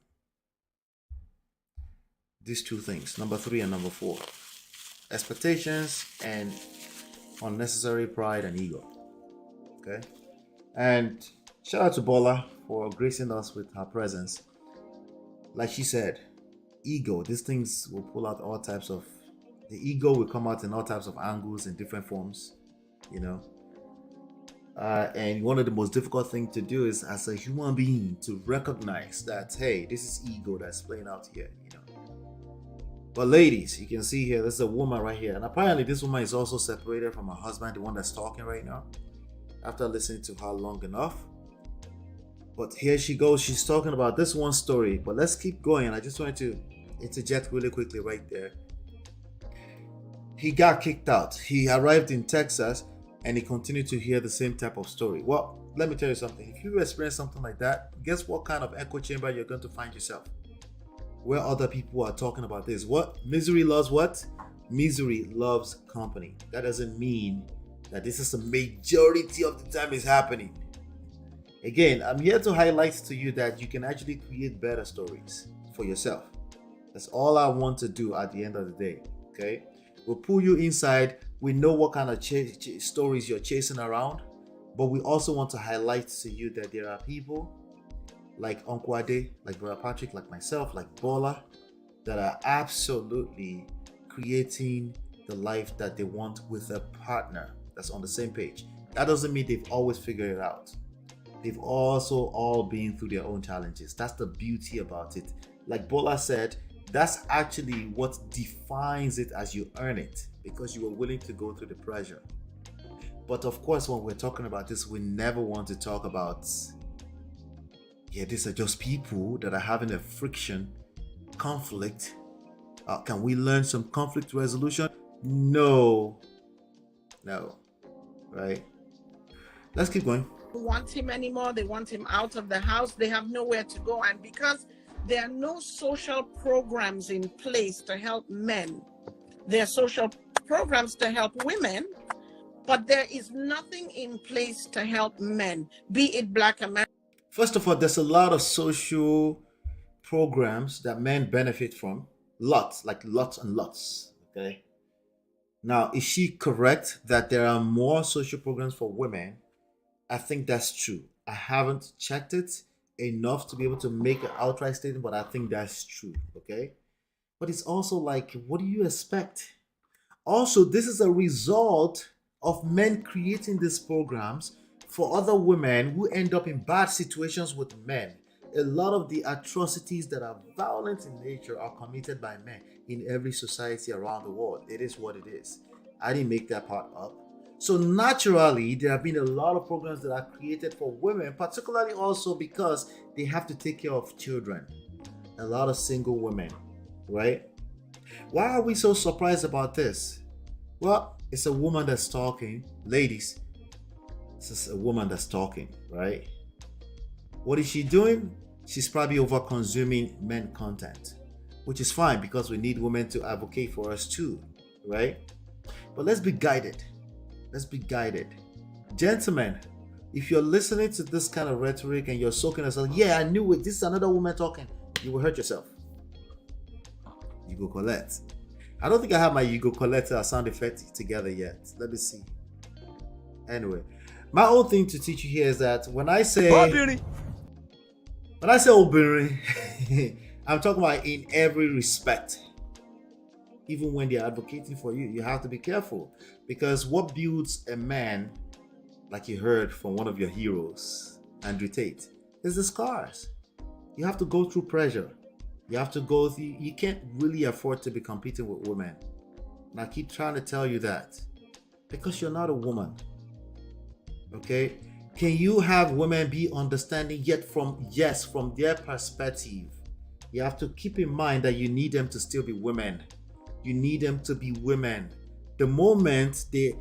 these two things, number 3 and number 4. Expectations and unnecessary pride and ego, okay? And shout out to Bola for gracing us with her presence. Like she said, ego, these things will pull out all types of, the ego will come out in all types of angles in different forms, you know. And one of the most difficult things to do is as a human being to recognize that, hey, this is ego that's playing out here, you know. But ladies, you can see here, this is a woman right here. And apparently this woman is also separated from her husband, the one that's talking right now, after listening to her long enough. But here she goes, she's talking about this one story. But let's keep going. I just wanted to interject really quickly right there. He got kicked out. He arrived in Texas and he continued to hear the same type of story. Well, let me tell you something. If you experience something like that, guess what kind of echo chamber you're going to find yourself? Where other people are talking about this. What? Misery loves what? Misery loves company. That doesn't mean that this is the majority of the time is happening. Again, I'm here to highlight to you that you can actually create better stories for yourself. That's all I want to do at the end of the day. Okay, we'll pull you inside. We know what kind of stories you're chasing around, but we also want to highlight to you that there are people like Uncle Ade, like Brother Patrick, like myself, like Bola, that are absolutely creating the life that they want with a partner that's on the same page. That doesn't mean they've always figured it out. They've also all been through their own challenges. That's the beauty about it. Like Bola said, that's actually what defines it as you earn it, because you were willing to go through the pressure. But of course, when we're talking about this, we never want to talk about, these are just people that are having a friction, conflict. Can we learn some conflict resolution? No, right? Let's keep going. Want him anymore. They want him out of the house. They have nowhere to go. And because there are no social programs in place to help men, there are social programs to help women, but there is nothing in place to help men, be it Black America. First of all, there's a lot of social programs that men benefit from. Lots and lots. Okay. Now, is she correct that there are more social programs for women? I think that's true. I haven't checked it enough to be able to make an outright statement, but I think that's true. Okay. But it's also like, what do you expect? Also, this is a result of men creating these programs for other women who end up in bad situations with men. A lot of the atrocities that are violent in nature are committed by men in every society around the world. It is what it is. I didn't make that part up. So naturally, there have been a lot of programs that are created for women, particularly also because they have to take care of children. A lot of single women, right? Why are we so surprised about this? Well, it's a woman that's talking. Ladies, this is a woman that's talking, right? What is she doing? She's probably over consuming men content, which is fine because we need women to advocate for us too, right? But let's be guided. Let's be guided. Gentlemen, if you're listening to this kind of rhetoric and you're soaking yourself, yeah, I knew it, this is another woman talking, you will hurt yourself. You go collect. I don't think I have my you go collect sound effect together yet. Let me see. Anyway, my own thing to teach you here is that when I say Obiri, I'm talking about in every respect. Even when they're advocating for you, you have to be careful, because what builds a man, like you heard from one of your heroes, Andrew Tate, is the scars. You have to go through pressure. You have to go through, you can't really afford to be competing with women. And I keep trying to tell you that because you're not a woman. Okay? Can you have women be understanding yet from their perspective? You have to keep in mind that you need them to still be women. You need them to be women. The moment they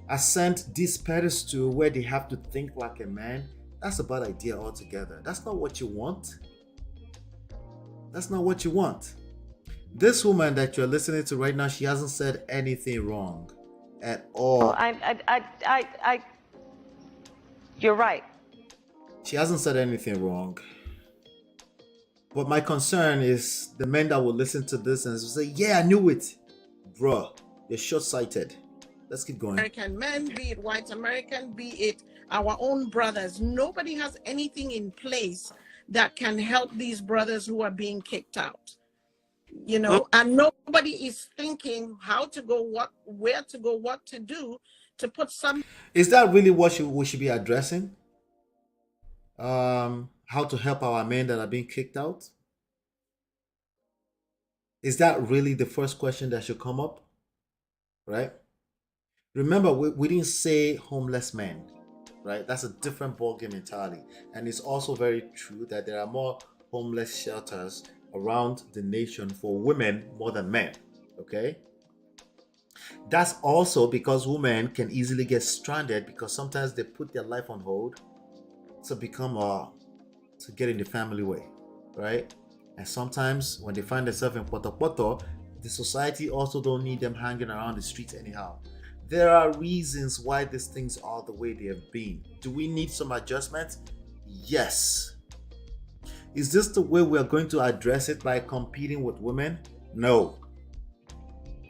ascend this pedestal where they have to think like a man, that's a bad idea altogether. That's not what you want. That's not what you want. This woman that you're listening to right now, she hasn't said anything wrong at all. You're right. She hasn't said anything wrong. But my concern is the men that will listen to this and say, yeah, I knew it. Bruh, you're short-sighted. Let's keep going. American men, be it white American, be it our own brothers. Nobody has anything in place that can help these brothers who are being kicked out. And nobody is thinking how to go, where to go, what to do to put some. Is that really what we should be addressing? How to help our men that are being kicked out? Is that really the first question that should come up? Right? Remember, we didn't say homeless men, right? That's a different ballgame entirely. And it's also very true that there are more homeless shelters around the nation for women more than men, okay? That's also because women can easily get stranded because sometimes they put their life on hold to to get in the family way, right? And sometimes when they find themselves in Poto, the society also don't need them hanging around the streets anyhow. There are reasons why these things are the way they have been. Do we need some adjustments? Yes. Is this the way we're going to address it, by competing with women? No.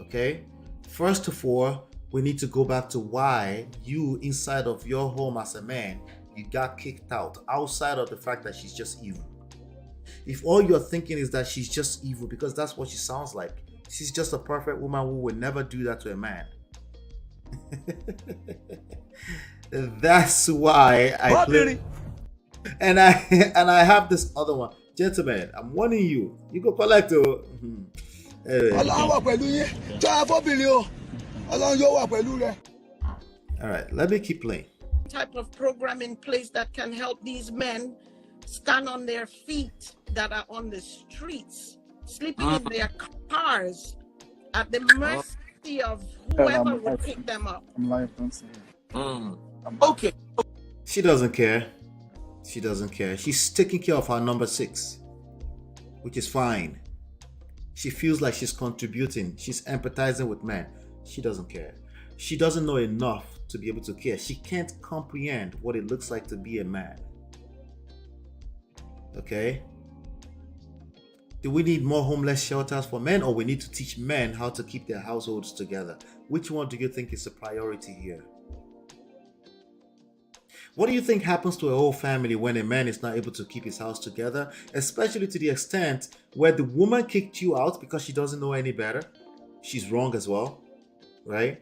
Okay? First of all, we need to go back to why you, inside of your home as a man, you got kicked out, outside of the fact that she's just evil. If all you're thinking is that she's just evil, because that's what she sounds like, she's just a perfect woman who would never do that to a man. That's why I play. And I have this other one. Gentlemen, I'm warning you. You go collect it. All right, let me keep playing. Type of program in place that can help these men stand on their feet that are on the streets, sleeping in their cars at the mercy of whoever will pick them up. Okay. She doesn't care. She doesn't care. She's taking care of her number 6, which is fine. She feels like she's contributing. She's empathizing with men. She doesn't care. She doesn't know enough to be able to care. She can't comprehend what it looks like to be a man. Okay? Do we need more homeless shelters for men, or we need to teach men how to keep their households together? Which one do you think is a priority here? What do you think happens to a whole family when a man is not able to keep his house together, especially to the extent where the woman kicked you out because she doesn't know any better? She's wrong as well, right?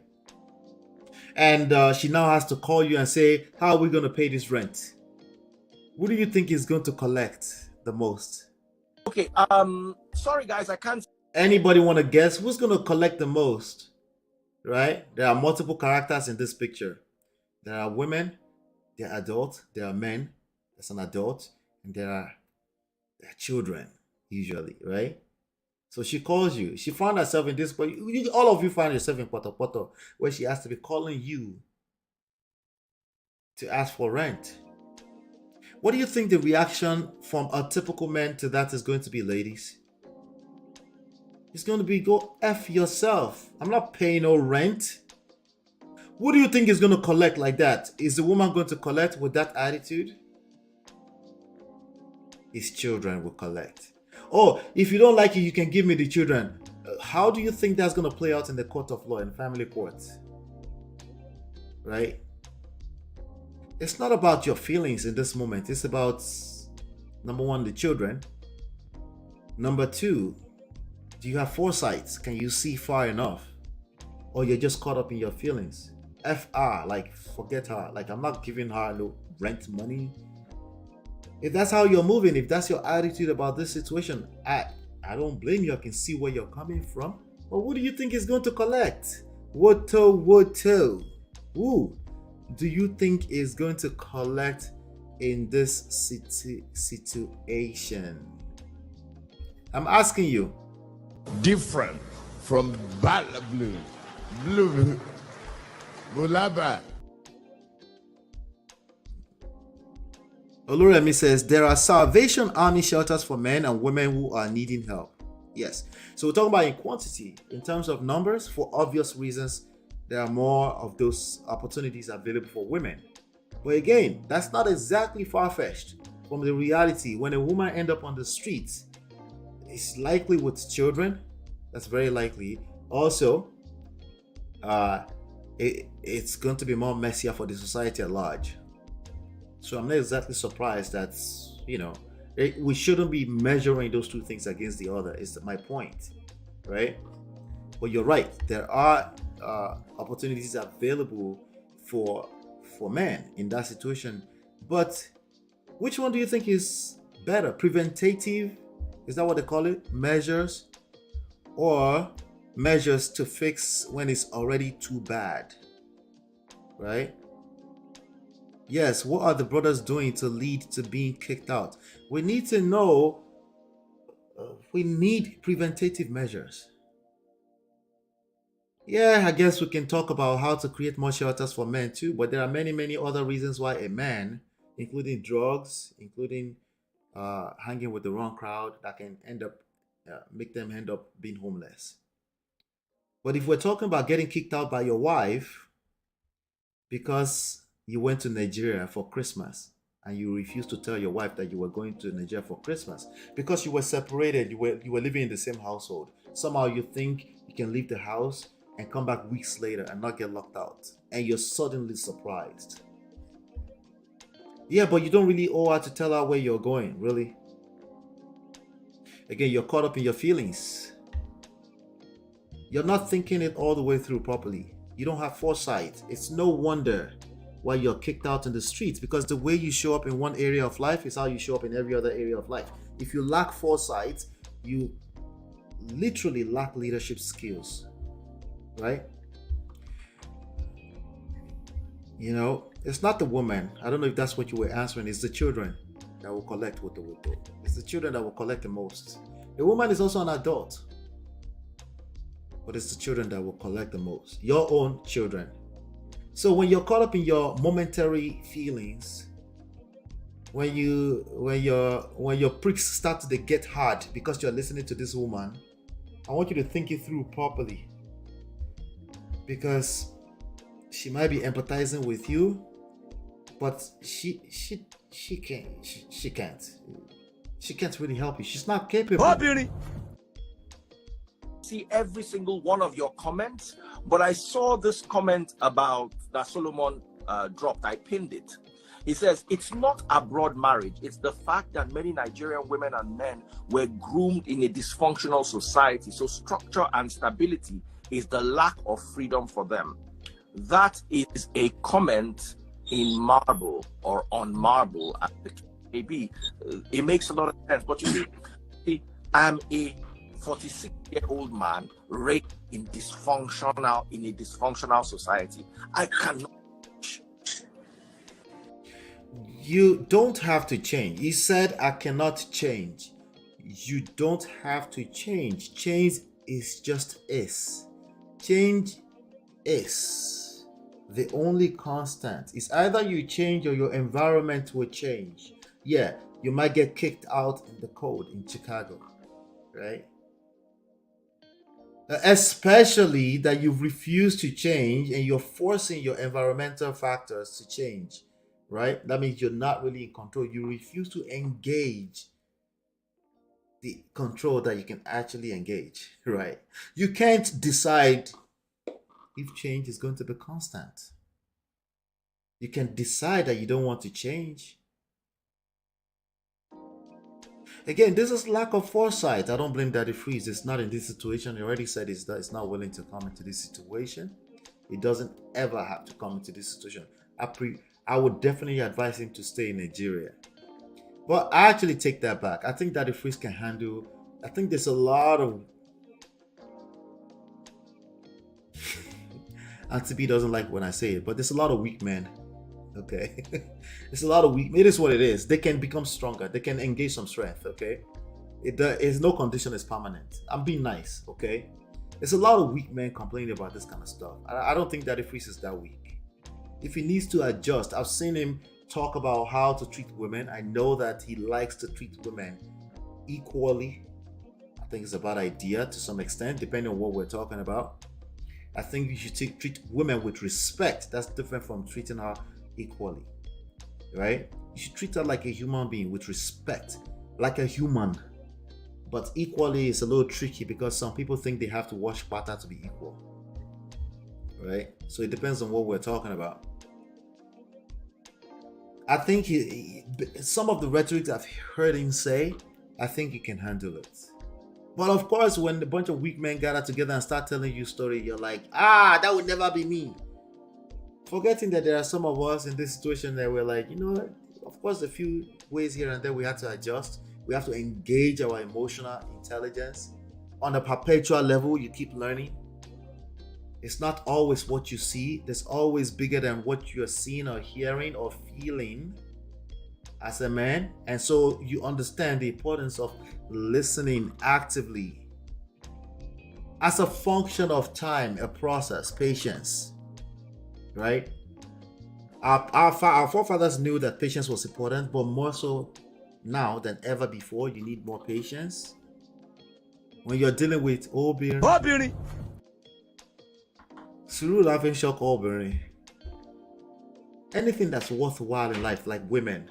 And she now has to call you and say, how are we going to pay this rent? Who do you think is going to collect the most? Okay, sorry guys, I can't. Anybody want to guess who's going to collect the most? Right? There are multiple characters in this picture. There are women, there are adults, there are men, there's an adult, and there are children, usually, right? So she calls you. She found herself in this, but all of you find yourself in Poto, where she has to be calling you to ask for rent. What do you think the reaction from a typical man to that is going to be, ladies? It's going to be, go F yourself. I'm not paying no rent. What do you think is going to collect like that? Is the woman going to collect with that attitude? His children will collect. Oh, if you don't like it, you can give me the children. How do you think that's going to play out in the court of law, in family courts? Right? It's not about your feelings in this moment. It's about, number one, the children. Number two, do you have foresight? Can you see far enough? Or you're just caught up in your feelings? FR, like forget her. Like, I'm not giving her no rent money. If that's how you're moving, if that's your attitude about this situation, I don't blame you. I can see where you're coming from. But who do you think is going to collect? Woto. Who do you think is going to collect in this situation? I'm asking you. Different from blue. Bulaba. Oluremi says there are Salvation Army shelters for men and women who are needing help. Yes. So we're talking about in quantity. In terms of numbers, for obvious reasons, there are more of those opportunities available for women. But again, that's not exactly far-fetched from the reality. When a woman ends up on the streets, it's likely with children. That's very likely. Also, it's going to be more messier for the society at large. So I'm not exactly surprised that, we shouldn't be measuring those two things against the other, is my point, right? But you're right. There are opportunities available for men in that situation. But which one do you think is better? Preventative, is that what they call it? Measures, or measures to fix when it's already too bad, right? Yes, what are the brothers doing to lead to being kicked out? We need to know, we need preventative measures. Yeah, I guess we can talk about how to create more shelters for men too, but there are many, many other reasons why a man, including drugs, including hanging with the wrong crowd, that can make them end up being homeless. But if we're talking about getting kicked out by your wife because you went to Nigeria for Christmas and you refused to tell your wife that you were going to Nigeria for Christmas because you were separated, you were living in the same household. Somehow you think you can leave the house and come back weeks later and not get locked out, and you're suddenly surprised. Yeah, but you don't really owe her to tell her where you're going, really. Again, you're caught up in your feelings. You're not thinking it all the way through properly. You don't have foresight. It's no wonder why you're kicked out in the streets, because the way you show up in one area of life is how you show up in every other area of life. If you lack foresight, you literally lack leadership skills, right? You know, it's not the woman. I don't know if that's what you were answering. It's the children that will collect what they will do. It's the children that will collect the most. The woman is also an adult, but it's the children that will collect the most. Your own children. So when you're caught up in your momentary feelings, when your pricks start to get hard because you're listening to this woman, I want you to think it through properly, because she might be empathizing with you, but she can't really help you. She's not capable. Oh, beauty. See every single one of your comments, but I saw this comment about that Solomon dropped. I pinned it. He says it's not abroad marriage, it's the fact that many Nigerian women and men were groomed in a dysfunctional society, so structure and stability is the lack of freedom for them. That is a comment in marble or on marble, as it may be. It makes a lot of sense, but you see, I'm a 46-year-old man raised in a dysfunctional society. I cannot. You don't have to change. He said, I cannot change. You don't have to change. Change is just is. Change is the only constant. It's either you change or your environment will change. Yeah, you might get kicked out in the cold in Chicago, right? Especially that you've refused to change and you're forcing your environmental factors to change, right? That means you're not really in control. You refuse to engage the control that you can actually engage, right? You can't decide if change is going to be constant. You can decide that you don't want to change. Again, this is lack of foresight. I don't blame Daddy Freeze. It's not in this situation. He already said it's not willing to come into this situation. It doesn't ever have to come into this situation. I would definitely advise him to stay in Nigeria. But I actually take that back. I think Daddy Freeze can handle. I think there's a lot of. Auntie B doesn't like when I say it, but there's a lot of weak men. Okay, it's a lot of weak. It is what it is. They can become stronger. They can engage some strength. Okay, is no condition is permanent. I'm being nice. Okay, there's a lot of weak men complaining about this kind of stuff. I don't think Daddy Freeze is that weak. If he needs to adjust, I've seen him talk about how to treat women. I know that he likes to treat women equally. I think it's a bad idea to some extent, depending on what we're talking about. I think you should treat women with respect. That's different from treating her equally, right? You should treat her like a human being with respect, like a human. But equally is a little tricky because some people think they have to wash butter to be equal, right? So it depends on what we're talking about. I think some of the rhetoric I've heard him say, I think he can handle it. But of course, when a bunch of weak men gather together and start telling you a story, you're like, that would never be me. Forgetting that there are some of us in this situation that we're like, of course, a few ways here and there we have to adjust. We have to engage our emotional intelligence. On a perpetual level, you keep learning. It's not always what you see. There's always bigger than what you're seeing or hearing or feeling as a man. And so you understand the importance of listening actively as a function of time, a process, patience. Right? Our forefathers knew that patience was important, but more so now than ever before, you need more patience. When you're dealing with Obiri, Suru laughing shock Obiri, anything that's worthwhile in life, like women,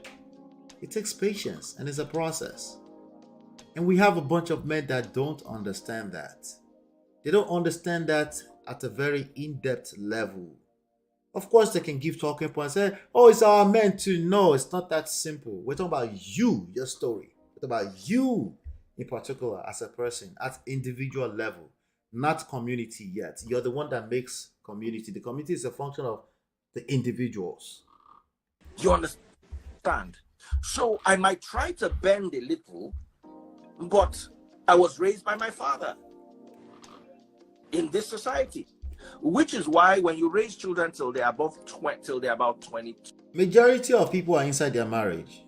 It takes patience and it's a process. And we have a bunch of men that don't understand that. They don't understand that at a very in-depth level. Of course, they can give talking points, say, oh, it's our men too. No, it's not that simple. We're talking about you, your story. We're talking about you in particular as a person at individual level, not community yet. You're the one that makes community. The community is a function of the individuals. You understand? So I might try to bend a little, but I was raised by my father in this society, which is why when you raise children till they're above 20, till they're about 20, majority of people are inside their marriage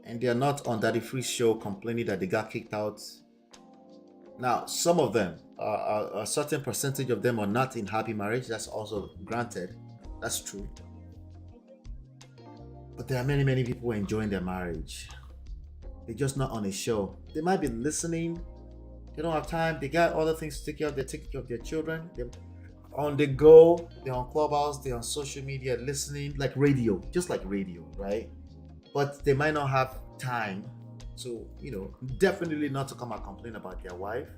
and they are not on Daddy Free show complaining that they got kicked out. Now, some of them, a certain percentage of them are not in happy marriage. That's also granted. That's true. But there are many, many people enjoying their marriage. They're just not on a show. They might be listening. They don't have time. They got other things to take care of. They're taking care of their children. They're on the go. They're on Clubhouse. They're on social media listening, like radio, just like radio, right? But they might not have time. So, definitely not to come and complain about their wife.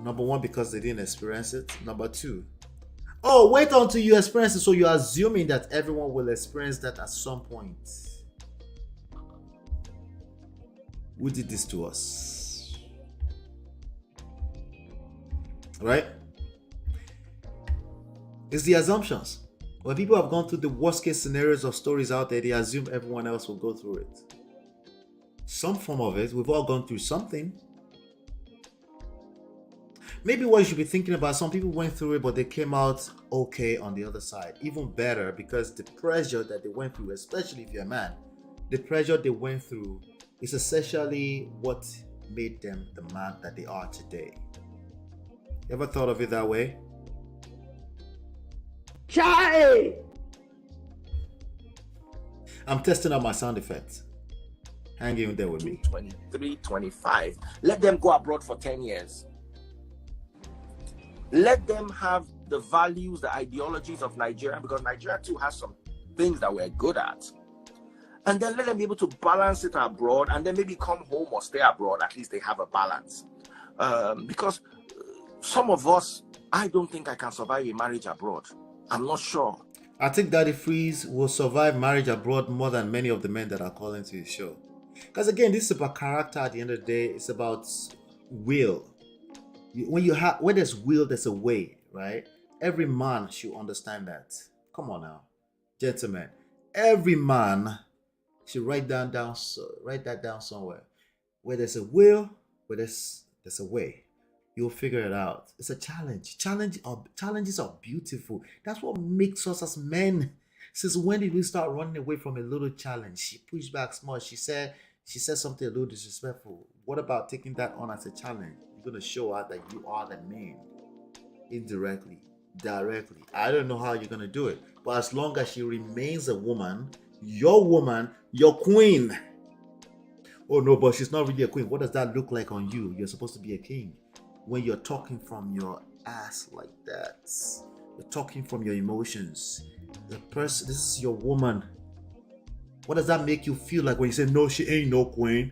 Number one, because they didn't experience it. Number two, oh, wait until you experience it. So you're assuming that everyone will experience that at some point. Who did this to us? Right? It's the assumptions. When people have gone through the worst case scenarios of stories out there, they assume everyone else will go through it. Some form of it, we've all gone through something. Maybe what you should be thinking about, some people went through it, but they came out okay on the other side. Even better, because the pressure that they went through, especially if you're a man, the pressure they went through is essentially what made them the man that they are today. You ever thought of it that way? Child! I'm testing out my sound effects. Hang in there with me. 23, 25. Let them go abroad for 10 years. Let them have the values, the ideologies of Nigeria, because Nigeria too has some things that we're good at. And then let them be able to balance it abroad, and then maybe come home or stay abroad. At least they have a balance. Because some of us, I don't think I can survive a marriage abroad. I'm not sure. I think Daddy Freeze will survive marriage abroad more than many of the men that are calling to his show. Because again, this is about character at the end of the day. It's about will. When there's will, there's a way, right? Every man should understand that. Come on now, gentlemen. Every man should write that down somewhere. Where there's a will, where there's a way. You'll figure it out. It's a challenge. Challenges are beautiful. That's what makes us as men. Since when did we start running away from a little challenge? She pushed back small. She said something a little disrespectful. What about taking that on as a challenge? You're going to show her that you are the man. Indirectly, directly. I don't know how you're going to do it. But as long as she remains a woman, your queen. Oh no, but she's not really a queen. What does that look like on you? You're supposed to be a king. When you're talking from your ass like that, you're talking from your emotions. This is your woman. What does that make you feel like when you say, no, she ain't no queen?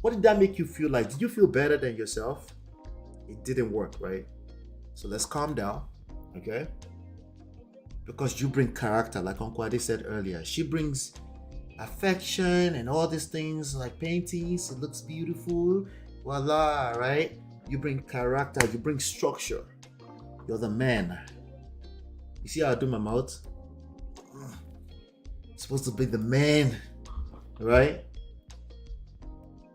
What did that make you feel like? Did you feel better than yourself? It didn't work, right? So let's calm down, okay? Because you bring character, like Uncle Ade said earlier. She brings affection and all these things like paintings. It looks beautiful. Voila, right? You bring character, you bring structure. You're the man. You see how I do my mouth? You're supposed to be the man, right?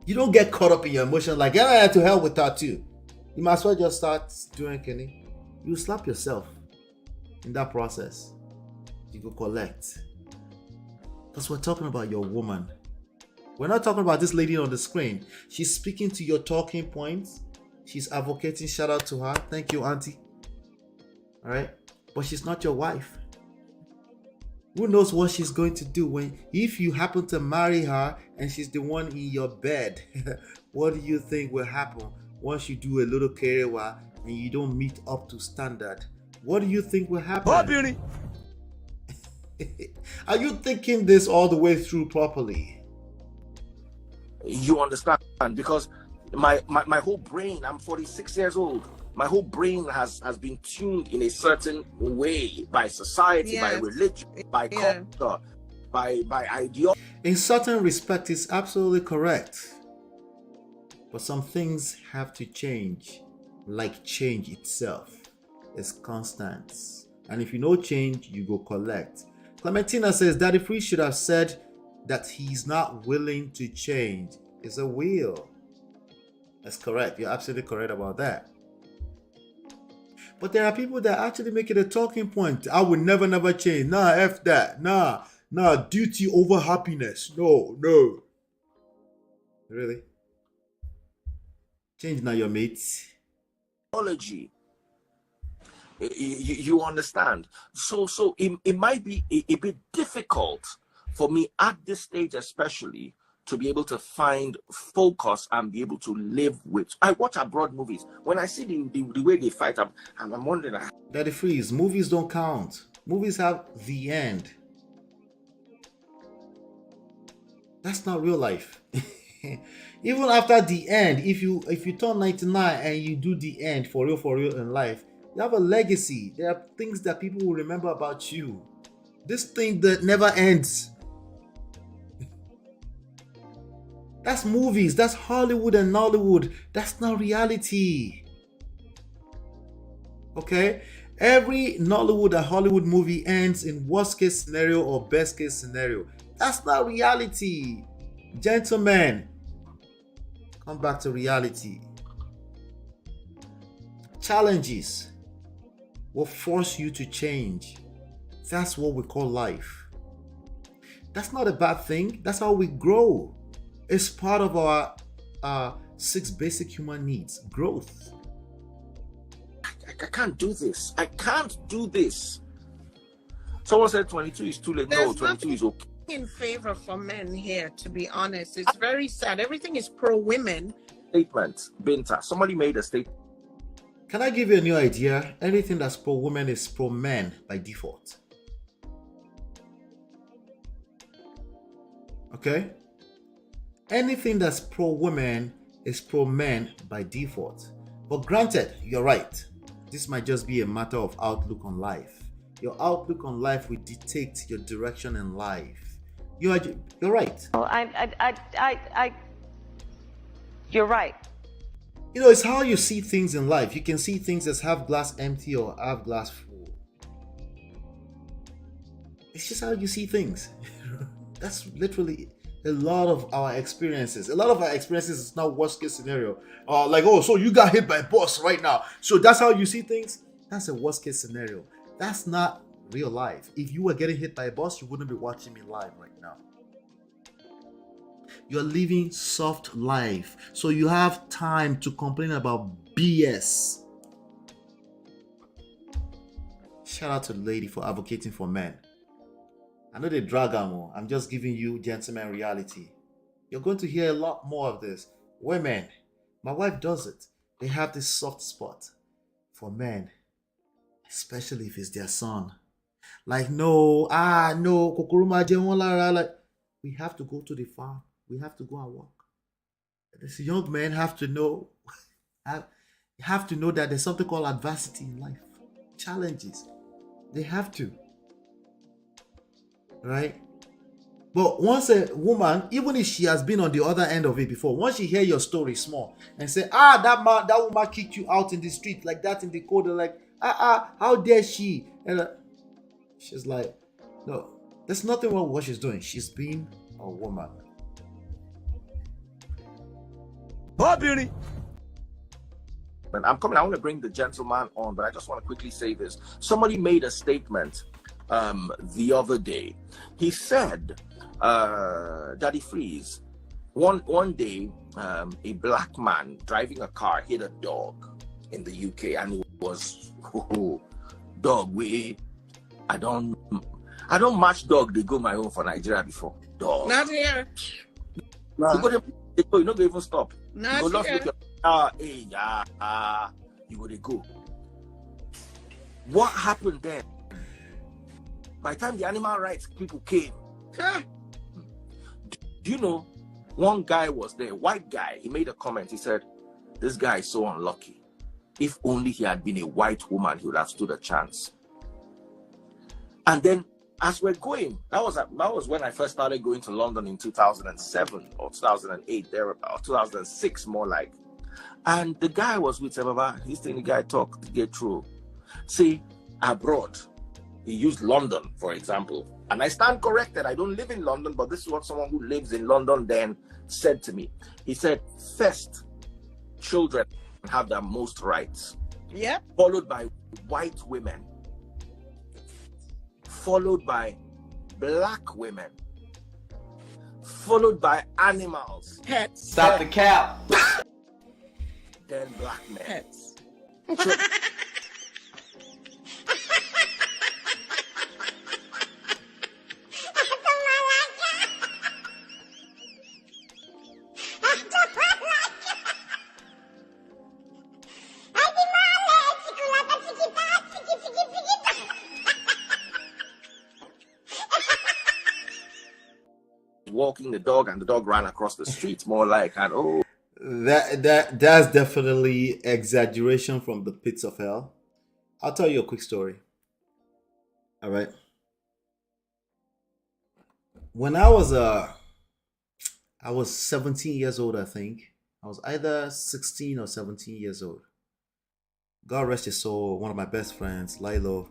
You don't get caught up in your emotions like, yeah, to hell with that too. You might as well just start doing Kenny. You slap yourself in that process. You go collect. Because we're talking about your woman. We're not talking about this lady on the screen. She's speaking to your talking points. She's advocating. Shout out to her. Thank you, auntie. All right. But she's not your wife. Who knows what she's going to do if you happen to marry her and she's the one in your bed? What do you think will happen once you do a little kerewa and you don't meet up to standard? What do you think will happen? Oh, beauty. Are you thinking this all the way through properly? You understand? Because my whole brain, I'm 46 years old. My whole brain has been tuned in a certain way by society, by religion, by culture, by ideology. In certain respects, it's absolutely correct. But some things have to change, like change itself is constant. And if you know change, you go collect. Clementina says Daddy Free should have said that he's not willing to change. It's a will. That's correct. You're absolutely correct about that. But there are people that actually make it a talking point. I will never change. Nah, F that. Nah, duty over happiness. No. Really? Change now, your mates. You understand? So it might be a bit difficult for me at this stage, especially, to be able to find focus and be able to live with. I watch abroad movies. When I see the way they fight, I'm wondering. Daddy Freeze, movies don't count. Movies have the end. That's not real life. Even after the end, if you turn 99 and you do the end for real in life, you have a legacy. There are things that people will remember about you. This thing that never ends. That's movies. That's Hollywood and Nollywood. That's not reality. Okay? Every Nollywood and Hollywood movie ends in worst case scenario or best case scenario. That's not reality. Gentlemen, come back to reality. Challenges will force you to change. That's what we call life. That's not a bad thing. That's how we grow. It's part of our 6 basic human needs. Growth. I can't do this. I can't do this. Someone said 22 is too late. No, 22 is okay. In favor for men here, to be honest. It's very sad. Everything is pro women. Statement, Binta. Somebody made a statement. Can I give you a new idea? Anything that's pro women is pro men by default. Okay? Anything that's pro women is pro men by default. But granted, you're right. This might just be a matter of outlook on life. Your outlook on life will dictate your direction in life. You're right. Oh, you're right. You know, it's how you see things in life. You can see things as half glass empty or half glass full. It's just how you see things. That's literally a lot of our experiences. A lot of our experiences is not worst case scenario. Like, oh, so you got hit by a bus right now. So that's how you see things? That's a worst case scenario. That's not real life. If you were getting hit by a bus, you wouldn't be watching me live right now. You're living soft life. So you have time to complain about BS. Shout out to the lady for advocating for men. I know they drag them. I'm just giving you gentleman reality. You're going to hear a lot more of this. Women, my wife does it. They have this soft spot for men, especially if it's their son. Like, no, Kokuruma Jewonlara. Like, we have to go to the farm. We have to go and work. These young men have to know that there's something called adversity in life. Challenges. They have to. Right? But once a woman, even if she has been on the other end of it before, once she hear your story small and say, that woman kicked you out in the street like that in the corner, like, how dare she? And she's like, no, there's nothing wrong with what she's doing. She's being a woman. Bobby. But I want to bring the gentleman on, but I just want to quickly say this. Somebody made a statement the other day. He said, Daddy Freeze, one day a black man driving a car hit a dog in the UK, and it was dog way. I don't match dog. They go my own for Nigeria before dog. Not here. You not even stop. Not you go here. You go to go. What happened then? By the time the animal rights people came, do you know One guy was there, white guy. He made a comment. He said, "This guy is so unlucky. If only he had been a white woman, he would have stood a chance." And then, as we're going, that was when I first started going to London in 2007 or 2008, there about 2006, more like. And the guy was with Baba. He's the guy talk to get through. See, abroad, he used London, for example. And I stand corrected. I don't live in London, but this is what someone who lives in London then said to me. He said, first, children have the most rights. Yeah. Followed by white women. Followed by black women. Followed by animals. Pets. Stop the cap. Then black men. Pets. Walking the dog and the dog ran across the street, more like, and oh, that's definitely exaggeration from the pits of hell. I'll tell you a quick story. All right. When I was 17 years old, I think. I was either 16 or 17 years old. God rest his soul, one of my best friends, Lilo.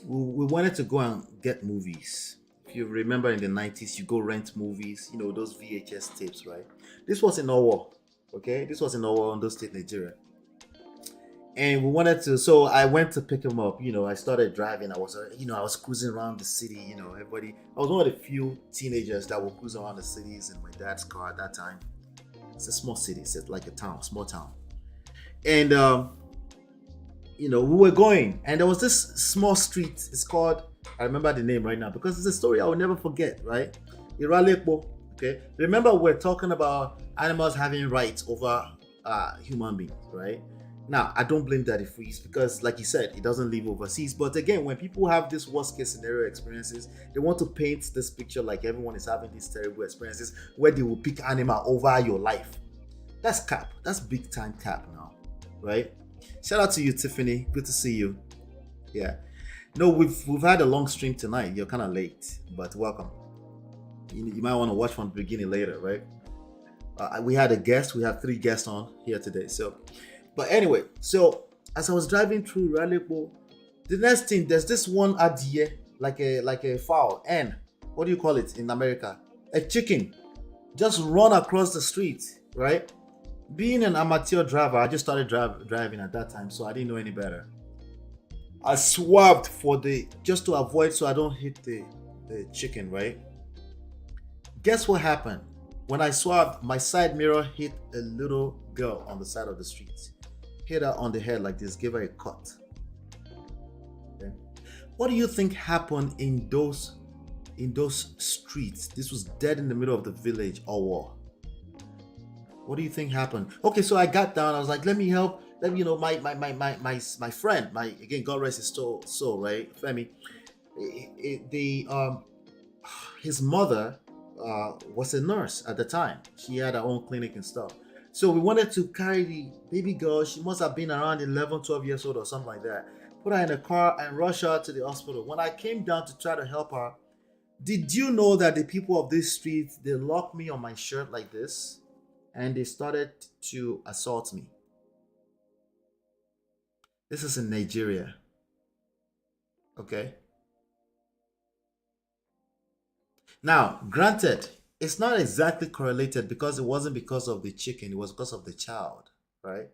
We wanted to go and get movies. If you remember in the 90s, you go rent movies, those VHS tapes, right? This was in Owo, okay? This was in Owo, Ondo State, Nigeria. And we wanted to, so I went to pick him up. I started driving. I was cruising around the city, everybody. I was one of the few teenagers that were cruising around the cities in my dad's car at that time. It's a small city, it's like a town, small town. And, we were going, and there was this small street. It's called, I remember the name right now because it's a story I will never forget, right? Iralekpo, okay? Remember, we're talking about animals having rights over human beings, right? Now, I don't blame Daddy Freeze because, like you said, he doesn't live overseas. But again, when people have this worst case scenario experiences, they want to paint this picture like everyone is having these terrible experiences where they will pick animal over your life. That's cap. That's big time cap now, right? Shout out to you, Tiffany. Good to see you. Yeah. No, we've had a long stream tonight. You're kind of late, but welcome. You might want to watch from the beginning later, right? We had a guest. We have 3 guests on here today. But anyway, so as I was driving through Raleigh, the next thing, there's this one adie, like a fowl, and what do you call it in America? A chicken, just run across the street, right? Being an amateur driver, I just started driving at that time, so I didn't know any better. I swerved just to avoid so I don't hit the chicken, right? Guess what happened? When I swerved, my side mirror hit a little girl on the side of the street. Hit her on the head like this, gave her a cut. Okay. What do you think happened in those streets? This was dead in the middle of the village or war. What do you think happened? Okay, so I got down. I was like, let me help. Let me, my friend, again, God rest his soul, right? Femi. His mother was a nurse at the time. She had her own clinic and stuff. So we wanted to carry the baby girl. She must have been around 11, 12 years old or something like that. Put her in a car and rush her to the hospital. When I came down to try to help her, did you know that the people of this street, they locked me on my shirt like this and they started to assault me? This is in Nigeria. Okay. Now, granted, it's not exactly correlated because it wasn't because of the chicken, it was because of the child, right?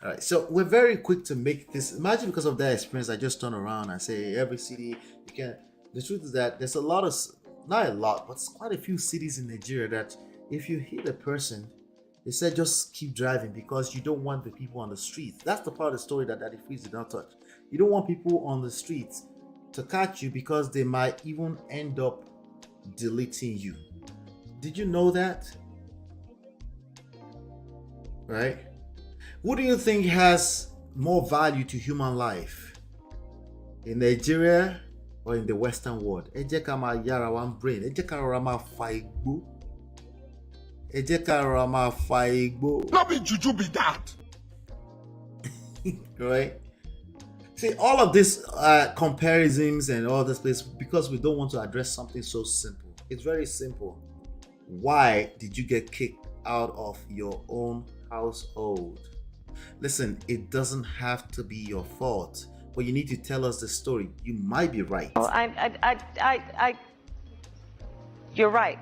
All right, so we're very quick to make this. Imagine because of that experience, I just turn around and say every city you can. The truth is that there's not a lot, but quite a few cities in Nigeria that if you hit a person, they said just keep driving because you don't want the people on the streets. That's the part of the story that Daddy Freeze did not touch. You don't want people on the streets to catch you because they might even end up deleting you. Did you know that? Right? What do you think has more value to human life? In Nigeria or in the Western world, ẹ jẹ́ ká máa yára wa ń brain, ẹ jẹ́ ká rọra máa fa igbó. Ẹ jẹ́ ká rọra máa fa igbó. Not be juju be that. Right? See, all of these comparisons and all this place, because we don't want to address something so simple. It's very simple. Why did you get kicked out of your own household? Listen, it doesn't have to be your fault, but you need to tell us the story. You might be right. You're right.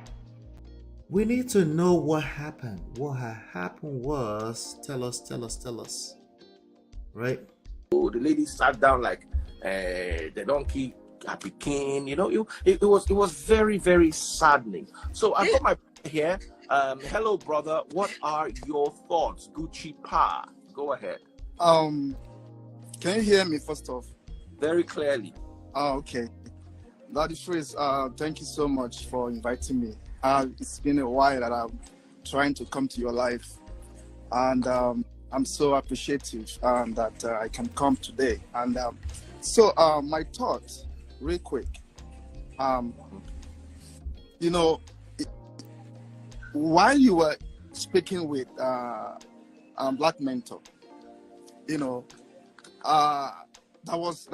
We need to know what happened. What happened was, tell us. Right? The lady sat down like the donkey happy king. You know, it was very, very saddening. So I've got my here. Hello, brother. What are your thoughts? Gucci Pa. Go ahead. Can you hear me first off? Very clearly. Oh, okay. Daddy Freeze, thank you so much for inviting me. It's been a while that I'm trying to come to your life, and I'm so appreciative that I can come today. And so my thoughts, real quick. You know, while you were speaking with Black Mentor, you know, that was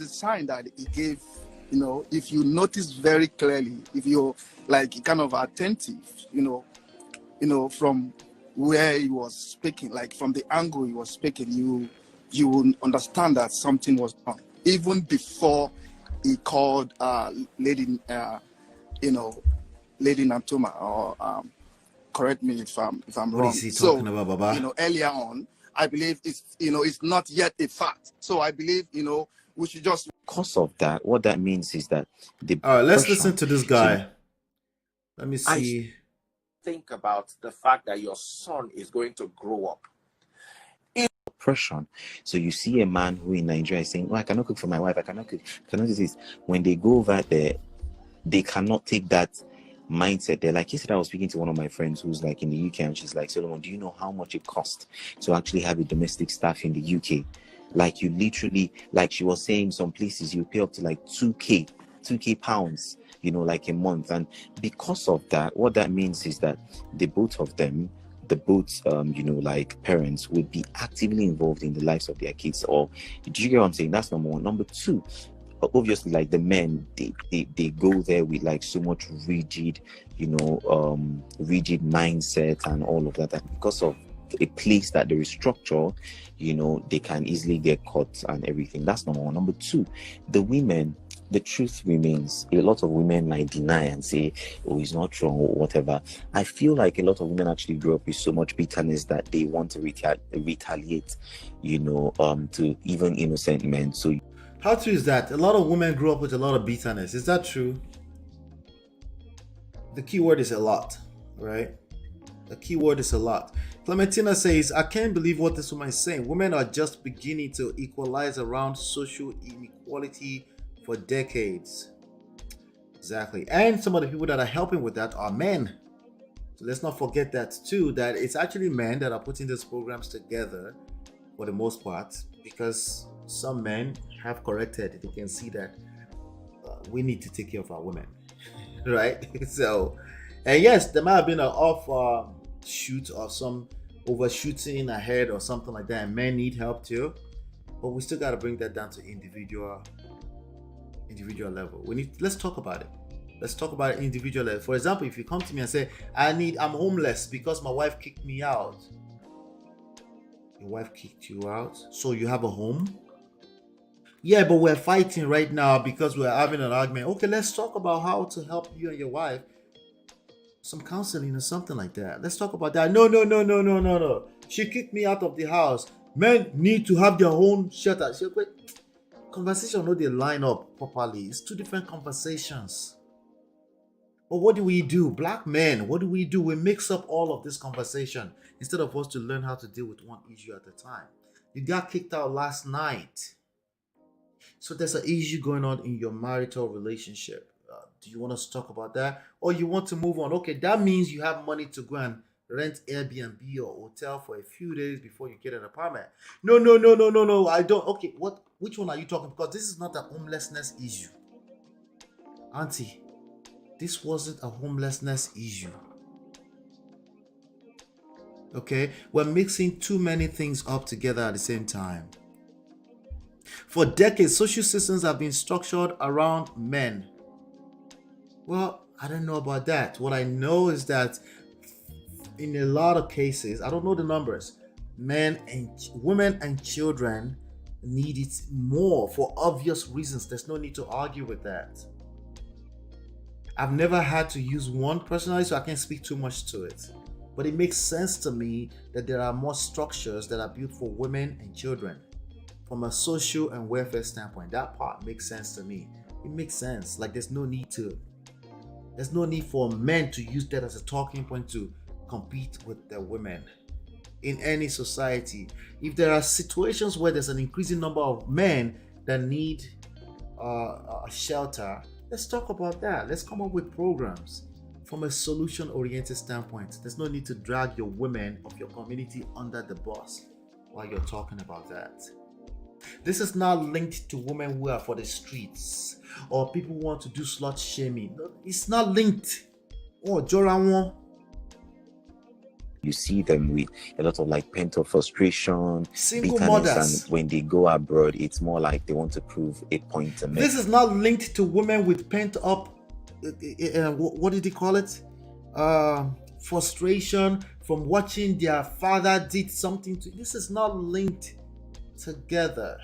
a sign that he gave. You know, if you notice very clearly, if you're like kind of attentive, you know, from where he was speaking, like from the angle he was speaking, you will understand that something was wrong even before he called Lady Nantuma, or correct me if I'm wrong. What is he talking about, Baba? You know, earlier on, I believe it's not yet a fact. So I believe, we should just. Because of that, what that means is that the. All right, let's listen to this guy. Let me see. Think about the fact that your son is going to grow up. Oppression. So you see a man who in Nigeria is saying, "Oh, I cannot cook for my wife. I cannot cook. I cannot do this." When they go over there, they cannot take that mindset. They're like, yesterday I was speaking to one of my friends who's like in the UK, and she's like, "Solomon, do you know how much it costs to actually have a domestic staff in the UK? Like, you literally, like she was saying, some places you pay up to like 2k pounds, like a month." And because of that, what that means is that the both of them, like parents, would be actively involved in the lives of their kids. Or do you get what I'm saying? That's number one. Number two, obviously, like the men, they go there with like so much rigid mindset and all of that. And because of a place that there is structure, they can easily get caught and everything. That's number one. Number two, the women, the truth remains, a lot of women might deny and say, "Oh, it's not wrong," or whatever. I feel like a lot of women actually grow up with so much bitterness that they want to retaliate, to even innocent men. So how true is that? A lot of women grew up with a lot of bitterness. Is that true? The key word is a lot, right? The key word is a lot. Clementina says, "I can't believe what this woman is saying. Women are just beginning to equalize around social inequality for decades." Exactly. And some of the people that are helping with that are men. So let's not forget that too, that it's actually men that are putting these programs together for the most part, because some men have corrected. They can see that we need to take care of our women, right? So, and yes, there might have been an off shoot or some overshooting ahead or something like that, and men need help too, but we still got to bring that down to individual level. Let's talk about it. Let's talk about it individual level. For example, if you come to me and say, I'm homeless because my wife kicked me out. Your wife kicked you out, so you have a home? Yeah, but we're fighting right now because we're having an argument. Okay, let's talk about how to help you and your wife. Some counseling or something like that. Let's talk about that. No. She kicked me out of the house. Men need to have their own shelter. Conversation, no, they line up properly. It's two different conversations. But what do we do? Black men, what do? We mix up all of this conversation instead of us to learn how to deal with one issue at a time. You got kicked out last night. So there's an issue going on in your marital relationship. Do you want us to talk about that? Or you want to move on? Okay, that means you have money to go and rent Airbnb or hotel for a few days before you get an apartment. No, I don't. Okay, what which one are you talking? Because this is not a homelessness issue. Auntie, this wasn't a homelessness issue. Okay? We're mixing too many things up together at the same time. For decades, social systems have been structured around men. Well, I don't know about that. What I know is that in a lot of cases, I don't know the numbers, men and women and children need it more for obvious reasons. There's no need to argue with that. I've never had to use one personally, so I can't speak too much to it. But it makes sense to me that there are more structures that are built for women and children. From a social and welfare standpoint, that part makes sense to me. It makes sense. Like there's no need for men to use that as a talking point to compete with the women. In any society, if there are situations where there's an increasing number of men that need a shelter, let's talk about that. Let's come up with programs from a solution-oriented standpoint. There's no need to drag your women of your community under the bus while you're talking about that. This is not linked to women who are for the streets or people who want to do slut shaming. No, it's not linked. Oh, Jorawan. You see them with a lot of like pent-up frustration, Single bitterness, mothers. and when they go abroad, it's more like they want to prove a point to men. This is not linked to women with pent-up, what did he call it? Frustration from watching their father did something to. This is not linked together.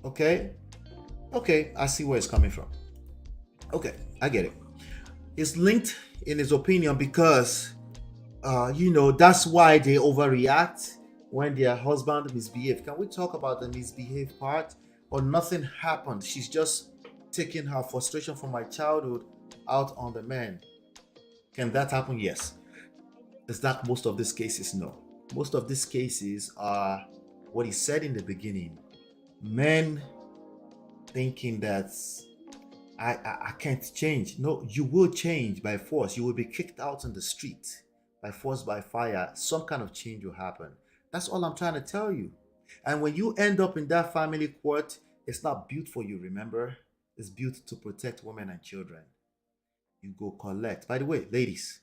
Okay, I see where it's coming from. Okay, I get it. It's linked in his opinion because that's why they overreact when their husband misbehaves. Can we talk about the misbehave part? Or nothing happened, she's just taking her frustration from my childhood out on the man. Can that happen? Yes. Is that most of these cases? No. Most of these cases are what he said in the beginning. Men thinking that I can't change. No, you will change by force. You will be kicked out on the street by force, by fire. Some kind of change will happen. That's all I'm trying to tell you. And when you end up in that family court, it's not built for you, remember? It's built to protect women and children. You go collect. By the way, ladies,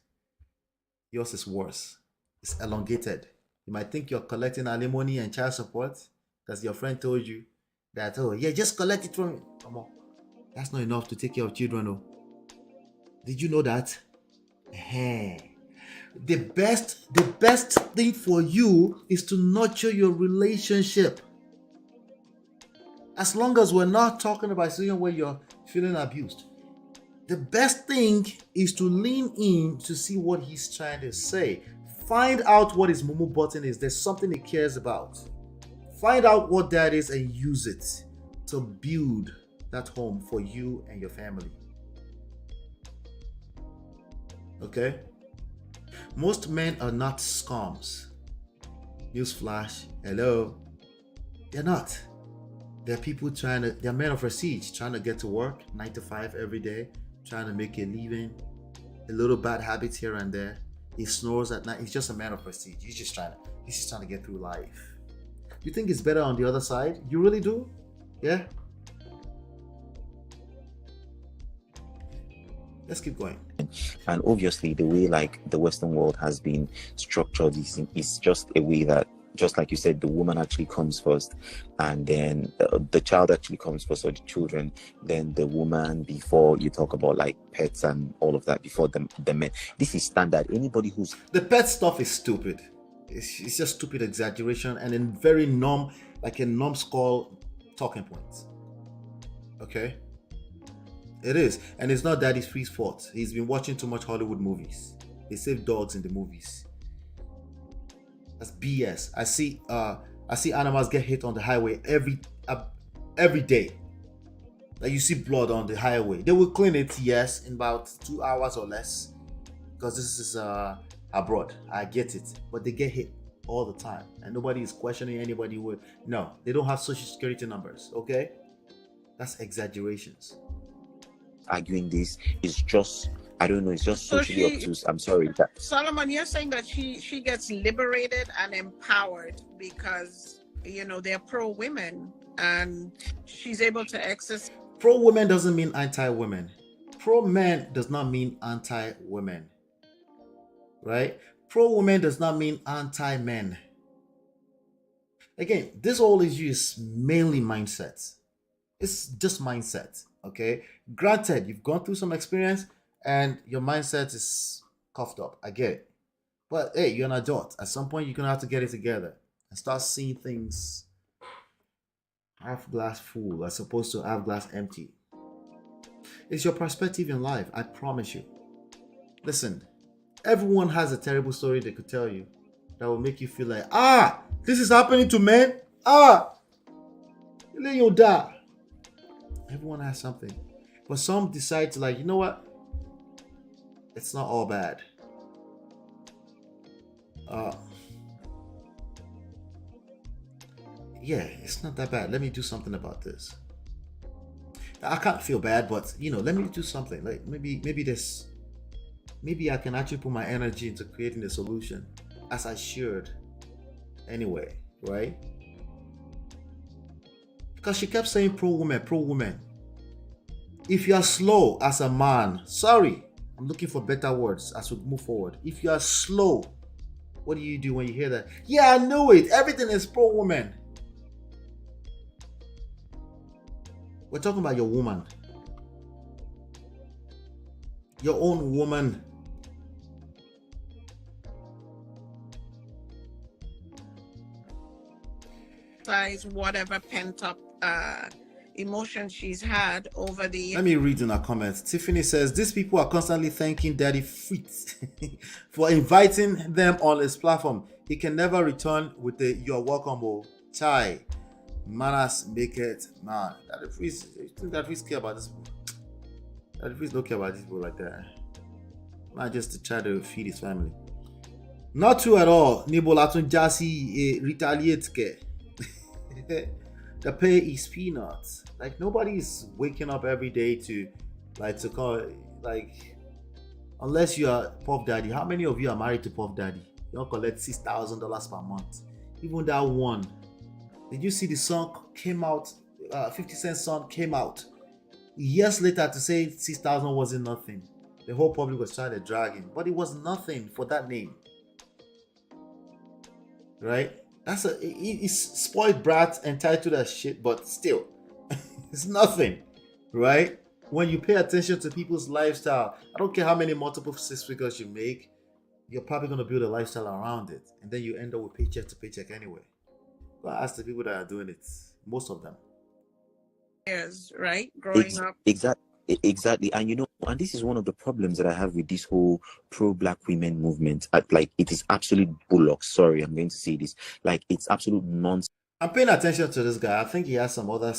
yours is worse. It's elongated. You might think you're collecting alimony and child support because your friend told you that, oh, yeah, just collect it from me. Come on. That's not enough to take care of children, oh. Did you know that? The best thing for you is to nurture your relationship. As long as we're not talking about a situation where you're feeling abused, the best thing is to lean in to see what he's trying to say. Find out what his mumu button is. There's something he cares about. Find out what that is and use it to build that home for you and your family. Okay? Most men are not scums. Newsflash, hello. They're not. They're people they're men of prestige, trying to get to work 9 to 5 every day, trying to make a living, a little bad habits here and there. He snores at night. He's just a man of prestige. He's just trying to get through life. You think it's better on the other side? You really do? Yeah? Let's keep going. And obviously, the way like the Western world has been structured is just a way that, just like you said, the woman actually comes first, and then the child actually comes first, or the children, then the woman, before you talk about like pets and all of that, before the men. This is standard. Anybody who's... The pet stuff is stupid. It's just stupid exaggeration and in very like a numbskull talking points. Okay? It is. And it's not Daddy Free's fault. He's been watching too much Hollywood movies. They save dogs in the movies. That's BS. I see animals get hit on the highway every day. Like you see blood on the highway. They will clean it, yes, in about 2 hours or less. Because this is abroad. I get it. But they get hit all the time. And nobody is questioning anybody with... No, they don't have social security numbers, okay? That's exaggerations. Arguing this is just, I don't know, it's just socially obtuse. I'm sorry. Solomon, you're saying that she gets liberated and empowered because they're pro women, and she's able to exercise. Pro women doesn't mean anti women. Pro men does not mean anti women. Right? Pro women does not mean anti men. Again, this whole issue is mainly mindset. It's just mindset. Okay. Granted, you've gone through some experience and your mindset is coughed up. I get it. But hey, you're an adult. At some point, you're gonna have to get it together and start seeing things half glass full as opposed to half glass empty. It's your perspective in life, I promise you. Listen, everyone has a terrible story they could tell you that will make you feel like, this is happening to men. You die. Everyone has something. But some decide to you know what? It's not all bad. Yeah, it's not that bad. Let me do something about this. I can't feel bad, but let me do something. Like maybe I can actually put my energy into creating a solution, as I should. Anyway, right? Because she kept saying pro woman. If you are slow as a man, sorry, I'm looking for better words as we move forward. If you are slow, what do you do when you hear that? Yeah, I know it. Everything is pro woman. We're talking about your woman. Your own woman. Whatever pent up emotion she's had over the. Let me read in our comments. Tiffany says, these people are constantly thanking Daddy Fritz for inviting them on his platform. He can never return with the "you're welcome" or chai. Manners make it man. Daddy Fritz, you think Daddy Fritz care about this people? Daddy Fritz don't care about these people like that. Man, just to try to feed his family. Not true at all. Nibolatun Jasi retaliate ke. The pay is peanuts. Like nobody is waking up every day to call unless you are Puff Daddy. How many of you are married to Puff Daddy? You don't collect $6,000 per month. Even that one. Did you see the song came out? 50 Cent song came out years later to say 6,000 wasn't nothing. The whole public was trying to drag him, but it was nothing for that name, right? It's spoiled brat entitled as shit, but still, it's nothing, right? When you pay attention to people's lifestyle, I don't care how many multiple six figures you make, you're probably gonna build a lifestyle around it, and then you end up with paycheck to paycheck anyway. But ask the people that are doing it, most of them. Years, right? Growing up. Exactly. And and this is one of the problems that I have with this whole pro-black women movement. It is absolute bullocks. Sorry, I'm going to say this. It's absolute nonsense. I'm paying attention to this guy. I think he has some other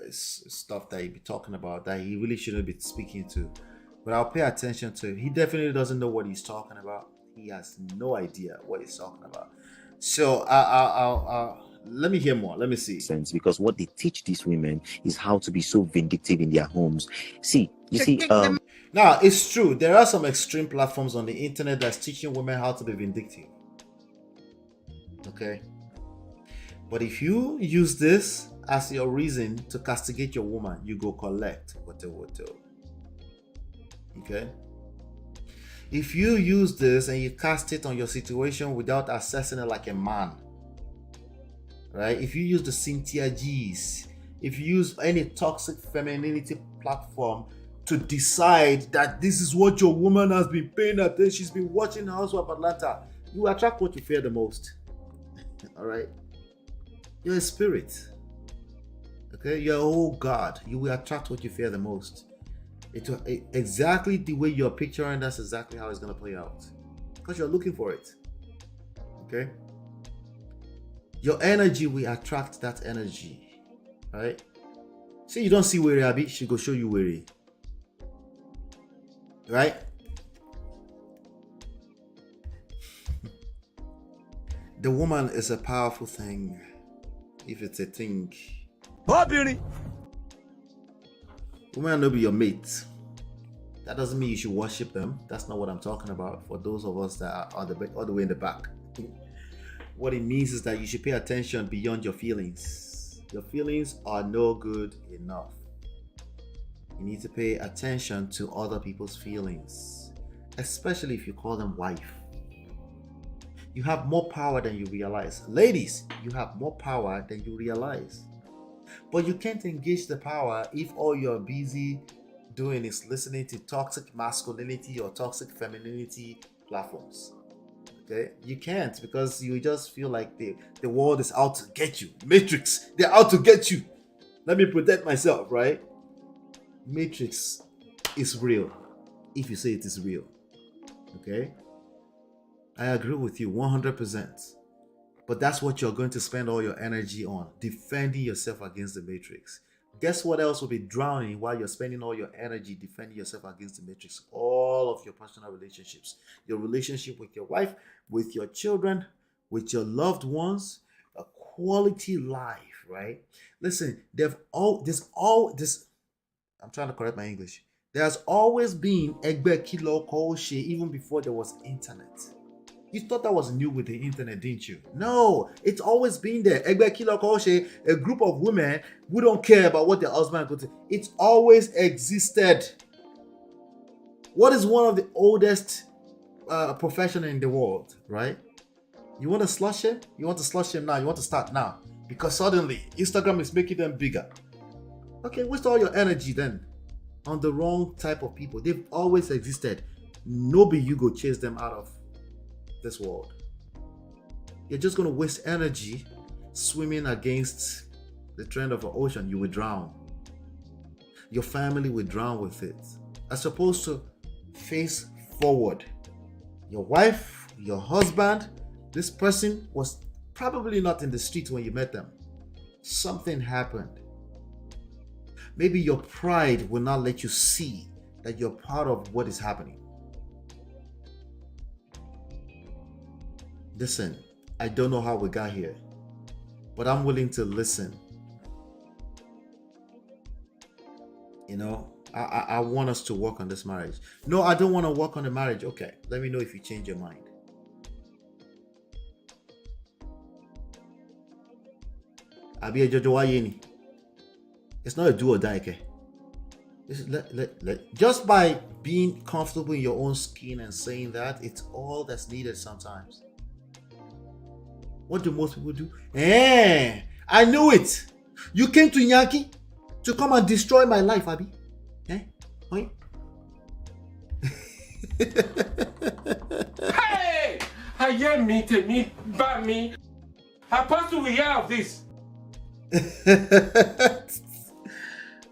stuff that he'd be talking about that he really shouldn't be speaking to. But I'll pay attention to it. He definitely doesn't know what he's talking about. He has no idea what he's talking about. So I'll let me hear more. Let me see. Because what they teach these women is how to be so vindictive in their homes. Now it's true. There are some extreme platforms on the internet that's teaching women how to be vindictive. Okay. But if you use this as your reason to castigate your woman, you go collect whatever. Okay. If you use this and you cast it on your situation without assessing it like a man, right? If you use the Cynthia G's, if you use any toxic femininity platform to decide that this is what your woman has been paying attention, she's been watching House of Atlanta, you attract what you fear the most. All right? You're a spirit. Okay? You're a whole God. You will attract what you fear the most. Exactly the way you're picturing, that's exactly how it's going to play out. Because you're looking for it. Okay? Your energy will attract that energy. Right? See, you don't see Were Abi, she go show you Were. Right? The woman is a powerful thing. If it's a thing. Women will be your mates. That doesn't mean you should worship them. That's not what I'm talking about. For those of us that are all the way in the back. What it means is that you should pay attention beyond your feelings. Your feelings are no good enough. You need to pay attention to other people's feelings, especially if you call them wife. You have more power than you realize. Ladies, you have more power than you realize. But you can't engage the power if all you're busy doing is listening to toxic masculinity or toxic femininity platforms. Okay, you can't, because you just feel like the world is out to get you. Matrix, they're out to get you. Let me protect myself, right? Matrix is real if you say it is real. Okay, I agree with you 100%. But that's what you're going to spend all your energy on, defending yourself against the Matrix. Guess what else will be drowning while you're spending all your energy defending yourself against the Matrix? All of your personal relationships. Your relationship with your wife, with your children, with your loved ones, a quality life, right? Listen, I'm trying to correct my English. There's always been Egbe Kilo Koshe even before there was internet. You thought that was new with the internet, didn't you? No, it's always been there. Egbe Kilo Koshe, a group of women who don't care about what their husband goes to. It's always existed. What is one of the oldest profession in the world, right? You want to slush him? You want to slush him now? You want to start now? Because suddenly Instagram is making them bigger. Okay, waste all your energy then on the wrong type of people. They've always existed. Nobody you go chase them out of this world. You're just going to waste energy swimming against the trend of an ocean. You will drown. Your family will drown with it. As opposed to face forward. Your wife, your husband, this person was probably not in the street when you met them. Something happened. Maybe your pride will not let you see that you're part of what is happening. Listen, I don't know how we got here, but I'm willing to listen. You know, I want us to work on this marriage. No, I don't want to work on the marriage. Okay, let me know if you change your mind. It's not a do or die, okay? Just by being comfortable in your own skin and saying that, it's all that's needed sometimes. What do most people do? I knew it. You came to Yankee to come and destroy my life, Abby. Oi? Hey! I hear me to me, but me. How possible we hear of this?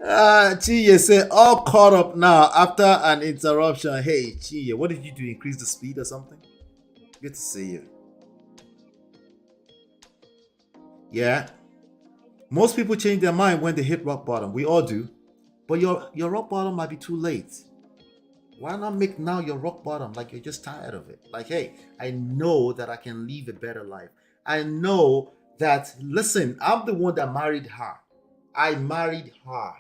Chiye say all caught up now after an interruption. Hey, Chiye, what did you do? Increase the speed or something? Good to see you. Yeah. Most people change their mind when they hit rock bottom. We all do. But your rock bottom might be too late. Why not make now your rock bottom like you're just tired of it? Like, hey, I know that I can live a better life. I know that, listen, I'm the one that married her. I married her.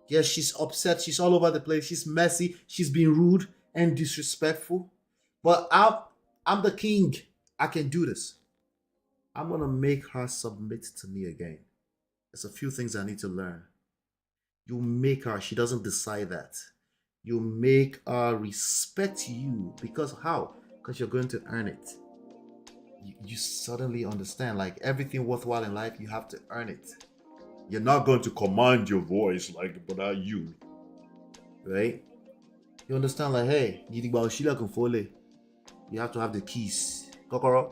Yes, she's upset. She's all over the place. She's messy. She's being rude and disrespectful. But I'm the king. I can do this. I'm going to make her submit to me again. There's a few things I need to learn. You make her. She doesn't decide that. You make her respect you. Because how? Because you're going to earn it. You suddenly understand, like, everything worthwhile in life, you have to earn it. You're not going to command your voice like, but are you? Right? You understand, like, hey, you have to have the keys. Kokoro.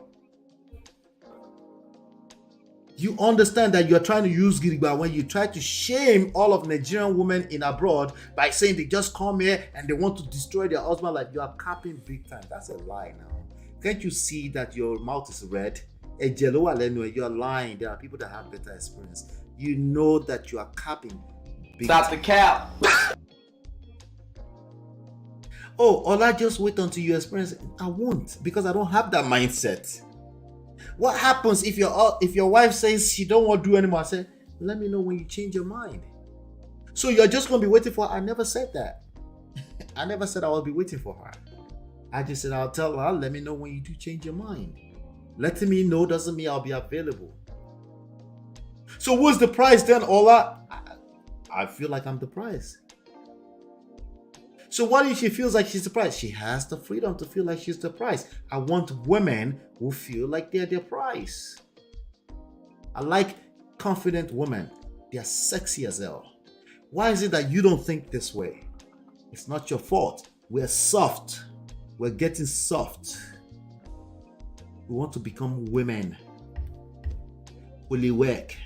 You understand that you're trying to use Gidigba when you try to shame all of Nigerian women in abroad by saying they just come here and they want to destroy their husband. Like, you are capping big time. That's a lie now. Can't you see that your mouth is red? You're lying. There are people that have better experience. You know that you are capping big Stop time. the cap. Oh, Ola, just wait until you experience it. I won't, because I don't have that mindset. What happens if your wife says she don't want to do anymore? I say, let me know when you change your mind. So you're just going to be waiting for her? I never said that. I never said I will be waiting for her. I just said I'll tell her, let me know when you do change your mind. Letting me know doesn't mean I'll be available. So what's the price then, Ola? I feel like I'm the price. So what if she feels like she's the price? She has the freedom to feel like she's the price. I want women who feel like they're their price. I like confident women. They're sexy as hell. Why is it that you don't think this way? It's not your fault. We're soft. We're getting soft. We want to become women. Will it work?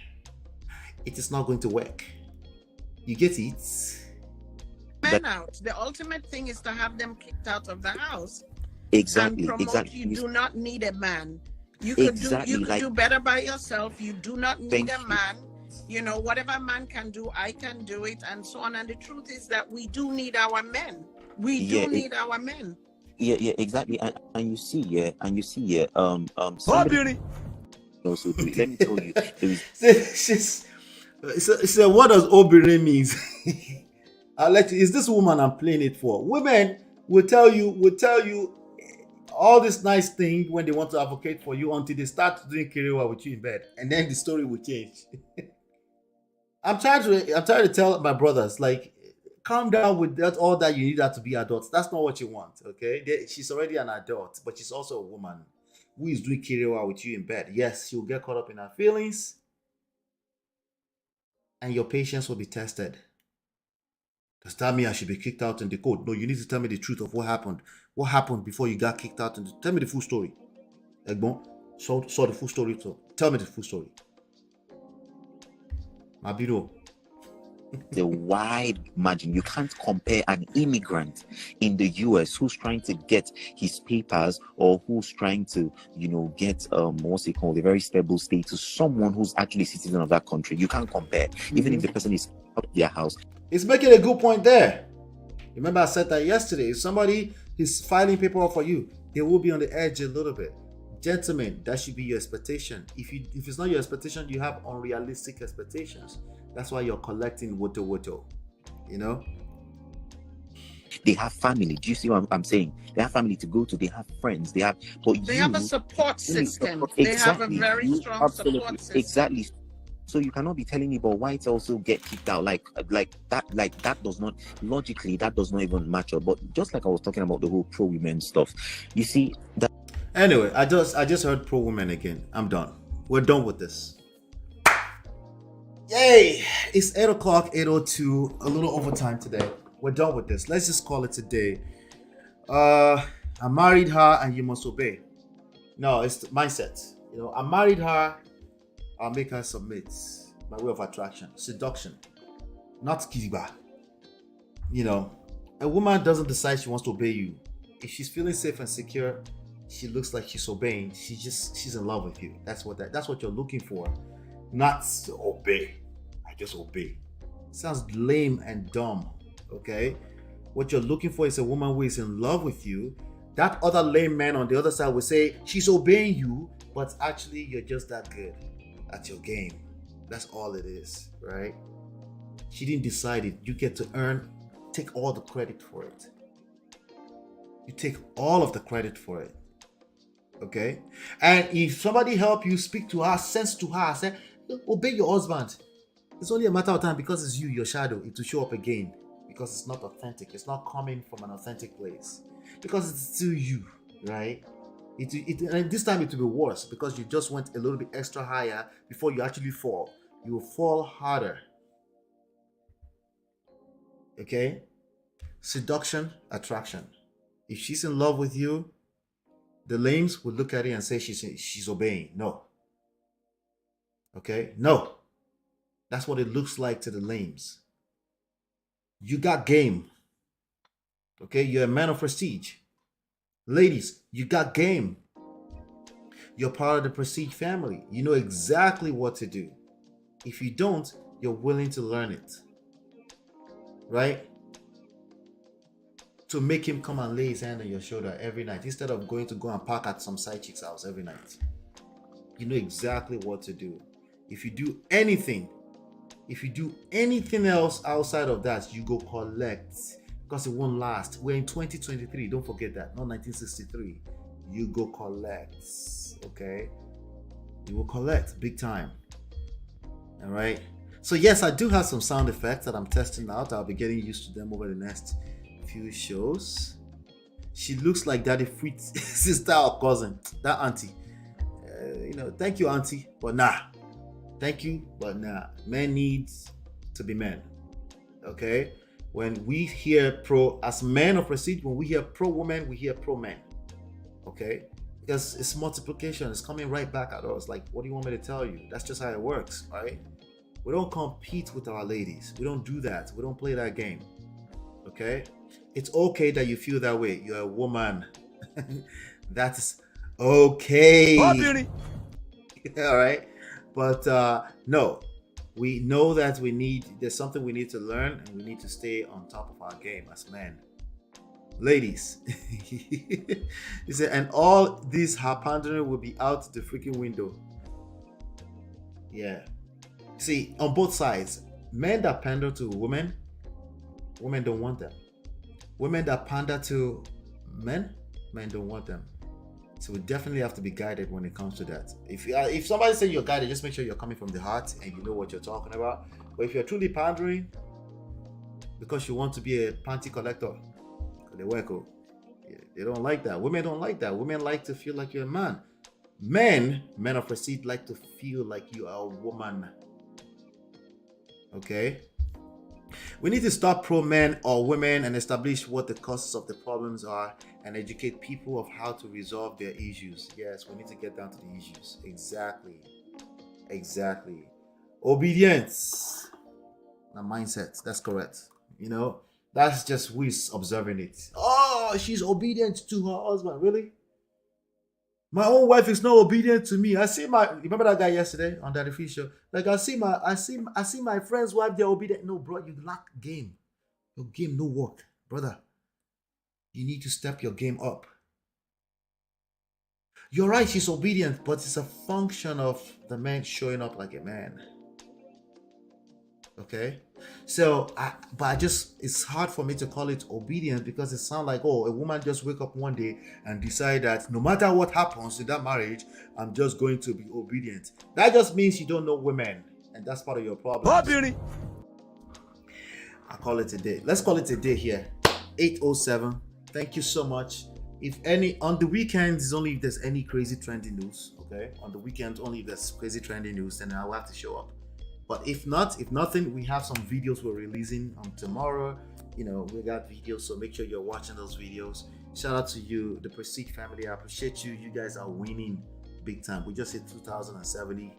It is not going to work. You get it? Men out. The ultimate thing is to have them kicked out of the house. Exactly. And promote you do not need a man. You could do better by yourself. You do not need a man. You know, whatever man can do, I can do it, and so on. And the truth is that we do need our men. We do need our men. Yeah, exactly. And you see, somebody also do it. Let me tell you, so what does Obìnrin means? I'll let you. Is this woman I'm playing it for? Women will tell you all this nice thing when they want to advocate for you until they start doing kirewa with you in bed, and then the story will change. I'm trying to tell my brothers, like, calm down with that. All that you need her to be adults. That's not what you want, okay? She's already an adult, but she's also a woman who is doing kirewa with you in bed. Yes, she'll get caught up in her feelings, and your patience will be tested. Does that mean I should be kicked out in the cold? No, you need to tell me the truth of what happened. What happened before you got kicked out? Tell me the full story. Egbon, saw the full story too. Tell me the full story. Mabiro. The wide margin. You can't compare an immigrant in the US who's trying to get his papers or who's trying to, get what's it called, a very stable state, to someone who's actually a citizen of that country. You can't compare, even if the person is out of their house. It's making a good point there. Remember I said that yesterday. If somebody is filing paperwork for you, they will be on the edge a little bit. Gentlemen, that should be your expectation. If it's not your expectation, you have unrealistic expectations. That's why you're collecting woto. They have family. Do you see what I'm saying? They have family to go to. They have friends. They have a support system. They have a very strong support system. Exactly. So you cannot be telling me, but whites also get kicked out like that does not logically, that does not even match up. But just like I was talking about the whole pro women stuff, you see that. Anyway, I just heard pro women again. I'm done. We're done with this. Yay! It's 8 o'clock, 8:02. A little overtime today. We're done with this. Let's just call it today. I married her and you must obey. No, it's the mindset. I married her. I'll make her submit by way of attraction, seduction, not kiba. A woman doesn't decide she wants to obey you. If she's feeling safe and secure, she looks like she's obeying. She's in love with you. That's what you're looking for, not to obey. I just obey. Sounds lame and dumb. Okay, what you're looking for is a woman who is in love with you. That other lame man on the other side will say she's obeying you, but actually you're just that good at your game. That's all it is, right? She didn't decide it. You get to take all the credit for it. You take all of the credit for it. Okay? And if somebody help you, speak to her, sense to her, say, obey your husband. It's only a matter of time, because it's you, your shadow. It will show up again, because it's not authentic. It's not coming from an authentic place, because it's still you, right? And this time it will be worse, because you just went a little bit extra higher before you actually fall. You will fall harder. Okay? Seduction, attraction. If she's in love with you, the lames will look at it and say she's obeying. No. Okay? No. That's what it looks like to the lames. You got game. Okay? You're a man of prestige. Ladies, you got game. You're part of the prestige family. You know exactly what to do. If you don't, you're willing to learn it. Right? To make him come and lay his hand on your shoulder every night, instead of going to go and park at some side chick's house every night. You know exactly what to do. If you do anything else outside of that, you go collect. Because it won't last. We're in 2023. Don't forget that. Not 1963. you go collect. Okay, you will collect big time. All right. So yes, I do have some sound effects that I'm testing out. I'll be getting used to them over the next few shows. She looks like Daddy Fritz sister or cousin, that auntie. Thank you, auntie, but nah. Thank you, but nah. Men needs to be men. Okay. When we hear as men of Prestige, when we hear pro woman, we hear pro men. Okay? Because it's multiplication. It's coming right back at us. Like, what do you want me to tell you? That's just how it works, right? We don't compete with our ladies. We don't do that. We don't play that game. Okay? It's okay that you feel that way. You're a woman. That's okay. Oh, beauty. All right? But no. We know that there's something we need to learn, and we need to stay on top of our game as men. Ladies, he said, and all this her pandering will be out the freaking window. Yeah. See, on both sides, men that pander to women don't want them. Women that pander to men don't want them. So we definitely have to be guided when it comes to that. If somebody says you're guided, just make sure you're coming from the heart and you know what you're talking about. But if you're truly pandering because you want to be a panty collector, they work. They don't like that. Women don't like that. Women like to feel like you're a man. Men of Prestige, like to feel like you are a woman. Okay? We need to stop pro men or women and establish what the causes of the problems are and educate people of how to resolve their issues. Yes, we need to get down to the issues. Exactly. Obedience. The mindset. That's correct. That's just who is observing it. Oh, she's obedient to her husband. Really? My own wife is not obedient to me. Remember that guy yesterday on Daddy Fish show? Like I see my friend's wife, they're obedient. No, bro, you lack game. Your game no work, brother. You need to step your game up. You're right, she's obedient, but it's a function of the man showing up like a man. Okay? So, it's hard for me to call it obedience because it sounds like, a woman just wake up one day and decide that no matter what happens in that marriage, I'm just going to be obedient. That just means you don't know women, and that's part of your problem. Oh, beauty. I call it a day. Let's call it a day here. 8:07. Thank you so much. If any, on the weekends, only if there's any crazy trending news, okay? On the weekends, only if there's crazy trending news, then I'll have to show up. But if nothing, we have some videos we're releasing on tomorrow. We got videos, so make sure you're watching those videos. Shout out to you, the Prestige family. I appreciate you. You guys are winning big time. We just hit 2,070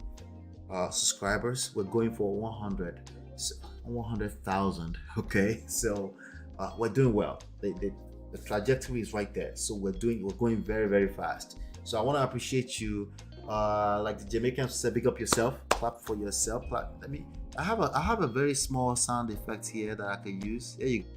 subscribers. We're going for 100,000. Okay, so we're doing well. The trajectory is right there. So we're going very, very fast. So I want to appreciate you. Like the Jamaicans said, big up yourself, clap for yourself. I have a very small sound effect here that I can use. There you go.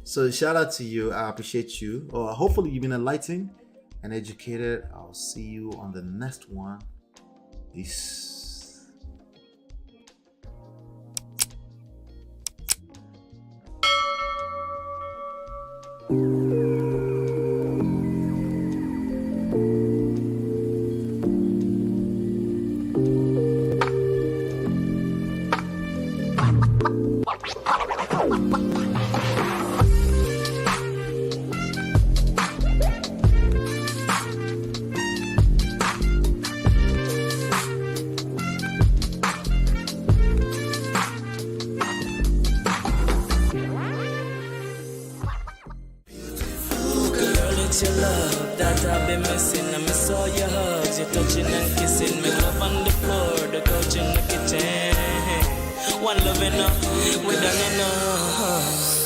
So shout out to you. I appreciate you. Hopefully you've been enlightened and educated. I'll see you on the next one. Peace. Your love that I've been missing. I miss all your hugs, your touching and kissing. Make love on the floor, the couch in the kitchen. One love enough, we done enough.